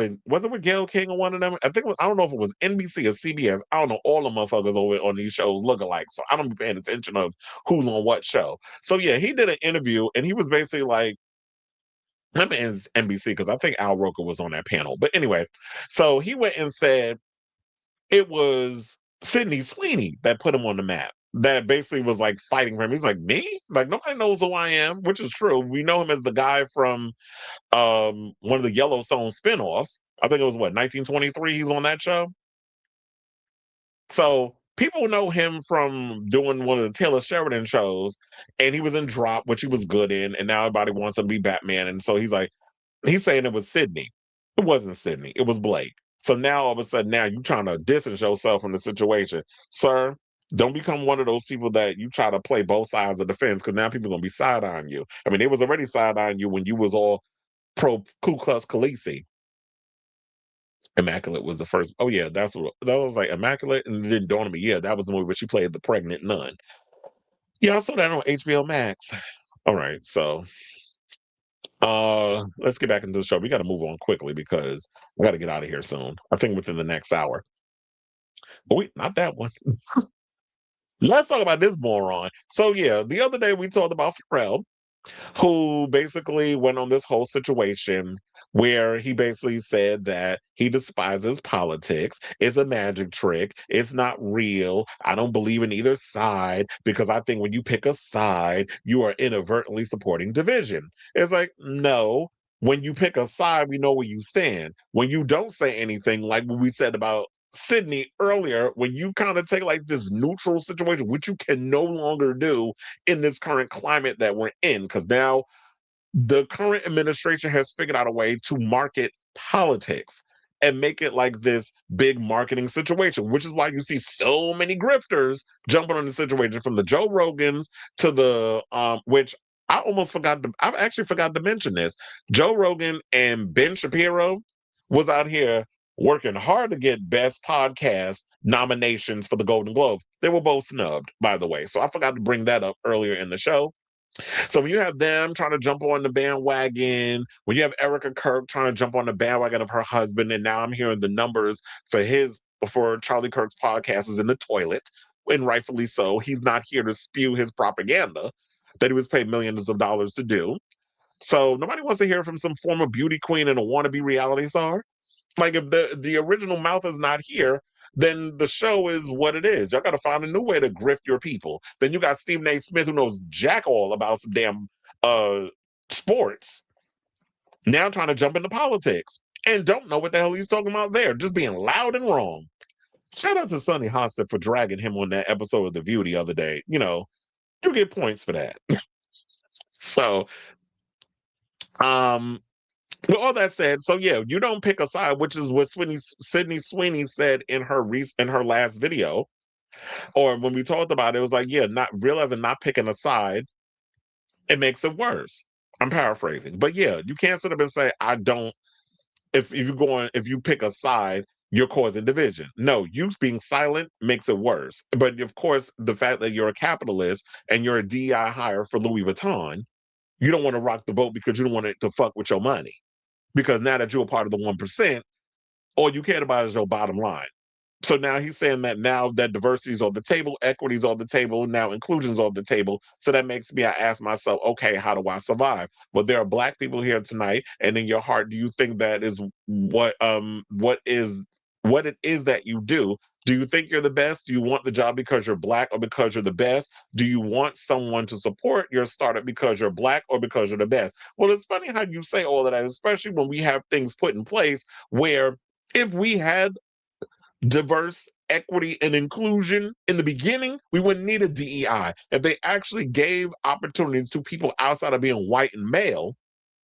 it with Gail King or one of them? I think I don't know if it was NBC or CBS. I don't know. All the motherfuckers over on these shows look alike. So I don't be paying attention of who's on what show. So he did an interview and he was basically like, that man's NBC because I think Al Roker was on that panel. But anyway, so he went and said it was Sydney Sweeney that put him on the map. That basically was like fighting for him. He's like, me? Like nobody knows who I am, which is true. We know him as the guy from one of the Yellowstone spinoffs. I think it was 1923. He's on that show. So people know him from doing one of the Taylor Sheridan shows, and he was in Drop, which he was good in, and now everybody wants him to be Batman. And so he's saying it was Sydney. It wasn't Sydney. It was Blake. So now all of a sudden, now you trying to distance yourself from the situation, sir. Don't become one of those people that you try to play both sides of the fence because now people are gonna be side eyeing you. I mean, they was already side eyeing you when you was all pro Ku Klux Khaleesi. Immaculate was the first. Oh yeah, that was like Immaculate, and it didn't dawn on me. Yeah, that was the movie where she played the pregnant nun. Yeah, I saw that on HBO Max. All right, so let's get back into the show. We got to move on quickly because I got to get out of here soon. I think within the next hour. But wait, not that one. Let's talk about this moron. So the other day we talked about Pharrell, who basically went on this whole situation where he basically said that he despises politics. It's a magic trick. It's not real. I don't believe in either side because I think when you pick a side, you are inadvertently supporting division. It's like, no. When you pick a side, we know where you stand. When you don't say anything, like what we said about Sydney earlier when you kind of take like this neutral situation, which you can no longer do in this current climate that we're in, because now the current administration has figured out a way to market politics and make it like this big marketing situation, which is why you see so many grifters jumping on the situation, from the Joe Rogans to the which I actually forgot to mention this. Joe Rogan and Ben Shapiro was out here working hard to get best podcast nominations for the Golden Globes. They were both snubbed, by the way. So I forgot to bring that up earlier in the show. So when you have them trying to jump on the bandwagon, when you have Erica Kirk trying to jump on the bandwagon of her husband, and now I'm hearing the numbers for Charlie Kirk's podcast is in the toilet, and rightfully so. He's not here to spew his propaganda that he was paid millions of dollars to do. So nobody wants to hear from some former beauty queen and a wannabe reality star. Like, if the original mouth is not here, then the show is what it is. Y'all got to find a new way to grift your people. Then you got Stephen A. Smith, who knows jack all about some damn sports, now trying to jump into politics and don't know what the hell he's talking about there, just being loud and wrong. Shout out to Sonny Hostet for dragging him on that episode of The View the other day. You know, you get points for that. So, with all that said, so yeah, you don't pick a side, which is what Sydney Sweeney said in her last video, or when we talked about it, it was like, yeah, not realizing, not picking a side, it makes it worse. I'm paraphrasing, but yeah, you can't sit up and say I don't. If you pick a side, you're causing division. No, you being silent makes it worse. But of course, the fact that you're a capitalist and you're a DI hire for Louis Vuitton, you don't want to rock the boat because you don't want it to fuck with your money. Because now that you're a part of the 1%, all you cared about is your bottom line. So now he's saying that now that diversity is on the table, equity is on the table, now inclusion is on the table. So that makes me, I ask myself, okay, how do I survive? Well, there are Black people here tonight, and in your heart, do you think that is what it is that you do? Do you think you're the best? Do you want the job because you're Black or because you're the best? Do you want someone to support your startup because you're Black or because you're the best? Well, it's funny how you say all of that, especially when we have things put in place where if we had diverse equity and inclusion in the beginning, we wouldn't need a DEI. If they actually gave opportunities to people outside of being white and male,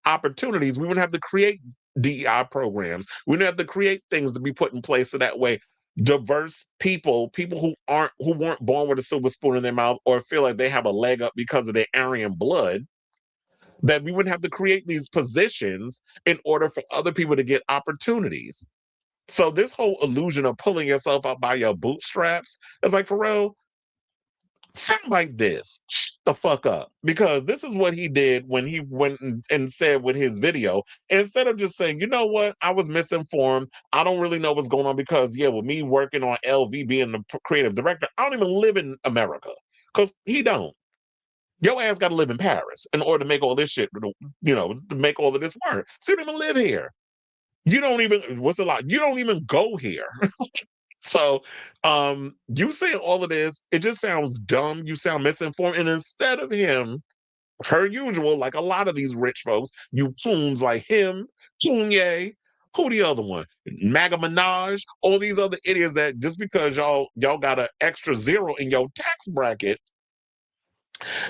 opportunities, we wouldn't have to create DEI programs. We wouldn't have to create things to be put in place so that way diverse people who weren't born with a silver spoon in their mouth or feel like they have a leg up because of their Aryan blood, that we wouldn't have to create these positions in order for other people to get opportunities. So this whole illusion of pulling yourself up by your bootstraps is like, Pharrell, something like this, shut the fuck up. Because this is what he did when he went and said with his video, instead of just saying, you know what, I was misinformed. I don't really know what's going on because, yeah, with me working on LV, being the creative director, I don't even live in America. Because he don't. Your ass got to live in Paris in order to make all this shit, to make all of this work. So you don't even live here. You don't even, what's the lot? You don't even go here. So you saying all of this, it just sounds dumb. You sound misinformed. And instead of him, per usual, like a lot of these rich folks, you coons like him, Kanye, who the other one? MAGA Minaj, all these other idiots that just because y'all got an extra zero in your tax bracket,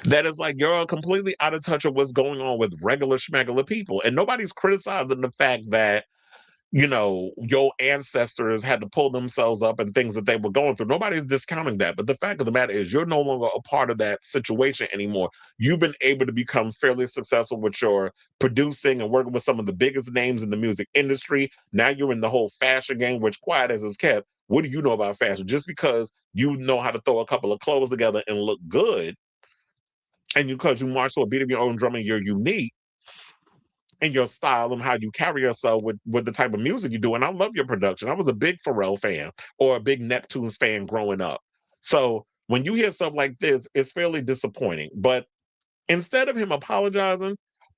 that is like you're completely out of touch of what's going on with regular schmegular people. And nobody's criticizing the fact that your ancestors had to pull themselves up and things that they were going through. Nobody's discounting that. But the fact of the matter is you're no longer a part of that situation anymore. You've been able to become fairly successful with your producing and working with some of the biggest names in the music industry. Now you're in the whole fashion game, which quiet as is kept. What do you know about fashion? Just because you know how to throw a couple of clothes together and look good, and because you march to a beat of your own drum and you're unique, and your style and how you carry yourself with the type of music you do. And I love your production. I was a big Pharrell fan or a big Neptunes fan growing up. So when you hear stuff like this, it's fairly disappointing. But instead of him apologizing,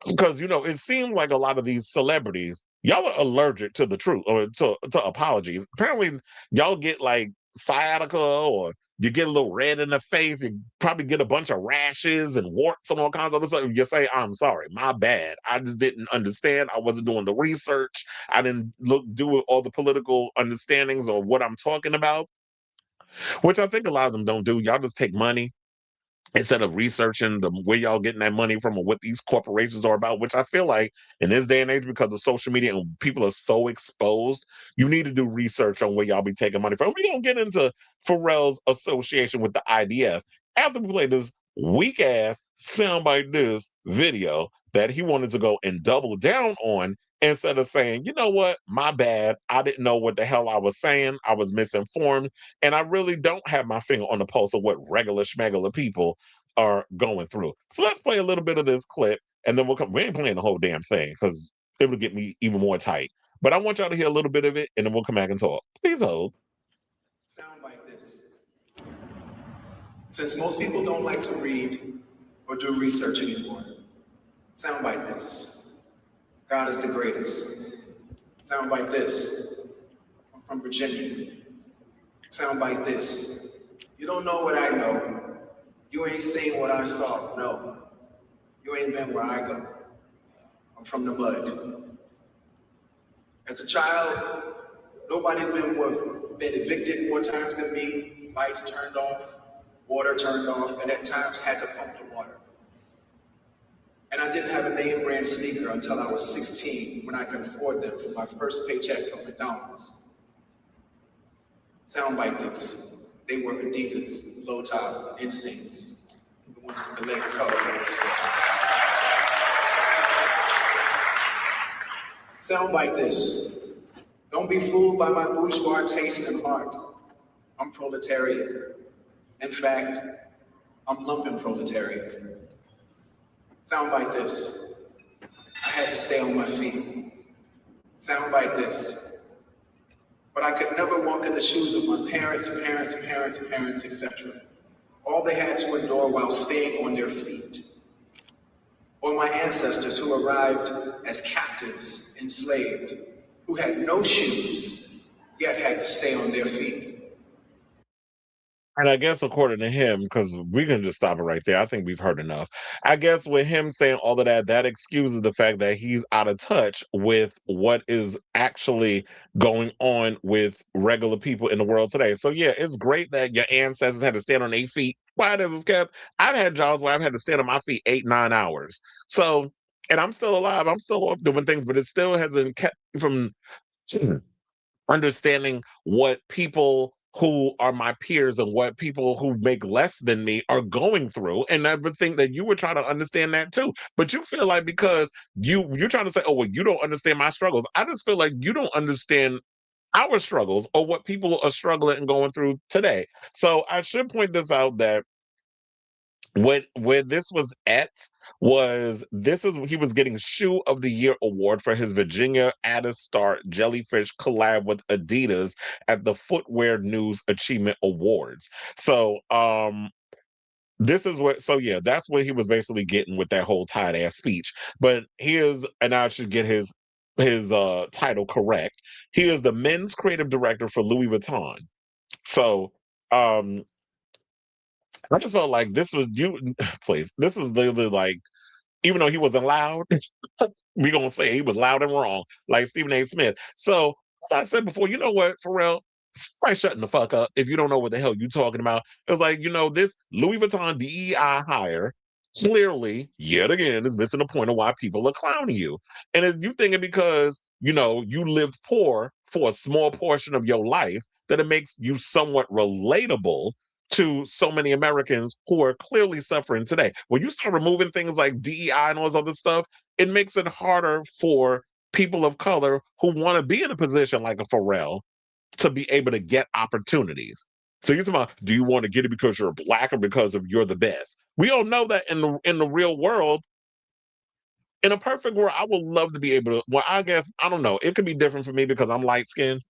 because it seemed like a lot of these celebrities, y'all are allergic to the truth or to apologies. Apparently, y'all get like sciatica or you get a little red in the face, you probably get a bunch of rashes and warts and all kinds of other stuff. You say, I'm sorry, my bad. I just didn't understand. I wasn't doing the research. I didn't do all the political understandings or what I'm talking about, which I think a lot of them don't do. Y'all just take money instead of researching where y'all getting that money from or what these corporations are about, which I feel like in this day and age, because of social media and people are so exposed, you need to do research on where y'all be taking money from. We're going to get into Pharrell's association with the IDF after we play this weak ass soundbite this video that he wanted to go and double down on instead of saying, you know what, my bad. I didn't know what the hell I was saying. I was misinformed. And I really don't have my finger on the pulse of what regular schmegular people are going through. So let's play a little bit of this clip and then we'll come. We ain't playing the whole damn thing because it would get me even more tight. But I want y'all to hear a little bit of it and then we'll come back and talk. Please hold.
Sound like this. Since most people don't like to read or do research anymore, sound like this. God is the greatest. Sound like this. I'm from Virginia. Sound like this. You don't know what I know. You ain't seen what I saw. No. You ain't been where I go. I'm from the mud. As a child, nobody's been evicted more times than me. Lights turned off, water turned off, and at times had to pump the water. And I didn't have a name brand sneaker until I was 16 when I could afford them for my first paycheck from McDonald's. Sound like this. They were Adidas, low top, instincts. The ones with the Laker colors. Sound like this. Don't be fooled by my bourgeois taste and heart. I'm proletariat. In fact, I'm lumpen proletariat. Sound like this. I had to stay on my feet. Sound like this. But I could never walk in the shoes of my parents, etc. All they had to endure while staying on their feet. Or my ancestors who arrived as captives, enslaved, who had no shoes, yet had to stay on their feet.
And I guess according to him, because we can just stop it right there. I think we've heard enough. I guess with him saying all of that, that excuses the fact that he's out of touch with what is actually going on with regular people in the world today. So yeah, it's great that your ancestors had to stand on 8 feet. Why does it kept? I've had jobs where I've had to stand on my feet 8, 9 hours. So, and I'm still alive. I'm still up doing things, but it still hasn't kept me from understanding what people who are my peers and what people who make less than me are going through. And I would think that you were trying to understand that too. But you feel like because you're trying to say, oh, well, you don't understand my struggles. I just feel like you don't understand our struggles or what people are struggling and going through today. So I should point this out that where this was at was he was getting Shoe of the Year award for his Virginia Addis Star Jellyfish collab with Adidas at the Footwear News Achievement Awards. So this is what that's what he was basically getting with that whole tight ass speech. But and I should get his title correct. He is the men's creative director for Louis Vuitton. So I just felt like this was please. This is literally like, even though he wasn't loud, we gonna say he was loud and wrong, like Stephen A. Smith. So as I said before, you know what, Pharrell, somebody shutting the fuck up if you don't know what the hell you talking about. It was like, this Louis Vuitton DEI hire clearly, yet again, is missing the point of why people are clowning you. And if you thinking because you lived poor for a small portion of your life, that it makes you somewhat relatable to so many Americans who are clearly suffering today. When you start removing things like DEI and all this other stuff, it makes it harder for people of color who want to be in a position like a Pharrell to be able to get opportunities. So you're talking about, do you want to get it because you're black or because of you're the best? We all know that in the real world, in a perfect world, I would love to be able to. Well, I guess I don't know. It could be different for me because I'm light skinned,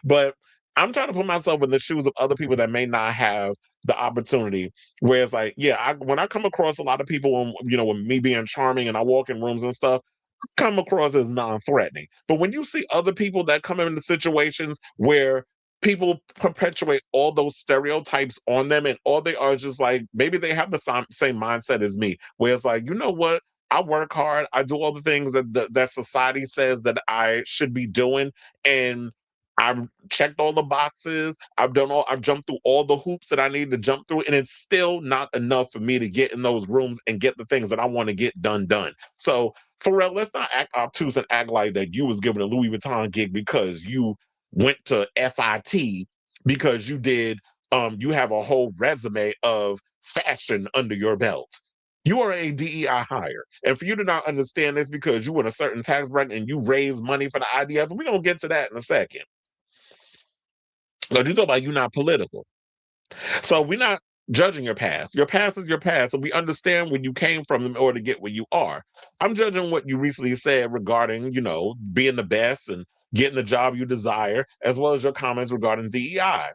but I'm trying to put myself in the shoes of other people that may not have the opportunity. Where it's like, when I come across a lot of people, with me being charming and I walk in rooms and stuff, come across as non-threatening. But when you see other people that come into situations where people perpetuate all those stereotypes on them, and all they are is just like, maybe they have the same mindset as me, where it's like, you know what? I work hard. I do all the things that society says that I should be doing, and I've checked all the boxes. I've jumped through all the hoops that I need to jump through, and it's still not enough for me to get in those rooms and get the things that I want to get done. So, Pharrell, let's not act obtuse and act like that you was given a Louis Vuitton gig because you went to FIT, because you have a whole resume of fashion under your belt. You are a DEI hire. And for you to not understand this because you in a certain tax bracket and you raise money for the IDF, we're gonna get to that in a second. But you talk about you not political. So we're not judging your past. Your past is your past, and we understand where you came from in order to get where you are. I'm judging what you recently said regarding, being the best and getting the job you desire, as well as your comments regarding DEI.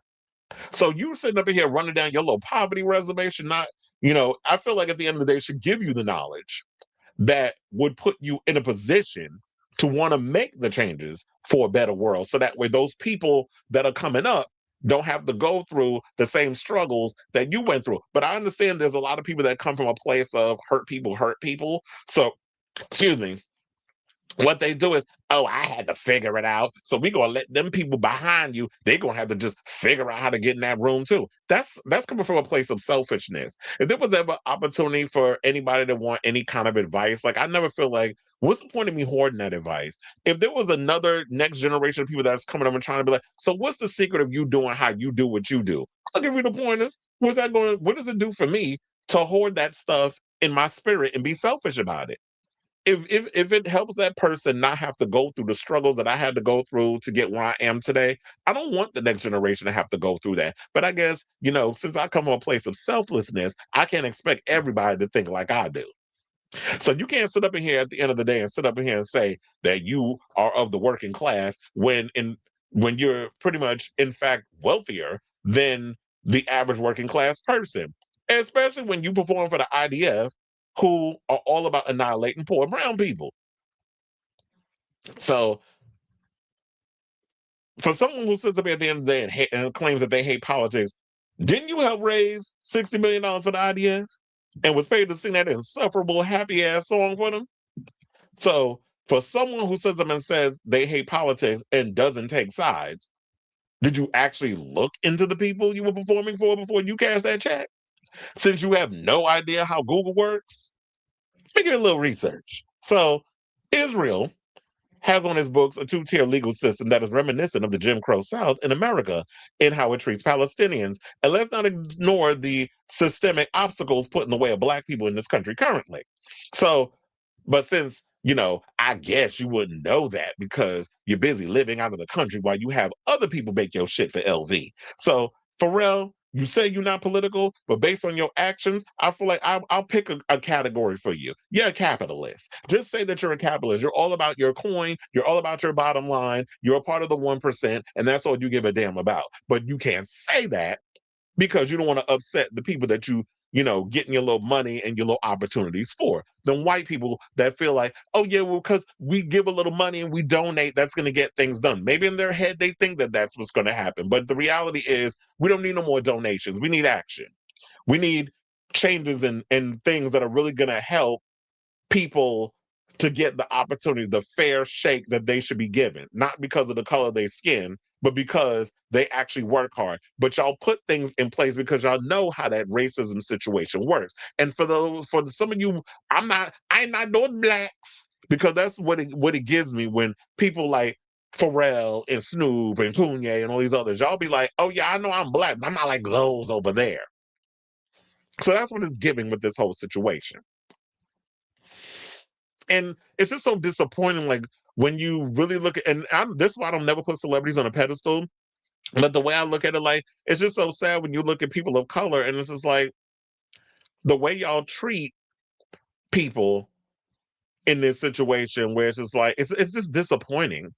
So you were sitting up here running down your little poverty resume should not, I feel like at the end of the day, it should give you the knowledge that would put you in a position to want to make the changes for a better world. So that way, those people that are coming up don't have to go through the same struggles that you went through. But I understand there's a lot of people that come from a place of hurt people. So, excuse me. What they do is, oh, I had to figure it out. So we're gonna let them people behind you, they're gonna have to just figure out how to get in that room too. That's coming from a place of selfishness. If there was ever opportunity for anybody to want any kind of advice, like I never feel like, what's the point of me hoarding that advice? If there was another next generation of people that's coming up and trying to be like, so what's the secret of you doing how you do what you do? I'll give you the pointers. What does it do for me to hoard that stuff in my spirit and be selfish about it? If it helps that person not have to go through the struggles that I had to go through to get where I am today, I don't want the next generation to have to go through that. But I guess, since I come from a place of selflessness, I can't expect everybody to think like I do. So you can't sit up in here at the end of the day and sit up in here and say that you are of the working class when you're pretty much in fact wealthier than the average working class person. Especially when you perform for the IDF, who are all about annihilating poor brown people. So for someone who sits up here at the end of the day and claims that they hate politics, didn't you help raise $60 million for the IDF and was paid to sing that insufferable happy ass song for them? So for someone who sits up and says they hate politics and doesn't take sides, did you actually look into the people you were performing for before you cast that check? Since you have no idea how Google works, make it a little research. So Israel has on its books a two-tier legal system that is reminiscent of the Jim Crow South in America in how it treats Palestinians. And let's not ignore the systemic obstacles put in the way of Black people in this country currently. So, but since, I guess you wouldn't know that because you're busy living out of the country while you have other people make your shit for LV. So, Pharrell, you say you're not political, but based on your actions, I feel like I'll pick a category for you. You're a capitalist. Just say that you're a capitalist. You're all about your coin. You're all about your bottom line. You're a part of the 1%, and that's all you give a damn about. But you can't say that because you don't want to upset the people that getting your little money and your little opportunities for. Then white people that feel like, oh yeah, well, because we give a little money and we donate, that's going to get things done. Maybe in their head they think that that's what's going to happen. But the reality is we don't need no more donations. We need action. We need changes and things that are really going to help people to get the opportunities, the fair shake that they should be given, not because of the color of their skin, but because they actually work hard. But y'all put things in place because y'all know how that racism situation works. And for some of you, I'm not doing blacks, because that's what it gives me when people like Pharrell and Snoop and Kanye and all these others, y'all be like, oh yeah, I know I'm black, but I'm not like those over there. So that's what it's giving with this whole situation. And it's just so disappointing, like when you really look at, and this is why I don't never put celebrities on a pedestal. But the way I look at it, like, it's just so sad when you look at people of color, and it's just like the way y'all treat people in this situation, where it's just like it's just disappointing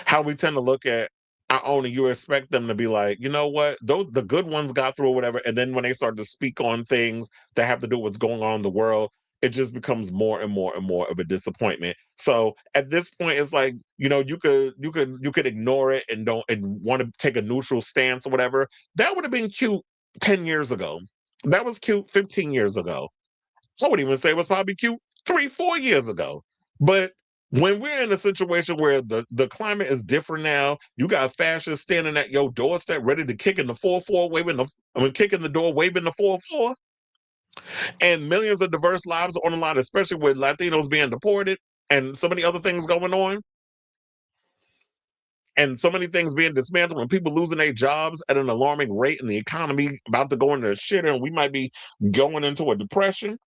how we tend to look at our own, and you expect them to be like, you know what, the good ones got through or whatever, and then when they start to speak on things that have to do with what's going on in the world, it just becomes more and more and more of a disappointment. So at this point, it's like, you could ignore it and don't and want to take a neutral stance or whatever. That would have been cute 10 years ago. That was cute 15 years ago. I would even say it was probably cute 3, 4 years ago. But when we're in a situation where the climate is different now, you got fascists standing at your doorstep ready to kick in the 4-4, kicking the door, waving the 4-4, and millions of diverse lives on the line, especially with Latinos being deported and so many other things going on, and so many things being dismantled, and people losing their jobs at an alarming rate, and the economy about to go into shit, and we might be going into a depression.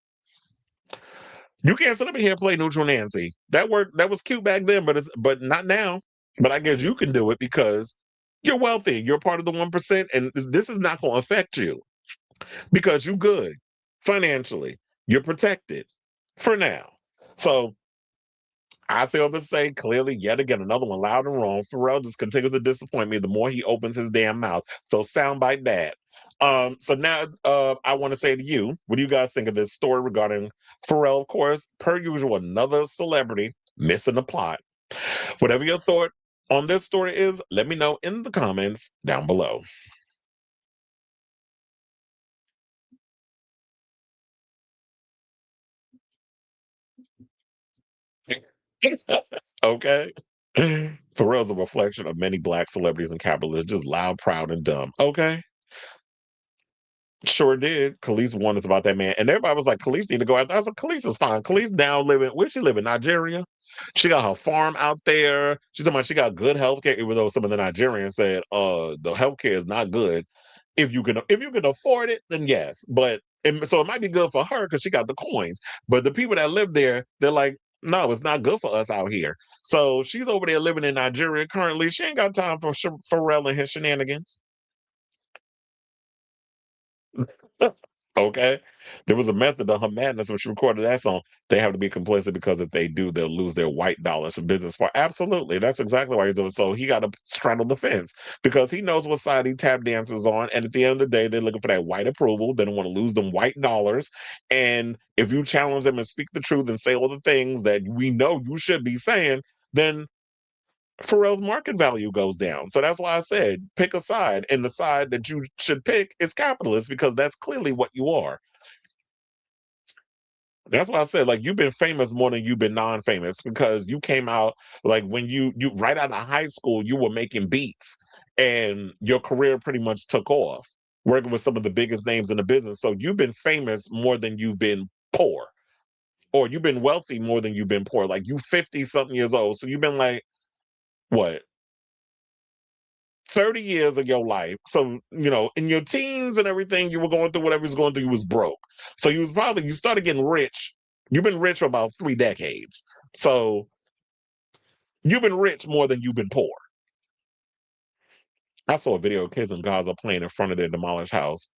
You can't sit up here and play neutral Nancy. That worked. That was cute back then, but not now. But I guess you can do it because you're wealthy. You're part of the 1%, and this is not going to affect you because you're good financially. You're protected for now. So I feel to say clearly, yet again, another one loud and wrong. Pharrell just continues to disappoint me the more he opens his damn mouth. So soundbite that. So now I want to say to you, what do you guys think of this story regarding Pharrell? Of course, per usual, another celebrity missing the plot. Whatever your thought on this story is, let me know in the comments down below. Okay. Pharrell's a reflection of many black celebrities and capitalists, just loud, proud, and dumb. Okay. Sure did. Khalees warned us about that man. And everybody was like, Khalees need to go out there. I said, Khalees is fine. Khalees now living, where she live in Nigeria? She got her farm out there. She's talking about she got good health care, even though some of the Nigerians said the health care is not good. If you can afford it, then yes. So it might be good for her because she got the coins. But the people that live there, they're like, no, it's not good for us out here. So she's over there living in Nigeria currently. She ain't got time for Pharrell and his shenanigans. Okay. There was a method to her madness when she recorded that song. They have to be complicit because if they do, they'll lose their white dollars for business part. Absolutely. That's exactly why he's doing it. So he got to straddle the fence because he knows what side he tap dances on. And at the end of the day, they're looking for that white approval. They don't want to lose them white dollars. And if you challenge them and speak the truth and say all the things that we know you should be saying, then Pharrell's market value goes down. So that's why I said pick a side, and the side that you should pick is capitalist because that's clearly what you are. That's why I said like you've been famous more than you've been non-famous because you came out like when you right out of high school you were making beats and your career pretty much took off working with some of the biggest names in the business. So you've been famous more than you've been poor, or you've been wealthy more than you've been poor. Like you 50 something years old, so you've been like what 30 years of your life. So, in your teens and everything, you were going through whatever you was going through, you was broke. So you started getting rich. You've been rich for about 3 decades. So you've been rich more than you've been poor. I saw a video of kids in Gaza playing in front of their demolished house.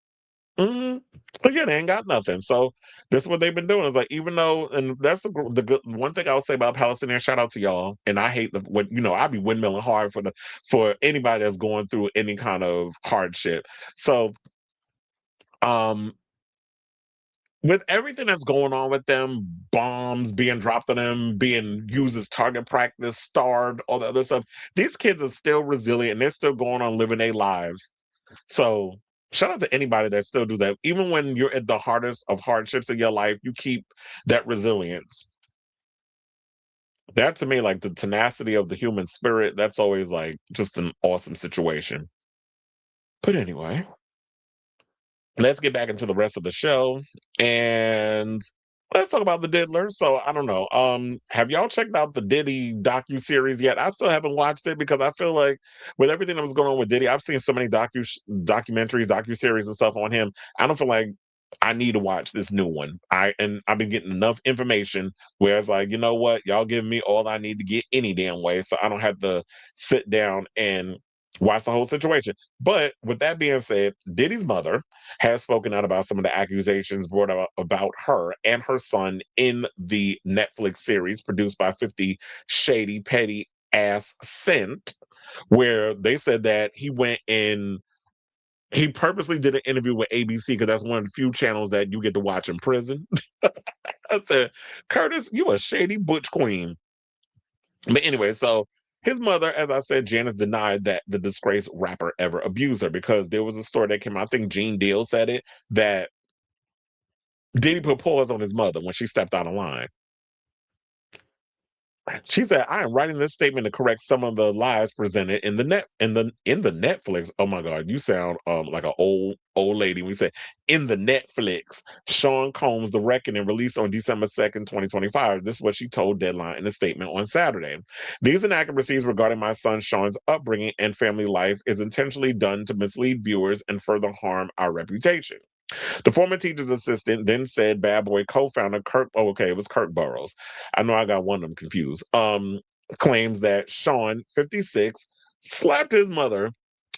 hmm So yeah, they ain't got nothing. So that's what they've been doing. Is like even though, and that's the good one thing I would say about Palestinians. Shout out to y'all. And I hate I be windmilling hard for anybody that's going through any kind of hardship. So um, with everything that's going on with them, bombs being dropped on them, being used as target practice, starved, all the other stuff. These kids are still resilient. And they're still going on living their lives. So shout out to anybody that still do that. Even when you're at the hardest of hardships in your life, you keep that resilience. That to me, like the tenacity of the human spirit, that's always like just an awesome situation. But anyway, let's get back into the rest of the show and let's talk about the Diddler. So I don't know. Have y'all checked out the Diddy docu-series yet? I still haven't watched it because I feel like with everything that was going on with Diddy, I've seen so many documentaries, docu-series and stuff on him. I don't feel like I need to watch this new one. I've been getting enough information where it's like, you know what, y'all giving me all I need to get any damn way. So I don't have to sit down and watch the whole situation. But with that being said, Diddy's mother has spoken out about some of the accusations brought up about her and her son in the Netflix series produced by 50 Shady Petty Ass Cent, where they said that he purposely did an interview with ABC because that's one of the few channels that you get to watch in prison. I said, Curtis, you a shady butch queen. But anyway, so his mother, as I said, Janice denied that the disgraced rapper ever abused her because there was a story that came out, I think Gene Deal said it, that Diddy put pause on his mother when she stepped out of line. She said, "I am writing this statement to correct some of the lies presented in the Netflix." Oh my God, you sound like an old lady when you say in the Netflix. Sean Combs, The Reckoning, released on December 2nd, 2025. This is what she told Deadline in a statement on Saturday. These inaccuracies regarding my son Sean's upbringing and family life is intentionally done to mislead viewers and further harm our reputation. The former teacher's assistant then said Bad Boy co-founder it was Kirk Burrows. I know I got one of them confused. Claims that Sean, 56, slapped his mother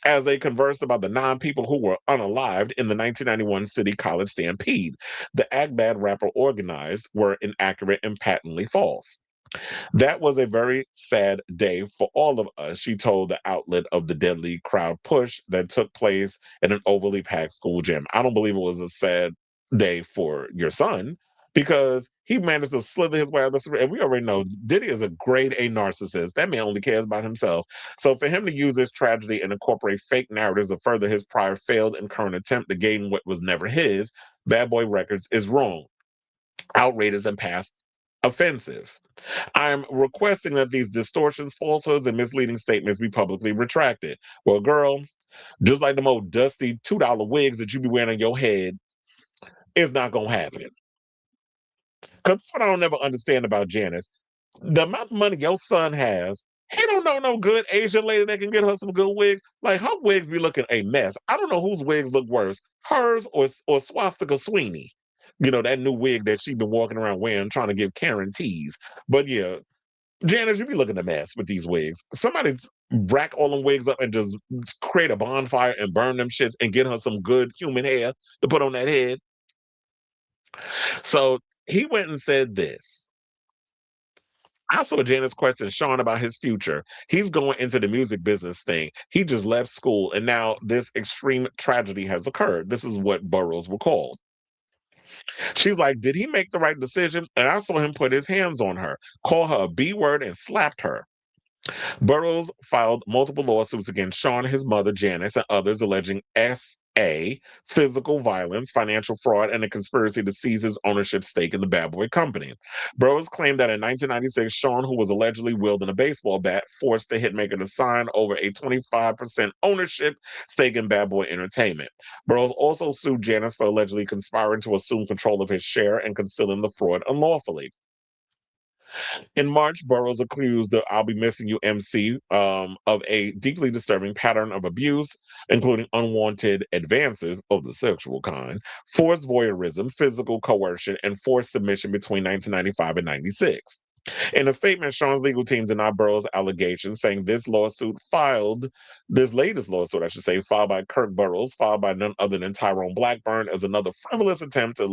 as they conversed about the 9 people who were unalived in the 1991 City College stampede. The act bad rapper organized were inaccurate and patently false. That was a very sad day for all of us, she told the outlet of the deadly crowd push that took place in an overly packed school gym. I don't believe it was a sad day for your son because he managed to slither his way out of the. And we already know Diddy is a grade A narcissist. That man only cares about himself. So for him to use this tragedy and incorporate fake narratives to further his prior failed and current attempt to gain what was never his, Bad Boy Records is wrong, outrageous, and past offensive. I am requesting that these distortions, falsehoods, and misleading statements be publicly retracted. Well, girl, just like the old dusty $2 wigs that you be wearing on your head, it's not going to happen. Because that's what I don't ever understand about Janice. The amount of money your son has, he don't know no good Asian lady that can get her some good wigs. Like, her wigs be looking a mess. I don't know whose wigs look worse, hers or Swastika Sweeney. You know, that new wig that she been walking around wearing, trying to give Karen tease. But yeah, Janice, you be looking a mess with these wigs. Somebody rack all them wigs up and just create a bonfire and burn them shits and get her some good human hair to put on that head. So he went and said this. I saw Janice question Sean about his future. He's going into the music business thing. He just left school, and now this extreme tragedy has occurred. This is what Burroughs recalled. She's like, did he make the right decision? And I saw him put his hands on her, call her a B word, and slapped her. Burroughs filed multiple lawsuits against Sean, his mother, Janice, and others alleging SA, physical violence, financial fraud, and a conspiracy to seize his ownership stake in the Bad Boy Company. Burroughs claimed that in 1996, Sean, who was allegedly wielding a baseball bat, forced the hitmaker to sign over a 25% ownership stake in Bad Boy Entertainment. Burroughs also sued Janice for allegedly conspiring to assume control of his share and concealing the fraud unlawfully. In March, Burroughs accused the I'll Be Missing You MC of a deeply disturbing pattern of abuse, including unwanted advances of the sexual kind, forced voyeurism, physical coercion, and forced submission between 1995 and 96. In a statement, Sean's legal team denied Burroughs' allegations, saying this latest lawsuit, I should say, filed by Kirk Burroughs, filed by none other than Tyrone Blackburn, as another frivolous attempt to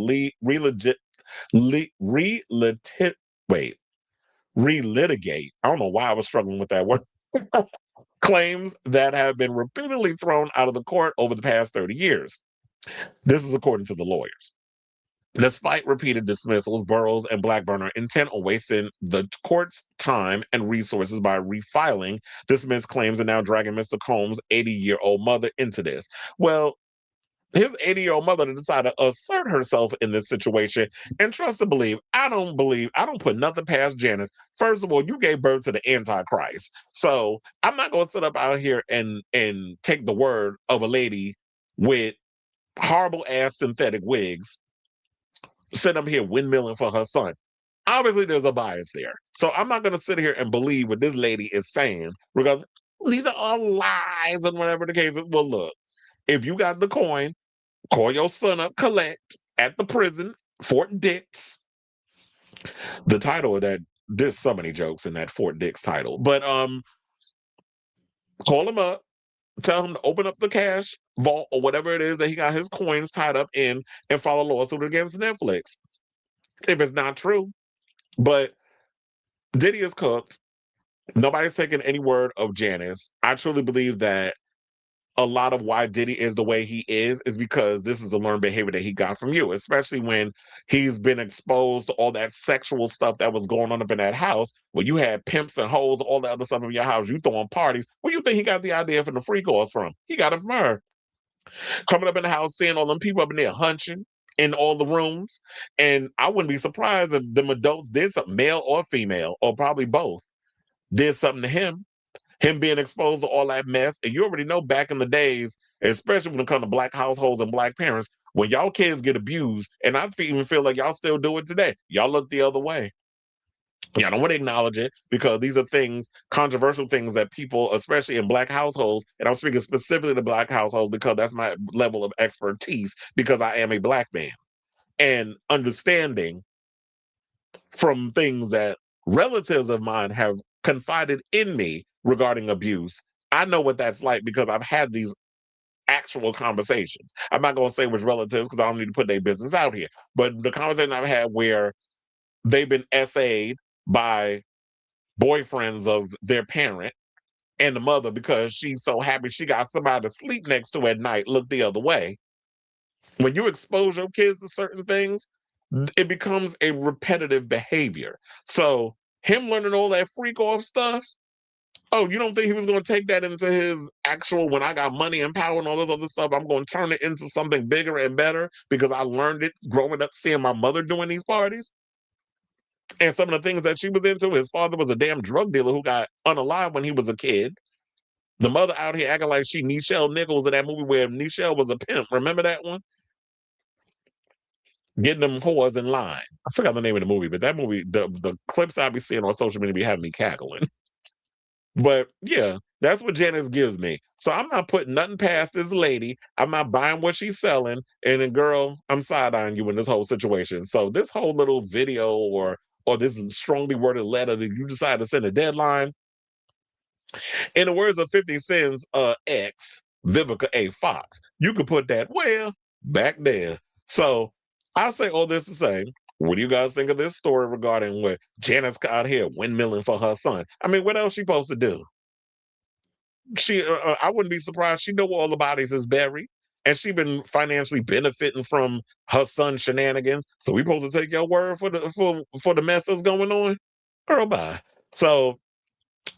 relitigate. I don't know why I was struggling with that word. Claims that have been repeatedly thrown out of the court over the past 30 years. This is according to the lawyers. Despite repeated dismissals, Burroughs and Blackburn are intent on wasting the court's time and resources by refiling dismissed claims and now dragging Mr. Combs' 80-year-old mother into this. Well, his 80-year-old mother decided to assert herself in this situation. And trust to believe, I don't put nothing past Janice. First of all, you gave birth to the Antichrist. So I'm not gonna sit up out here and take the word of a lady with horrible ass synthetic wigs sitting up here windmilling for her son. Obviously, there's a bias there. So I'm not gonna sit here and believe what this lady is saying, because these are all lies and whatever the case is. Well, look, if you got the coin, call your son up, collect at the prison, Fort Dix. The title of that, there's so many jokes in that Fort Dix title. But call him up, tell him to open up the cash vault or whatever it is that he got his coins tied up in, and file a lawsuit against Netflix. If it's not true. But Diddy is cooked. Nobody's taking any word of Janice. I truly believe that a lot of why Diddy is the way he is because this is a learned behavior that he got from you, especially when he's been exposed to all that sexual stuff that was going on up in that house. When you had pimps and hoes, all the other stuff in your house, you throwing parties. Where you think he got the idea from the freak offs from? He got it from her. Coming up in the house, seeing all them people up in there hunching in all the rooms. And I wouldn't be surprised if them adults did something, male or female, or probably both, did something to him being exposed to all that mess. And you already know back in the days, especially when it comes to black households and black parents, when y'all kids get abused, and I even feel like y'all still do it today, y'all look the other way. Y'all don't want to acknowledge it because these are things, controversial things that people, especially in black households, and I'm speaking specifically to black households because that's my level of expertise because I am a black man. And understanding from things that relatives of mine have confided in me regarding abuse, I know what that's like because I've had these actual conversations. I'm not going to say which relatives because I don't need to put their business out here. But the conversation I've had where they've been SA'd by boyfriends of their parent and the mother because she's so happy she got somebody to sleep next to at night, look the other way. When you expose your kids to certain things, it becomes a repetitive behavior. So him learning all that freak off stuff, oh, you don't think he was going to take that into his actual, when I got money and power and all this other stuff, I'm going to turn it into something bigger and better because I learned it growing up seeing my mother doing these parties? And some of the things that she was into, his father was a damn drug dealer who got unalive when he was a kid. The mother out here acting like she Nichelle Nichols in that movie where Nichelle was a pimp. Remember that one? Getting them whores in line. I forgot the name of the movie, but that movie, the clips I be seeing on social media be having me cackling. But yeah, that's what Janice gives me. So I'm not putting nothing past this lady. I'm not buying what she's selling. And then, girl, I'm side-eyeing you in this whole situation. So this whole little video or this strongly worded letter that you decide to send a deadline, in the words of 50 Cent's ex, Vivica A. Fox, you could put that well back there. So I say all this to say, what do you guys think of this story regarding what Janice out here windmilling for her son? I mean, what else she supposed to do? I wouldn't be surprised. She know where all the bodies is buried, and she been financially benefiting from her son's shenanigans. So we supposed to take your word for the mess that's going on? Girl, bye. So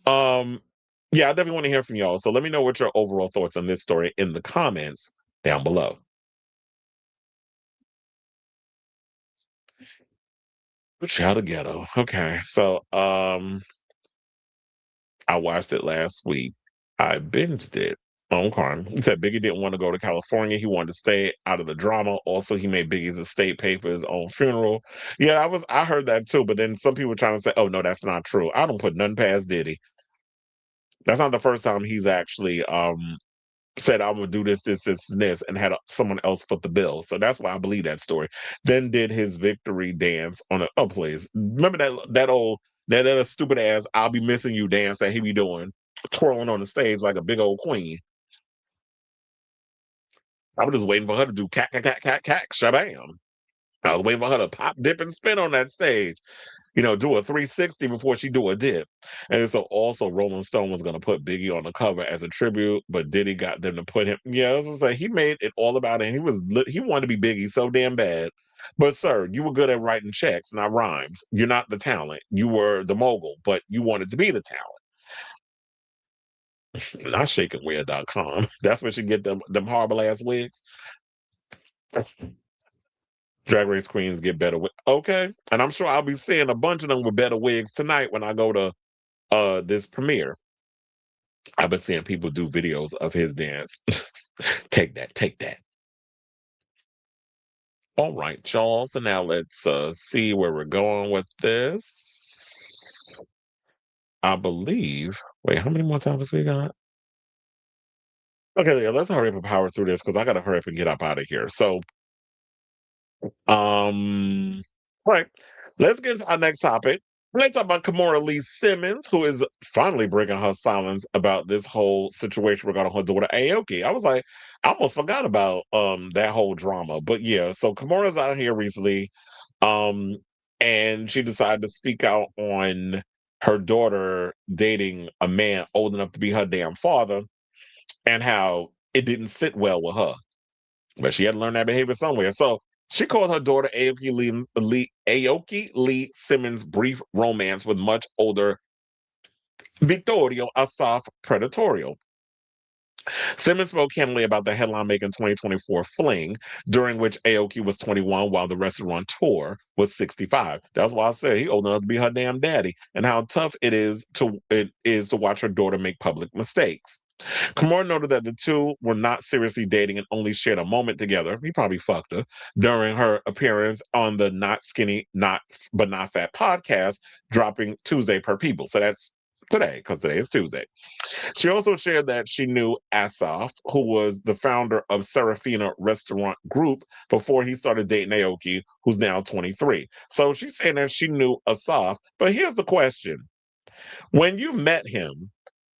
yeah, I definitely want to hear from y'all. So let me know what your overall thoughts on this story in the comments down below. Child of Ghetto. Okay, so I watched it last week. I binged it. Okay. He said Biggie didn't want to go to California. He wanted to stay out of the drama. Also, he made Biggie's estate pay for his own funeral. Yeah, I heard that too, but then some people were trying to say, oh no, that's not true. I don't put nothing past Diddy. That's not the first time he's actually said I'm gonna do this, and had someone else foot the bill. So that's why I believe that story. Then did his victory dance on a please. Remember that stupid ass "I'll be missing you" dance that he be doing, twirling on the stage like a big old queen. I was just waiting for her to do cat cat cat cat cat shabam. I was waiting for her to pop, dip, and spin on that stage. Do a 360 before she do a dip. And so also Rolling Stone was going to put Biggie on the cover as a tribute, but Diddy got them to put him. Yeah, it was like he made it all about it. He wanted to be Biggie so damn bad. But sir, you were good at writing checks, not rhymes. You're not the talent. You were the mogul, but you wanted to be the talent. Not shakingwear.com. That's where she get them horrible ass wigs. Drag Race Queens get better. Okay. And I'm sure I'll be seeing a bunch of them with better wigs tonight when I go to this premiere. I've been seeing people do videos of his dance. Take that, take that. All right, y'all. So now let's see where we're going with this. I believe. Wait, how many more topics we got? Okay, yeah, let's hurry up and power through this because I gotta hurry up and get up out of here. So, all right, let's get into our next topic. Let's talk about Kimora Lee Simmons, who is finally breaking her silence about this whole situation regarding her daughter Aoki. I was like, I almost forgot about that whole drama. But yeah, so Kimora's out here recently, um, and she decided to speak out on her daughter dating a man old enough to be her damn father, and how it didn't sit well with her. But she had to learn that behavior somewhere. So she called her daughter Aoki Lee Simmons' brief romance with much older Vittorio a soft Predatorial. Simmons spoke candidly about the headline-making 2024 Fling, during which Aoki was 21 while the Restauranteur was 65. That's why I said he old enough to be her damn daddy, and how tough it is to watch her daughter make public mistakes. Kimora noted that the two were not seriously dating and only shared a moment together. He probably fucked her during her appearance on the Not Skinny, Not But Not Fat podcast, dropping Tuesday per people. So that's today, because today is Tuesday. She also shared that she knew Asaf, who was the founder of Serafina Restaurant Group, before he started dating Aoki, who's now 23. So she's saying that she knew Asaf. But here's the question. When you met him,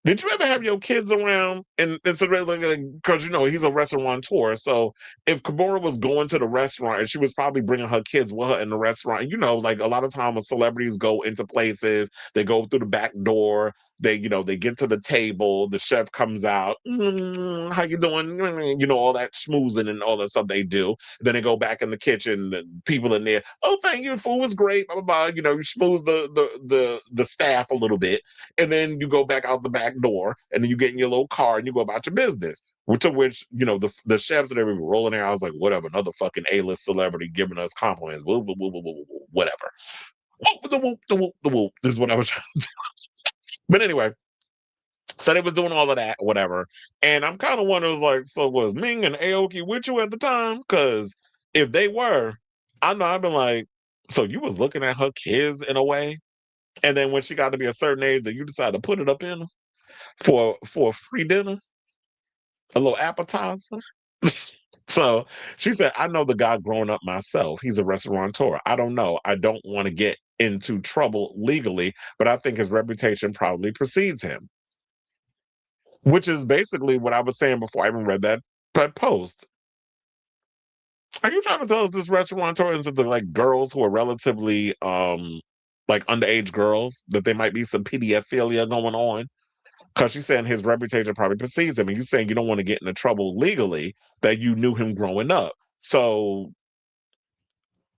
did you ever have your kids around? And it's because he's a restaurateur. So if Kimora was going to the restaurant, and she was probably bringing her kids with her in the restaurant, like a lot of times when celebrities go into places, they go through the back door, they get to the table, the chef comes out, how you doing? All that schmoozing and all that stuff they do. Then they go back in the kitchen, the people in there, oh, thank you, food was great, blah, blah, blah. You schmooze the staff a little bit, and then you go back out the back door, and then you get in your little car and you go about your business. To which, the chefs and everybody rolling their eyes like, whatever, another fucking A-list celebrity giving us compliments, whatever. This is what I was trying to do. But anyway, so they was doing all of that, whatever. And I'm kind of wondering, so was Ming and Aoki with you at the time? Because if they were, I know I've been like, so you was looking at her kids in a way, and then when she got to be a certain age, that you decided to put it up in for a free dinner, a little appetizer. So she said, I know the guy growing up myself. He's a restaurateur. I don't know. I don't want to get into trouble legally, but I think his reputation probably precedes him. Which is basically what I was saying before I even read that post. Are you trying to tell us this restaurateur is the girls who are relatively underage girls, that there might be some pedophilia going on? Because she's saying his reputation probably precedes him, and you're saying you don't want to get into trouble legally, that you knew him growing up. So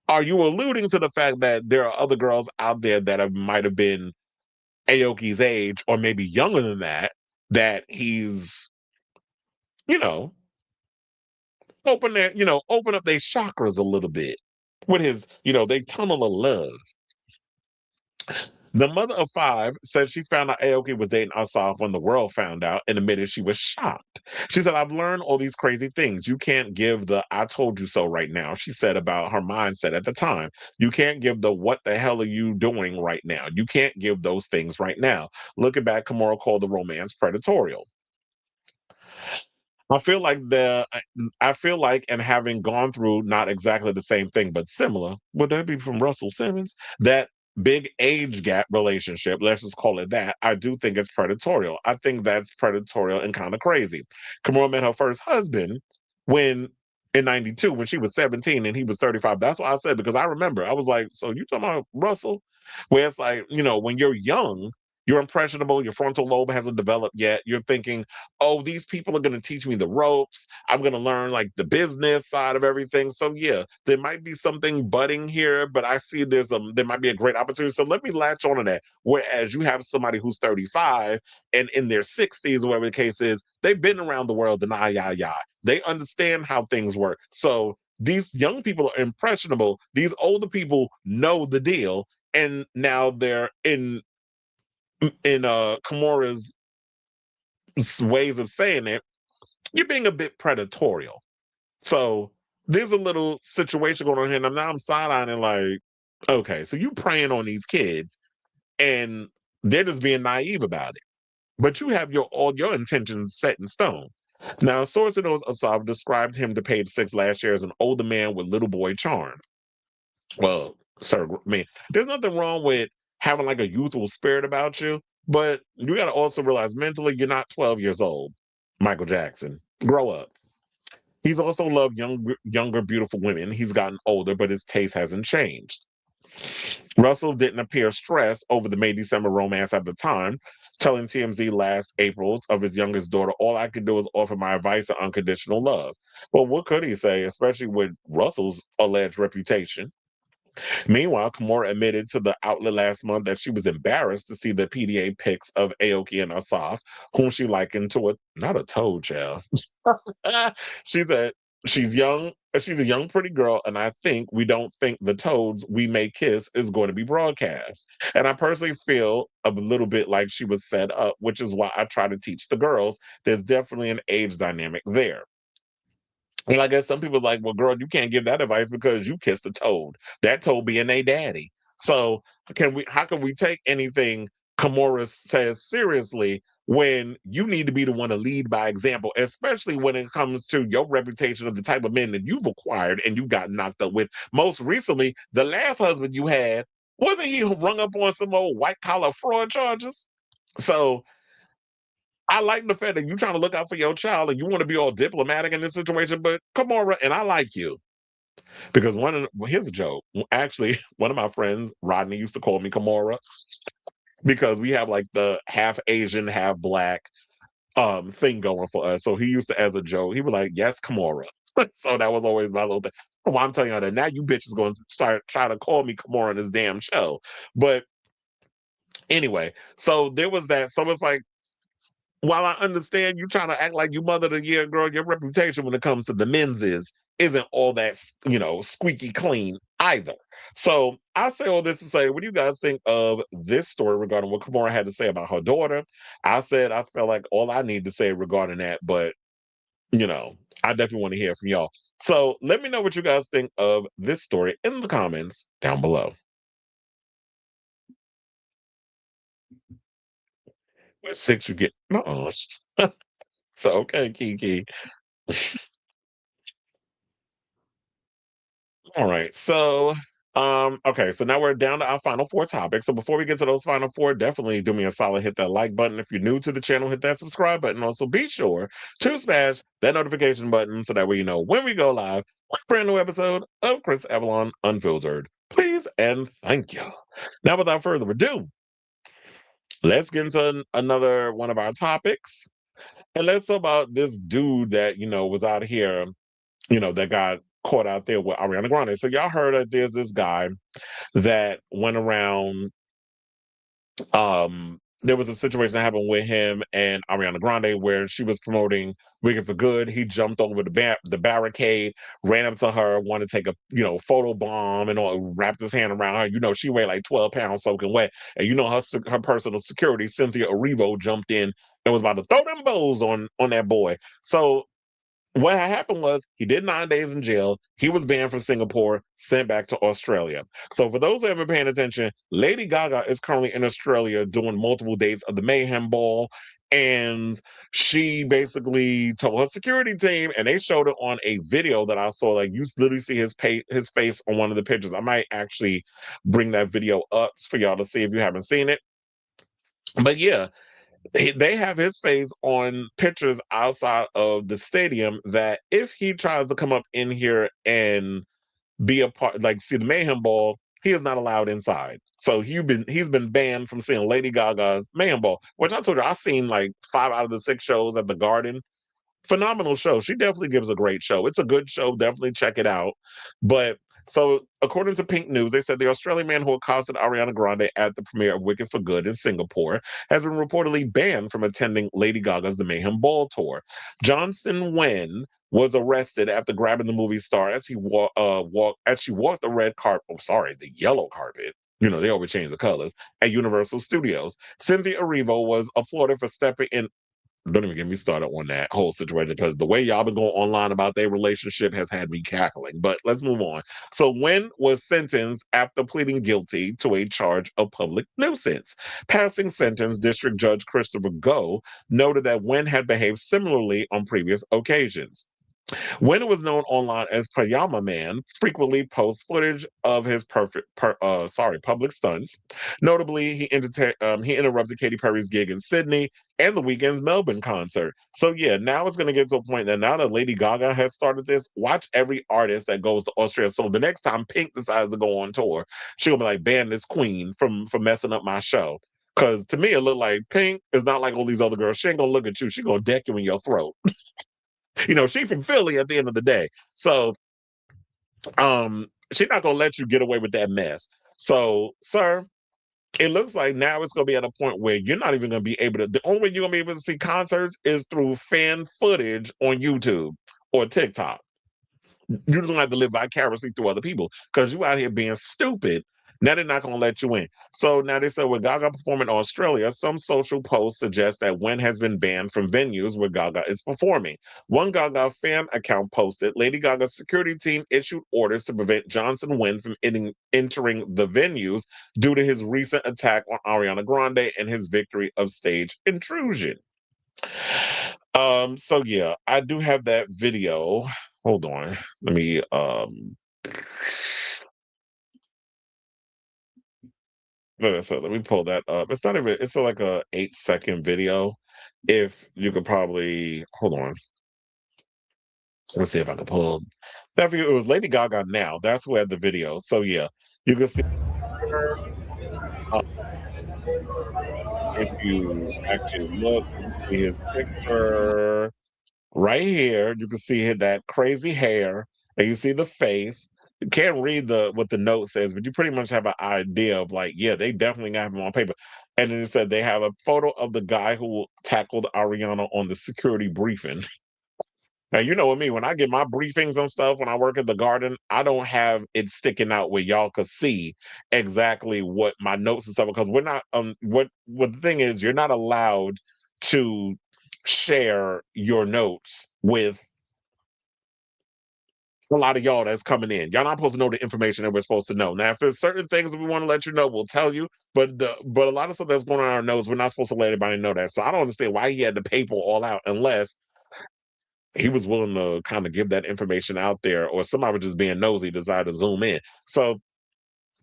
are you alluding to the fact that there are other girls out there that might have been Aoki's age, or maybe younger than that he's, open up their chakras a little bit with his, they tunnel of love. The mother of 5 said she found out Aoki was dating Asaf when the world found out, and admitted she was shocked. She said, I've learned all these crazy things. You can't give the I told you so right now, she said about her mindset at the time. You can't give the what the hell are you doing right now. You can't give those things right now. Looking back, Kimora called the romance predatorial. I feel like, and having gone through not exactly the same thing, but similar, would that be from Russell Simmons? That big age gap relationship, let's just call it that. I do think it's predatorial. I think that's predatorial and kind of crazy. Kimora met her first husband in 92 when she was 17 and he was 35. That's why I said, because I remember, I was like, so you talking about Russell? Where it's like, when you're young, you're impressionable, your frontal lobe hasn't developed yet. You're thinking, oh, these people are going to teach me the ropes. I'm going to learn the business side of everything. So yeah, there might be something budding here, but I see there might be a great opportunity. So let me latch on to that. Whereas you have somebody who's 35 and in their 60s, or whatever the case is, they've been around the world and they understand how things work. So these young people are impressionable. These older people know the deal. And now they're in Kimora's ways of saying it, you're being a bit predatorial. So there's a little situation going on here, and now I'm side-eyeing okay, so you preying on these kids, and they're just being naive about it. But you have all your intentions set in stone. Now, a source who knows Asaf described him to Page 6 last year as an older man with little boy charm. Well, sir, there's nothing wrong with having a youthful spirit about you, but you got to also realize mentally you're not 12 years old. Michael Jackson, grow up. He's also loved younger, beautiful women. He's gotten older, but his taste hasn't changed. Russell didn't appear stressed over the May-December romance at the time. telling TMZ last April of his youngest daughter, "All I can do is offer my advice and unconditional love." Well, what could he say, especially with Russell's alleged reputation? Meanwhile, Kimora admitted to the outlet last month that she was embarrassed to see the PDA pics of Aoki and Asaf, whom she likened to not a toad, child. She said she's young. She's a young, pretty girl, and I think we don't think the toads we may kiss is going to be broadcast. And I personally feel a little bit like she was set up, which is why I try to teach the girls. There's definitely an age dynamic there. And I guess some people like, well, girl, you can't give that advice because you kissed a toad. That toad being a daddy. So how can we take anything Kimora says seriously when you need to be the one to lead by example, especially when it comes to your reputation of the type of men that you've acquired and you've gotten knocked up with. Most recently, the last husband you had, wasn't he rung up on some old white collar fraud charges? So I like the fact that you're trying to look out for your child and you want to be all diplomatic in this situation, but come on, and I like you because here's a joke. Actually, one of my friends, Rodney, used to call me Kimora because we have like the half Asian, half black thing going for us. So he used to, as a joke, he was like, "Yes, Kimora." So that was always my little thing. Well, I'm telling you that now you bitches going to start trying to call me Kimora in this damn show. But anyway, so there was that. So it's like, while I understand you trying to act like you mother of the year, girl, your reputation when it comes to the men's isn't all that squeaky clean either. So I say all this to say, what do you guys think of this story regarding what Kimora had to say about her daughter? I said I felt like all I need to say regarding that, but I definitely want to hear from y'all. So let me know what you guys think of this story in the comments down below. What six you get? No. So okay, Kiki. All right. So, okay. So now we're down to our final four topics. So before we get to those final four, definitely do me a solid, hit that like button. If you're new to the channel, hit that subscribe button. Also, be sure to smash that notification button so that way you know when we go live with a brand new episode of Chris Avalon Unfiltered. Please and thank you. Now, without further ado, let's get into another one of our topics. And let's talk about this dude that, was out here that got caught out there with Ariana Grande. So y'all heard that there's this guy that went around. There was a situation that happened with him and Ariana Grande where she was promoting Wicked for Good. He jumped over the barricade, ran up to her, wanted to take a photo bomb and all, wrapped his hand around her. She weighed like 12 pounds soaking wet, and her personal security, Cynthia Erivo, jumped in and was about to throw them bows on that boy. So what had happened was he did 9 days in jail. He was banned from Singapore, sent back to Australia. So for those who haven't been paying attention, Lady Gaga is currently in Australia doing multiple dates of the Mayhem Ball. And she basically told her security team, and they showed it on a video that I saw. Like, you literally see his face on one of the pictures. I might actually bring that video up for y'all to see if you haven't seen it. But yeah, they have his face on pictures outside of the stadium that if he tries to come up in here and be a part, like see the Mayhem Ball, he is not allowed inside. So he's been banned from seeing Lady Gaga's Mayhem Ball, which I told you I've seen like 5 out of the 6 shows at the Garden. Phenomenal show. She definitely gives a great show. It's a good show. Definitely check it out. But so, according to Pink News, they said the Australian man who accosted Ariana Grande at the premiere of Wicked for Good in Singapore has been reportedly banned from attending Lady Gaga's The Mayhem Ball tour. Johnston Wen was arrested after grabbing the movie star as she walked the red carpet. Oh, sorry, the yellow carpet. They always change the colors at Universal Studios. Cynthia Erivo was applauded for stepping in. Don't even get me started on that whole situation because the way y'all been going online about their relationship has had me cackling. But let's move on. So Wen was sentenced after pleading guilty to a charge of public nuisance. Passing sentence, District Judge Christopher Goh noted that Wen had behaved similarly on previous occasions. When it was known online as Pajama Man, frequently posts footage of his public stunts. Notably, he interrupted Katy Perry's gig in Sydney and the weekend's Melbourne concert. So yeah, now it's going to get to a point that now that Lady Gaga has started this, watch every artist that goes to Australia. So the next time Pink decides to go on tour, she'll be like, ban this queen from messing up my show. Because to me, it looked like Pink is not like all these other girls. She ain't gonna look at you. She gonna deck you in your throat. She from Philly at the end of the day. So she's not gonna let you get away with that mess. So, sir, it looks like now it's going to be at a point where you're not even going to be able to. The only way you're going to be able to see concerts is through fan footage on YouTube or TikTok. You don't have to live vicariously through other people because you out here being stupid. Now they're not going to let you in. So now they said with Gaga performing in Australia, some social posts suggest that Wen has been banned from venues where Gaga is performing. One Gaga fan account posted, Lady Gaga's security team issued orders to prevent Johnson Wen from entering the venues due to his recent attack on Ariana Grande and his victory of stage intrusion. So yeah, I do have that video. Hold on. Let me so let me pull that up. It's not even it's like a 8-second video. If you could probably hold on. Let's see if I can pull that video. It was Lady Gaga now. That's who had the video. So yeah, you can see her. Uh, if you actually look, you see his picture. Right here, you can see that crazy hair, and you see the face. You can't read what the note says, but you pretty much have an idea of like, yeah, they definitely have him on paper. And then it said they have a photo of the guy who tackled Ariana on the security briefing. Now you know what I mean. When I get my briefings and stuff, when I work at the garden, I don't have it sticking out where y'all could see exactly what my notes and stuff because we're not. What the thing is, you're not allowed to share your notes with a lot of y'all that's coming in. Y'all not supposed to know the information that we're supposed to know. Now, if there's certain things that we want to let you know, we'll tell you. But a lot of stuff that's going on in our notes, we're not supposed to let anybody know that. So I don't understand why he had the paper all out unless he was willing to kind of give that information out there, or somebody was just being nosy, decided to zoom in. So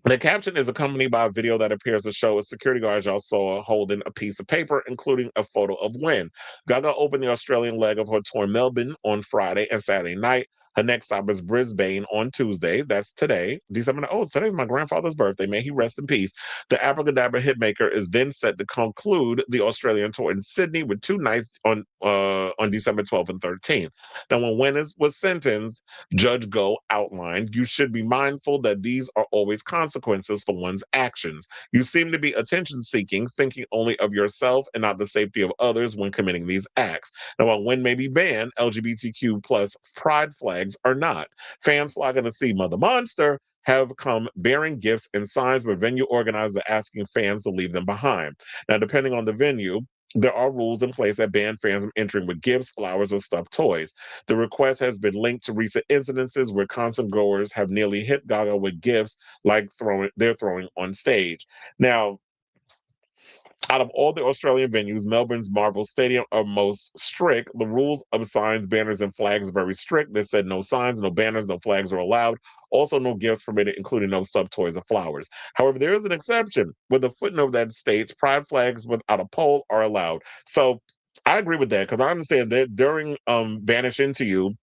the caption is accompanied by a video that appears to show a security guard y'all saw holding a piece of paper, including a photo of Wen. Gaga opened the Australian leg of her tour in Melbourne on Friday and Saturday night. Her next stop is Brisbane on Tuesday. That's today, December. Oh, today's my grandfather's birthday. May he rest in peace. The Abracadabra hitmaker is then set to conclude the Australian tour in Sydney with 2 nights on December 12th and 13th. Now, when Wen was sentenced, Judge Go outlined, you should be mindful that these are always consequences for one's actions. You seem to be attention seeking, thinking only of yourself and not the safety of others when committing these acts. Now, while Wen may be banned, LGBTQ plus pride flags are not. Fans flocking to see Mother Monster have come bearing gifts and signs, but venue organizers are asking fans to leave them behind. Now, depending on the venue, there are rules in place that ban fans from entering with gifts, flowers, or stuffed toys. The request has been linked to recent incidences where concert goers have nearly hit Gaga with gifts like they're throwing on stage. Now, out of all the Australian venues, Melbourne's Marvel Stadium are most strict. The rules of signs, banners, and flags are very strict. They said no signs, no banners, no flags are allowed. Also, no gifts permitted, including no stuffed toys or flowers. However, there is an exception with a footnote that states pride flags without a pole are allowed. So I agree with that because I understand that during Vanish Into You,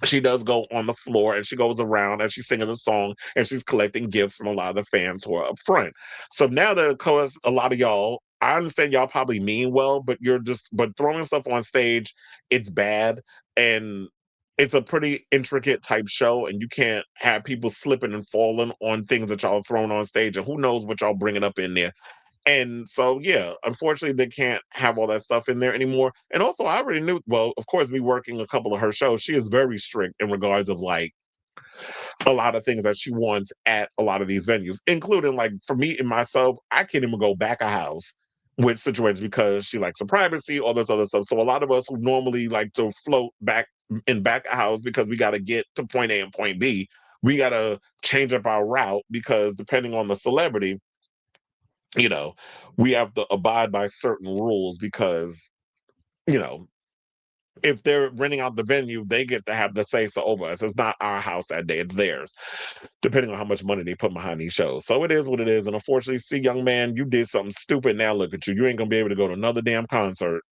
she does go on the floor and she goes around and she's singing the song and she's collecting gifts from a lot of the fans who are up front. So now that, of course, a lot of y'all, I understand y'all probably mean well, but but throwing stuff on stage, it's bad. And it's a pretty intricate type show, and you can't have people slipping and falling on things that y'all throwing on stage, and who knows what y'all bringing up in there. And so, yeah, unfortunately, they can't have all that stuff in there anymore. And also, I already knew, well, of course, me working a couple of her shows, she is very strict in regards of like a lot of things that she wants at a lot of these venues, including like for me and myself, I can't even go back a house with situations because she likes some privacy, all this other stuff. So a lot of us who normally like to float back in back a house because we got to get to point A and point B, we got to change up our route because depending on the celebrity, you know, we have to abide by certain rules because, you know, if they're renting out the venue, they get to have the say so over us. It's not our house that day, it's theirs, depending on how much money they put behind these shows. So it is what it is. And unfortunately, see, young man, you did something stupid. Now look at you. You ain't gonna be able to go to another damn concert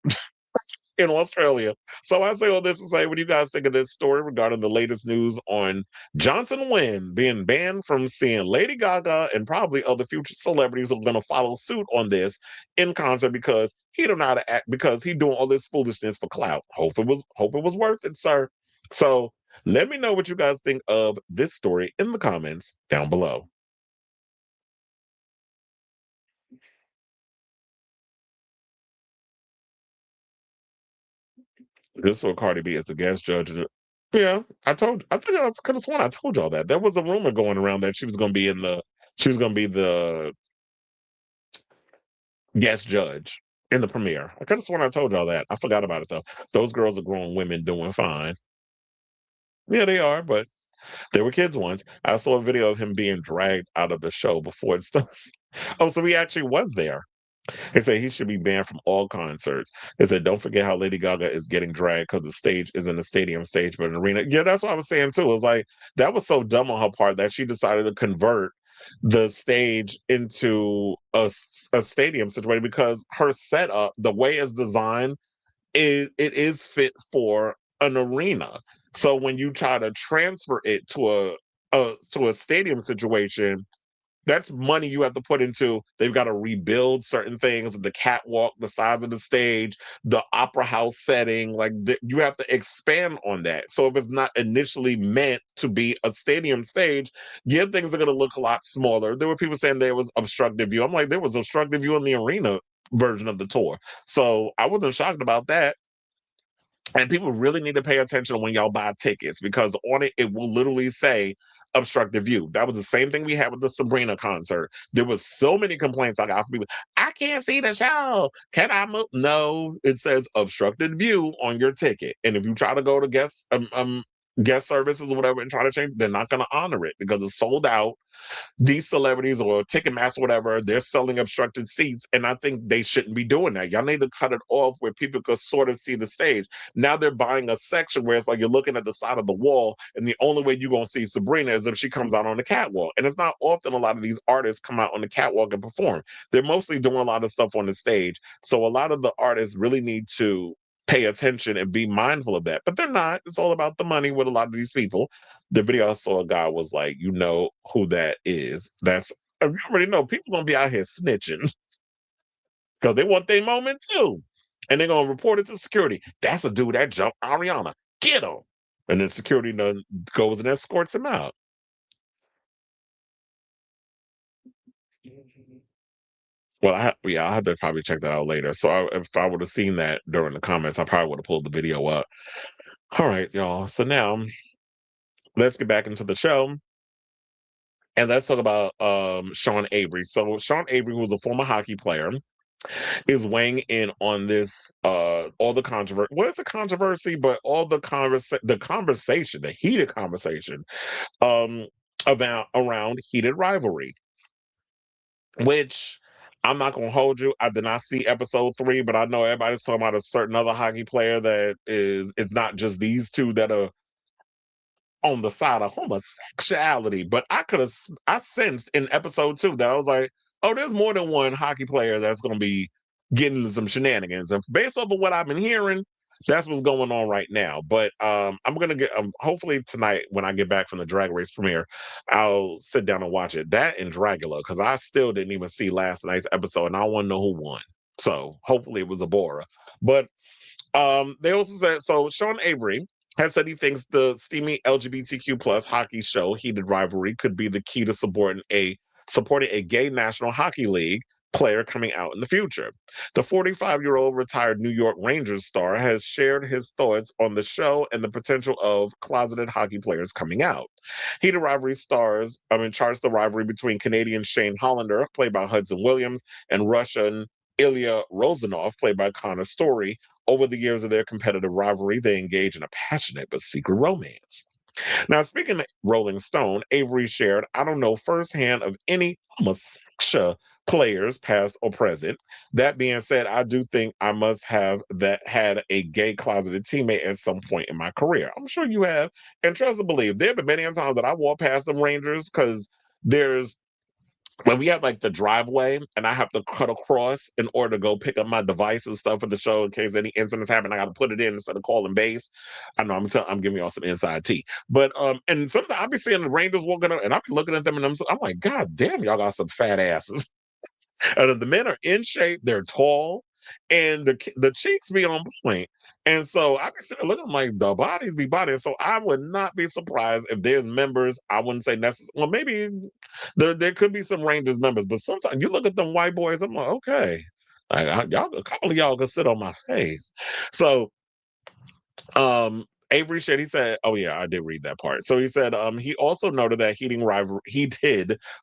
in Australia. So I say all this to say, what do you guys think of this story regarding the latest news on Johnson Wynn being banned from seeing Lady Gaga and probably other future celebrities who are going to follow suit on this in concert because he don't know how to act, because he doing all this foolishness for clout. Hope it was worth it, sir. So let me know what you guys think of this story in the comments down below. This or Cardi B is the guest judge. Yeah, I think I could have sworn I told y'all that. There was a rumor going around that she was gonna be the guest judge in the premiere. I could have sworn I told y'all that. I forgot about it though. Those girls are grown women doing fine. Yeah, they are, but they were kids once. I saw a video of him being dragged out of the show before it started. Oh, so he actually was there. They say he should be banned from all concerts. They said, don't forget how Lady Gaga is getting dragged because the stage isn't a stadium stage, but an arena. Yeah, that's what I was saying too. It was like, that was so dumb on her part that she decided to convert the stage into a stadium situation because her setup, the way it's designed, it is fit for an arena. So when you try to transfer it to a stadium situation, that's money you have to put into. They've got to rebuild certain things, the catwalk, the size of the stage, the opera house setting. Like you have to expand on that. So if it's not initially meant to be a stadium stage, yeah, things are going to look a lot smaller. There were people saying there was obstructive view. I'm like, there was obstructive view in the arena version of the tour. So I wasn't shocked about that. And people really need to pay attention when y'all buy tickets because on it, it will literally say obstructive view. That was the same thing we had with the Sabrina concert. There was so many complaints I got from people. I can't see the show. Can I move? No, it says obstructed view on your ticket. And if you try to go to guest services or whatever and try to change it, they're not going to honor it because it's sold out. These celebrities or Ticketmaster, whatever, they're selling obstructed seats, and I think they shouldn't be doing that. Y'all need to cut it off where people could sort of see the stage. Now they're buying a section where it's like you're looking at the side of the wall, and the only way you're gonna see Sabrina is if she comes out on the catwalk. And it's not often a lot of these artists come out on the catwalk and perform. They're mostly doing a lot of stuff on the stage. So a lot of the artists really need to pay attention and be mindful of that. But they're not. It's all about the money with a lot of these people. The video I saw, a guy was like, you know who that is. That's, you already know people gonna be out here snitching because they want their moment too. And they're gonna report it to security. That's a dude that jumped Ariana. Get him. And then security goes and escorts him out. Well, I had to probably check that out later. So if I would have seen that during the comments, I probably would have pulled the video up. All right, y'all. So now let's get back into the show. And let's talk about Sean Avery. So Sean Avery, who's a former hockey player, is weighing in on this all the controversy. Well, it's a controversy, but all the conversation, the heated conversation um about around heated rivalry, which I'm not gonna hold you. I did not see episode 3, but I know everybody's talking about a certain other hockey player that is it's not just these two that are on the side of homosexuality, but I sensed in episode 2 that I was like, oh, there's more than one hockey player that's going to be getting into some shenanigans, and based off of what I've been hearing, that's what's going on right now. But I'm gonna get hopefully tonight when I get back from the Drag Race premiere, I'll sit down and watch it. That and Dragula, because I still didn't even see last night's episode, and I want to know who won. So hopefully it was a Bora, but they also said so. Sean Avery has said he thinks the steamy LGBTQ plus hockey show Heated Rivalry could be the key to supporting a gay National Hockey League player coming out in the future. The 45-year-old retired New York Rangers star has shared his thoughts on the show and the potential of closeted hockey players coming out. Heated Rivalry charts the rivalry between Canadian Shane Hollander, played by Hudson Williams, and Russian Ilya Rozanov, played by Connor Story. Over the years of their competitive rivalry, they engage in a passionate but secret romance. Now, speaking of Rolling Stone, Avery shared, I don't know firsthand of any homosexual players, past or present. That being said, I do think I must have that had a gay closeted teammate at some point in my career. I'm sure you have. And trust and believe, there have been many times that I walked past them Rangers because there's when we have like the driveway and I have to cut across in order to go pick up my device and stuff for the show in case any incidents happen, I got to put it in instead of calling base. I know I'm giving y'all some inside tea, but and sometimes I'll be seeing the Rangers walking up and I'll be looking at them and I'm like, God damn, y'all got some fat asses. The men are in shape, they're tall, and the cheeks be on point. And so I can sit looking like the bodies be bodies. So I would not be surprised if there's members. I wouldn't say necessarily. Well, maybe there could be some Rangers members, but sometimes you look at them white boys. I'm like, okay, y'all, a couple of y'all can sit on my face. So Avery said, he said, oh yeah, I did read that part. So he said he also noted that heated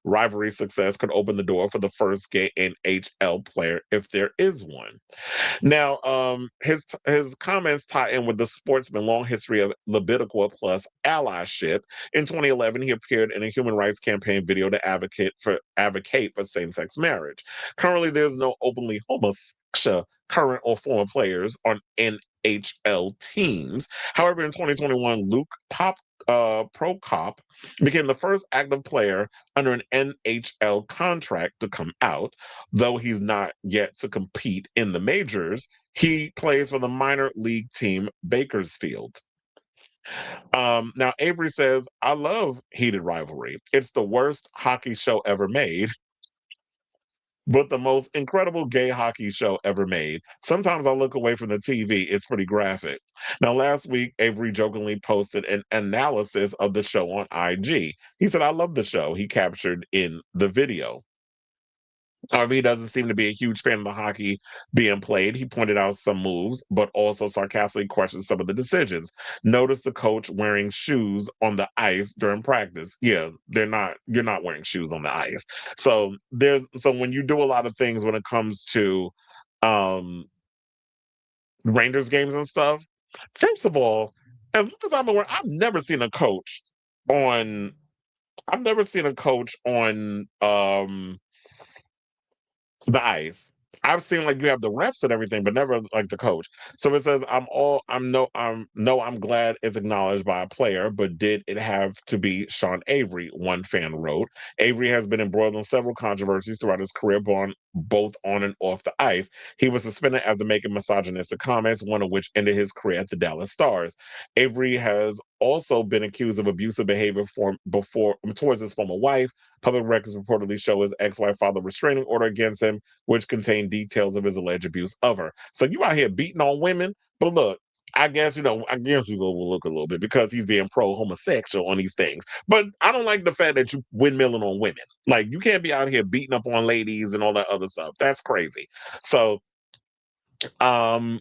rivalry success could open the door for the first gay NHL player if there is one. Now, his comments tie in with the sportsman's long history of libido plus allyship. In 2011, he appeared in a human rights campaign video to advocate for same-sex marriage. Currently, there's no openly homosexual current or former players on NHL teams. However, in 2021, Luke Prokop became the first active player under an NHL contract to come out. Though he's not yet to compete in the majors, he plays for the minor league team Bakersfield. Now, Avery says, I love heated rivalry. It's the worst hockey show ever made, but the most incredible gay hockey show ever made. Sometimes I look away from the TV. It's pretty graphic. Now, last week, Avery jokingly posted an analysis of the show on IG. He said, I love the show he captured in the video. However, he doesn't seem to be a huge fan of the hockey being played. He pointed out some moves, but also sarcastically questioned some of the decisions. Notice the coach wearing shoes on the ice during practice. Yeah, you're not wearing shoes on the ice. So when you do a lot of things when it comes to um Rangers games and stuff, first of all, as long as I'm aware, on I've never seen a coach on the ice. I've seen like you have the reps and everything, but never like the coach. So it says, I'm glad it's acknowledged by a player, but did it have to be Sean Avery? One fan wrote. Avery has been embroiled in several controversies throughout his career, both on and off the ice. He was suspended after making misogynistic comments, one of which ended his career at the Dallas Stars. Avery has also been accused of abusive behavior towards his former wife. Public records reportedly show his ex-wife filed a restraining order against him, which contained details of his alleged abuse of her. So you out here beating on women, but look, I guess we go look a little bit because he's being pro-homosexual on these things. But I don't like the fact that you windmilling on women. Like you can't be out here beating up on ladies and all that other stuff. That's crazy. So um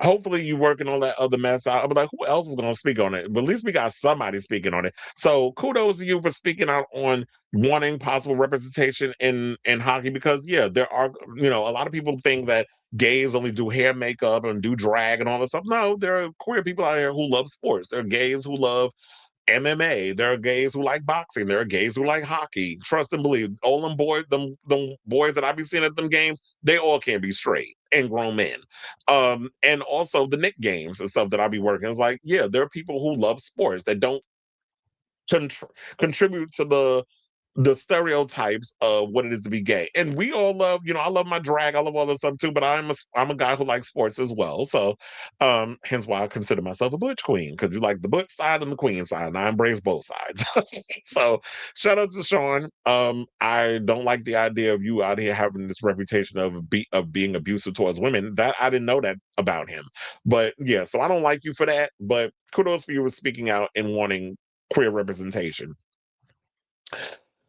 hopefully you working on that other mess out. I'm like, who else is going to speak on it? But at least we got somebody speaking on it. So kudos to you for speaking out on wanting possible representation in hockey because yeah, there are a lot of people think that gays only do hair makeup and do drag and all this stuff. No, there are queer people out here who love sports. There are gays who love MMA. There are gays who like boxing. There are gays who like hockey. Trust and believe. All them boys that I be seeing at them games, they all can be straight and grown men. And also the Nick games and stuff that I be working. It's like, yeah, there are people who love sports that don't contribute to the stereotypes of what it is to be gay. And we all love, I love my drag, I love all this stuff too, but I'm a guy who likes sports as well. So hence why I consider myself a butch queen, because you like the butch side and the queen side, and I embrace both sides. So shout out to Sean. I don't like the idea of you out here having this reputation of being abusive towards women. That I didn't know that about him. But yeah, so I don't like you for that. But kudos for you for speaking out and wanting queer representation.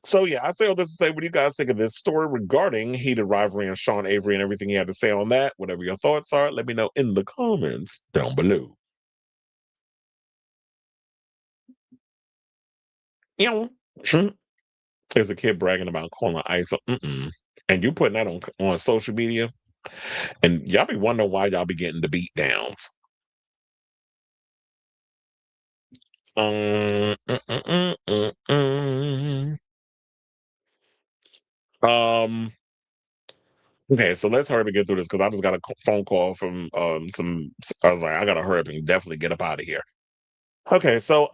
So yeah, I say all this to say, what do you guys think of this story regarding heated rivalry and Sean Avery and everything he had to say on that? Whatever your thoughts are, let me know in the comments down below. You know, there's a kid bragging about calling ice, and you putting that on social media, and y'all be wondering why y'all be getting the beat downs. Um, mm, mm, mm, mm, mm. Okay, so let's hurry up and get through this because I just got a phone call from some. I was like, I gotta hurry up and definitely get up out of here. Okay, so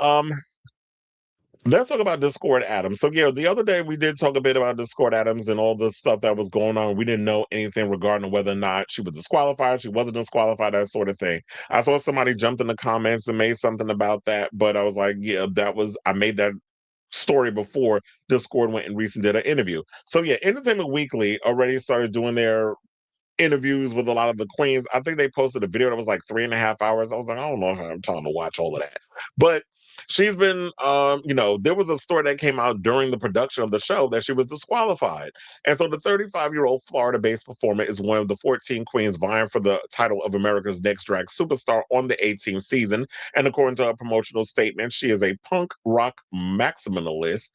Let's talk about Discord Addams. So yeah, the other day we did talk a bit about Discord Addams and all the stuff that was going on. We didn't know anything regarding whether or not she was disqualified, she wasn't disqualified, that sort of thing. I saw somebody jumped in the comments and made something about that, but I was like, yeah, I made that story before Discord went and recently did an interview. So yeah, Entertainment Weekly already started doing their interviews with a lot of the queens. I think they posted a video that was like 3.5 hours. I was like, I don't know if I'm trying to watch all of that. But she's been there was a story that came out during the production of the show that she was disqualified. And so the 35-year-old Florida-based performer is one of the 14 queens vying for the title of America's Next Drag Superstar on the 18th season. And according to a promotional statement, she is a punk rock maximalist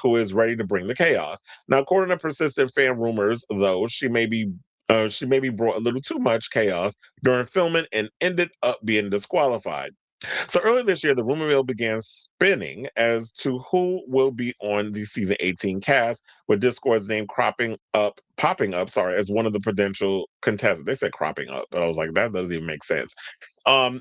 who is ready to bring the chaos. Now, according to persistent fan rumors, though, she maybe brought a little too much chaos during filming and ended up being disqualified. So earlier this year, the rumor mill began spinning as to who will be on the season 18 cast, with Discord's name popping up, as one of the potential contestants. They said cropping up, but I was like, that doesn't even make sense.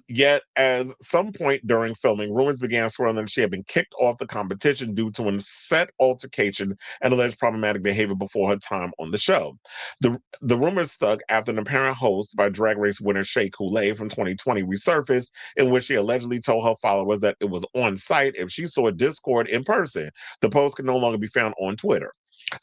Yet, at some point during filming, rumors began swirling that she had been kicked off the competition due to an set altercation and alleged problematic behavior before her time on the show. The rumors stuck after an apparent host by Drag Race winner Shea Coulee from 2020 resurfaced, in which she allegedly told her followers that it was on site if she saw Discord in person. The post could no longer be found on Twitter.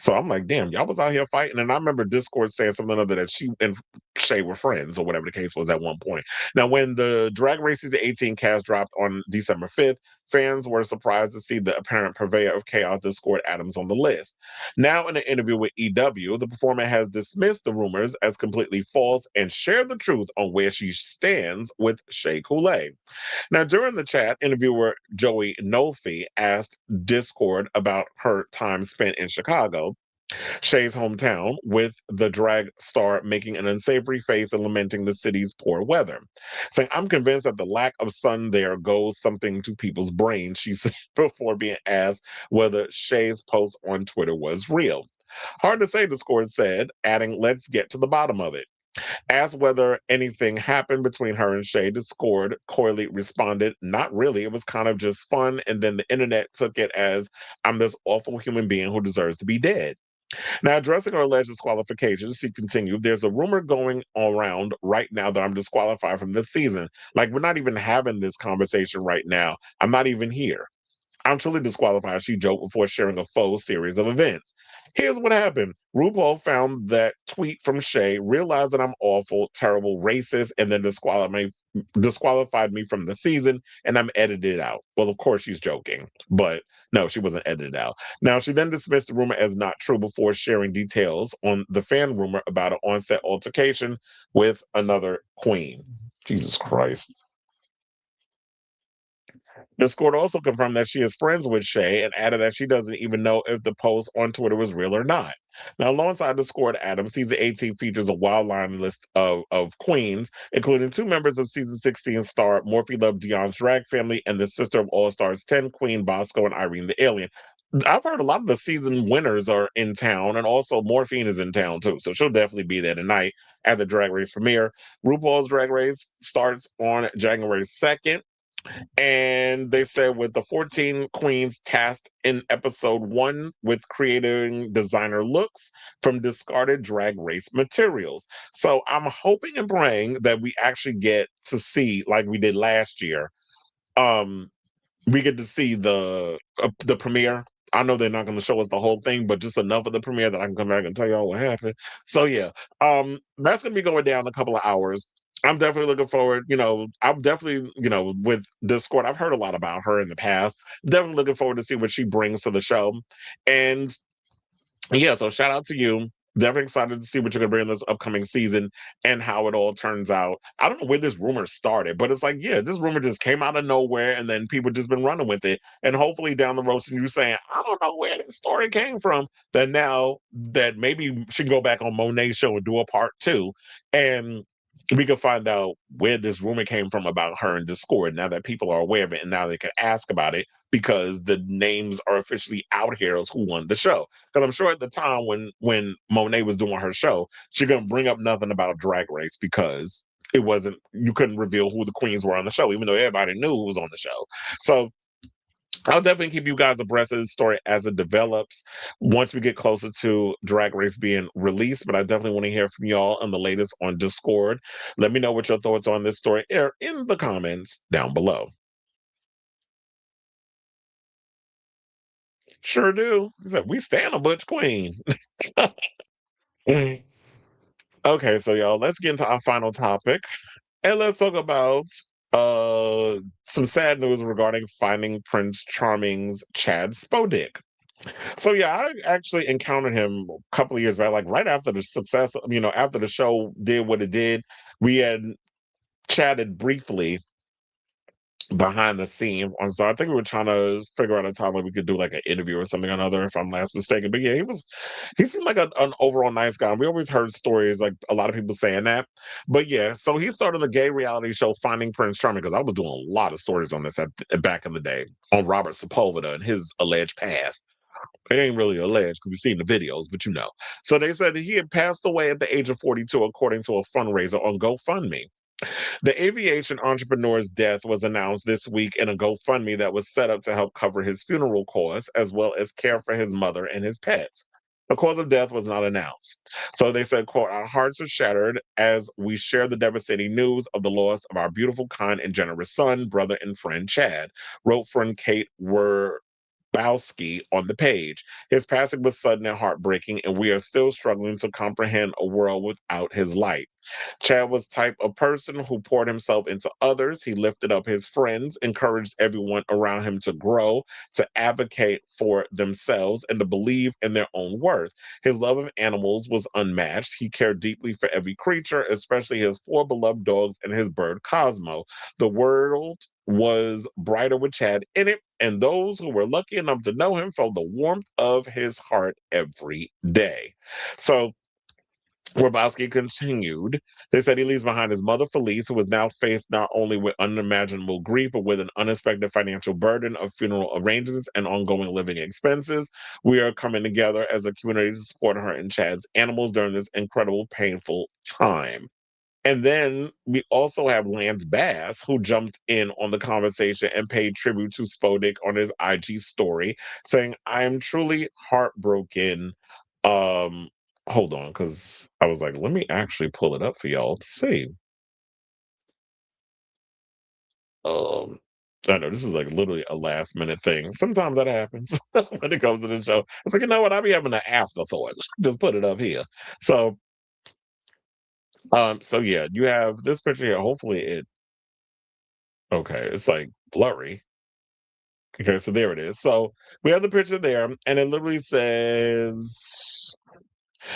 So I'm like, damn, y'all was out here fighting. And I remember Discord saying something other that she and Shay were friends or whatever the case was at one point. Now, when the Drag Race Season 18 cast dropped on December 5th, fans were surprised to see the apparent purveyor of chaos, Discord Addams, on the list. Now, in an interview with EW, the performer has dismissed the rumors as completely false and shared the truth on where she stands with Shea Coulee. Now, during the chat, interviewer Joey Nolfi asked Discord about her time spent in Chicago, Shay's hometown, with the drag star making an unsavory face and lamenting the city's poor weather. Saying, I'm convinced that the lack of sun there goes something to people's brains, she said before being asked whether Shay's post on Twitter was real. Hard to say, Discord said, adding, let's get to the bottom of it. Asked whether anything happened between her and Shay, Discord coyly responded, not really. It was kind of just fun. And then the internet took it as, I'm this awful human being who deserves to be dead. Now, addressing her alleged disqualifications, she continued, there's a rumor going around right now that I'm disqualified from this season. Like, we're not even having this conversation right now. I'm not even here. I'm truly disqualified, she joked before sharing a faux series of events. Here's what happened. RuPaul found that tweet from Shay, realized that I'm awful, terrible, racist, and then disqualified me from the season, and I'm edited out. Well, of course she's joking, but no, she wasn't edited out. Now, she then dismissed the rumor as not true before sharing details on the fan rumor about an on-set altercation with another queen. Jesus Christ. Discord also confirmed that she is friends with Shay and added that she doesn't even know if the post on Twitter was real or not. Now, alongside Discord Addams, season 18 features a wild line list of queens, including two members of season 16 star Morphe Love Dion's drag family and the sister of All Stars 10, Queen Bosco and Irene the Alien. I've heard a lot of the season winners are in town, and also Morphine is in town too. So she'll definitely be there tonight at the Drag Race premiere. RuPaul's Drag Race starts on January 2nd. And they said with the 14 queens tasked in episode 1 with creating designer looks from discarded drag race materials. So I'm hoping and praying that we actually get to see, like we did last year, we get to see the premiere. I know they're not going to show us the whole thing, but just enough of the premiere that I can come back and tell y'all what happened. So yeah, that's going to be going down in a couple of hours. I'm definitely looking forward. I'm definitely, with Discord, I've heard a lot about her in the past. Definitely looking forward to see what she brings to the show. And yeah, so shout out to you. Definitely excited to see what you're going to bring this upcoming season and how it all turns out. I don't know where this rumor started, but it's like, yeah, this rumor just came out of nowhere and then people just been running with it. And hopefully down the road, and you saying, I don't know where this story came from, that now that maybe she can go back on Monet's show and do a part 2. And we can find out where this rumor came from about her in Discord now that people are aware of it and now they can ask about it because the names are officially out here as who won the show. Because I'm sure at the time when Monet was doing her show, she couldn't bring up nothing about Drag Race because you couldn't reveal who the queens were on the show, even though everybody knew who was on the show. So I'll definitely keep you guys abreast of the story as it develops once we get closer to Drag Race being released. But I definitely want to hear from y'all on the latest on Discord. Let me know what your thoughts on this story are in the comments down below. Sure do. He said, we stand a Butch Queen. Okay, so y'all, let's get into our final topic. And let's talk about some sad news regarding finding Prince Charming's Chad Spodek. So yeah, I actually encountered him a couple of years back, like right after the success, after the show did what it did. We had chatted briefly behind the scenes. And so I think we were trying to figure out a time like we could do like an interview or something or another, if I'm last mistaken. But yeah, he seemed like an overall nice guy. We always heard stories like a lot of people saying that. But yeah, so he started the gay reality show Finding Prince Charming, because I was doing a lot of stories on this back in the day on Robert Sepulveda and his alleged past. It ain't really alleged because we've seen the videos, but you know. So they said that he had passed away at the age of 42, according to a fundraiser on GoFundMe. The aviation entrepreneur's death was announced this week in a GoFundMe that was set up to help cover his funeral costs as well as care for his mother and his pets. The cause of death was not announced. So they said, quote, our hearts are shattered as we share the devastating news of the loss of our beautiful, kind, and generous son, brother, and friend Chad, wrote friend Kate Bowski on the page. His passing was sudden and heartbreaking, and we are still struggling to comprehend a world without his light. Chad was type of person who poured himself into others. He lifted up his friends, encouraged everyone around him to grow, to advocate for themselves, and to believe in their own worth. His love of animals was unmatched. He cared deeply for every creature, especially his 4 beloved dogs and his bird Cosmo. The world was brighter with Chad in it, and those who were lucky enough to know him felt the warmth of his heart every day. So Grabowski continued. They said he leaves behind his mother, Felice, who is now faced not only with unimaginable grief, but with an unexpected financial burden of funeral arrangements and ongoing living expenses. We are coming together as a community to support her and Chad's animals during this incredible, painful time. And then we also have Lance Bass, who jumped in on the conversation and paid tribute to Spodek on his IG story, saying, I am truly heartbroken. Um, Hold on, because I was like, let me actually pull it up for y'all to see. Um, I know this is like literally a last minute thing. Sometimes that happens when it comes to the show. It's like, you know what? I'll be having an afterthought. Just put it up here. So so yeah, you have this picture here. Hopefully it okay, it's like blurry. Okay, so there it is. So we have the picture there, and it literally says,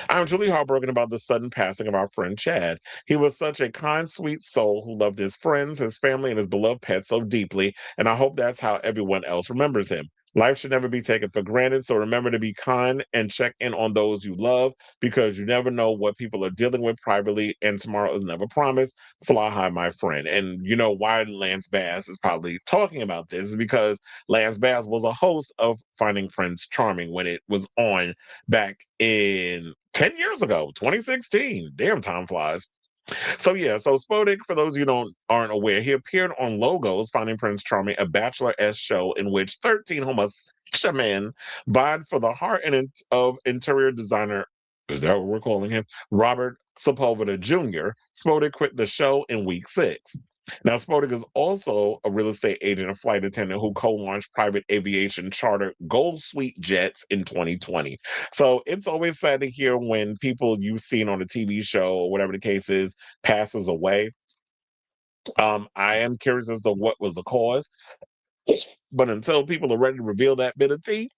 I'm truly heartbroken about the sudden passing of our friend Chad. He was such a kind, sweet soul who loved his friends, his family, and his beloved pets so deeply, and I hope that's how everyone else remembers him. Life should never be taken for granted, so remember to be kind and check in on those you love because you never know what people are dealing with privately, and tomorrow is never promised. Fly high, my friend. And you know why Lance Bass is probably talking about this is because Lance Bass was a host of Finding Prince Charming when it was on back in 10 years ago, 2016. Damn, time flies. So yeah, so Spodek, for those you aren't aware, he appeared on Logos, Finding Prince Charming, a Bachelor-esque show in which 13 homosexual men vied for the heart of interior designer, is that what we're calling him? Robert Sepulveda Jr. Spodek quit the show in week 6. Now, Spodek is also a real estate agent and flight attendant who co-launched private aviation charter Gold Suite Jets in 2020. So it's always sad to hear when people you've seen on a TV show or whatever the case is passes away. I am curious as to what was the cause, but until people are ready to reveal that bit of tea,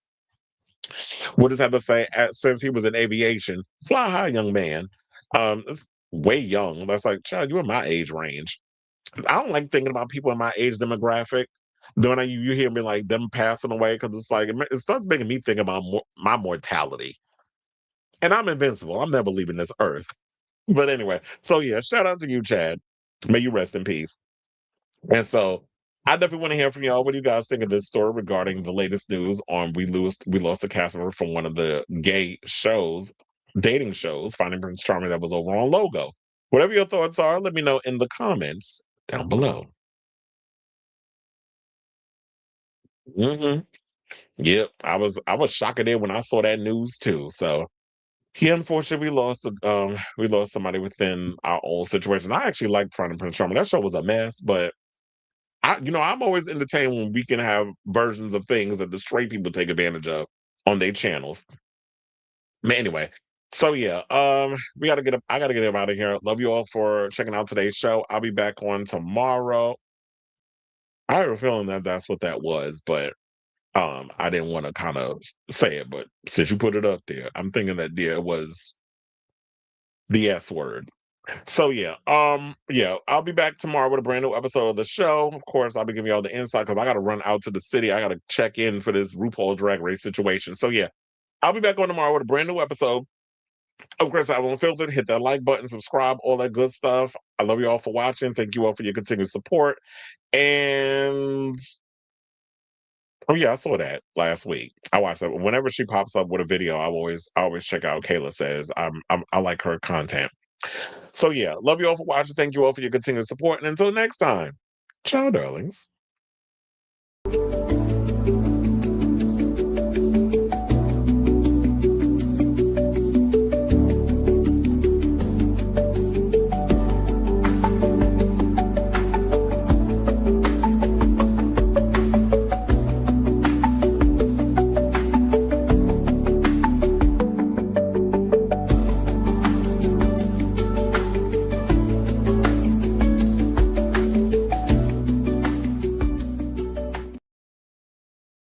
we'll just have to say, since he was in aviation, fly high, young man. It's way young. That's like, child, you're in my age range. I don't like thinking about people in my age demographic. Then you hear me like them passing away because it's like it starts making me think about my mortality. And I'm invincible. I'm never leaving this earth. But anyway, so yeah, shout out to you, Chad. May you rest in peace. And so I definitely want to hear from y'all. What do you guys think of this story regarding the latest news on we lost a cast member from one of the gay shows, dating shows, Finding Prince Charming that was over on Logo. Whatever your thoughts are, let me know in the comments down below. Hmm. Yep, I was shocked at it when I saw that news too. So he unfortunately we lost somebody within our own situation. I actually like Pride and Predatorial. That show was a mess, but I'm always entertained when we can have versions of things that the straight people take advantage of on their channels. But anyway, so yeah, we gotta get up. I gotta get him out of here. Love you all for checking out today's show. I'll be back on tomorrow. I have a feeling that that's what that was, but I didn't want to kind of say it. But since you put it up there, I'm thinking that there was the S word. So yeah, I'll be back tomorrow with a brand new episode of the show. Of course, I'll be giving you all the insight because I got to run out to the city. I got to check in for this RuPaul Drag Race situation. So yeah, I'll be back on tomorrow with a brand new episode. Of course, I won't filter. Hit that like button, subscribe, all that good stuff. I love you all for watching. Thank you all for your continued support. And oh yeah, I saw that last week. I watched that. Whenever she pops up with a video, I always check out Kayla Says. I like her content. So yeah, love you all for watching. Thank you all for your continued support. And until next time, ciao, darlings.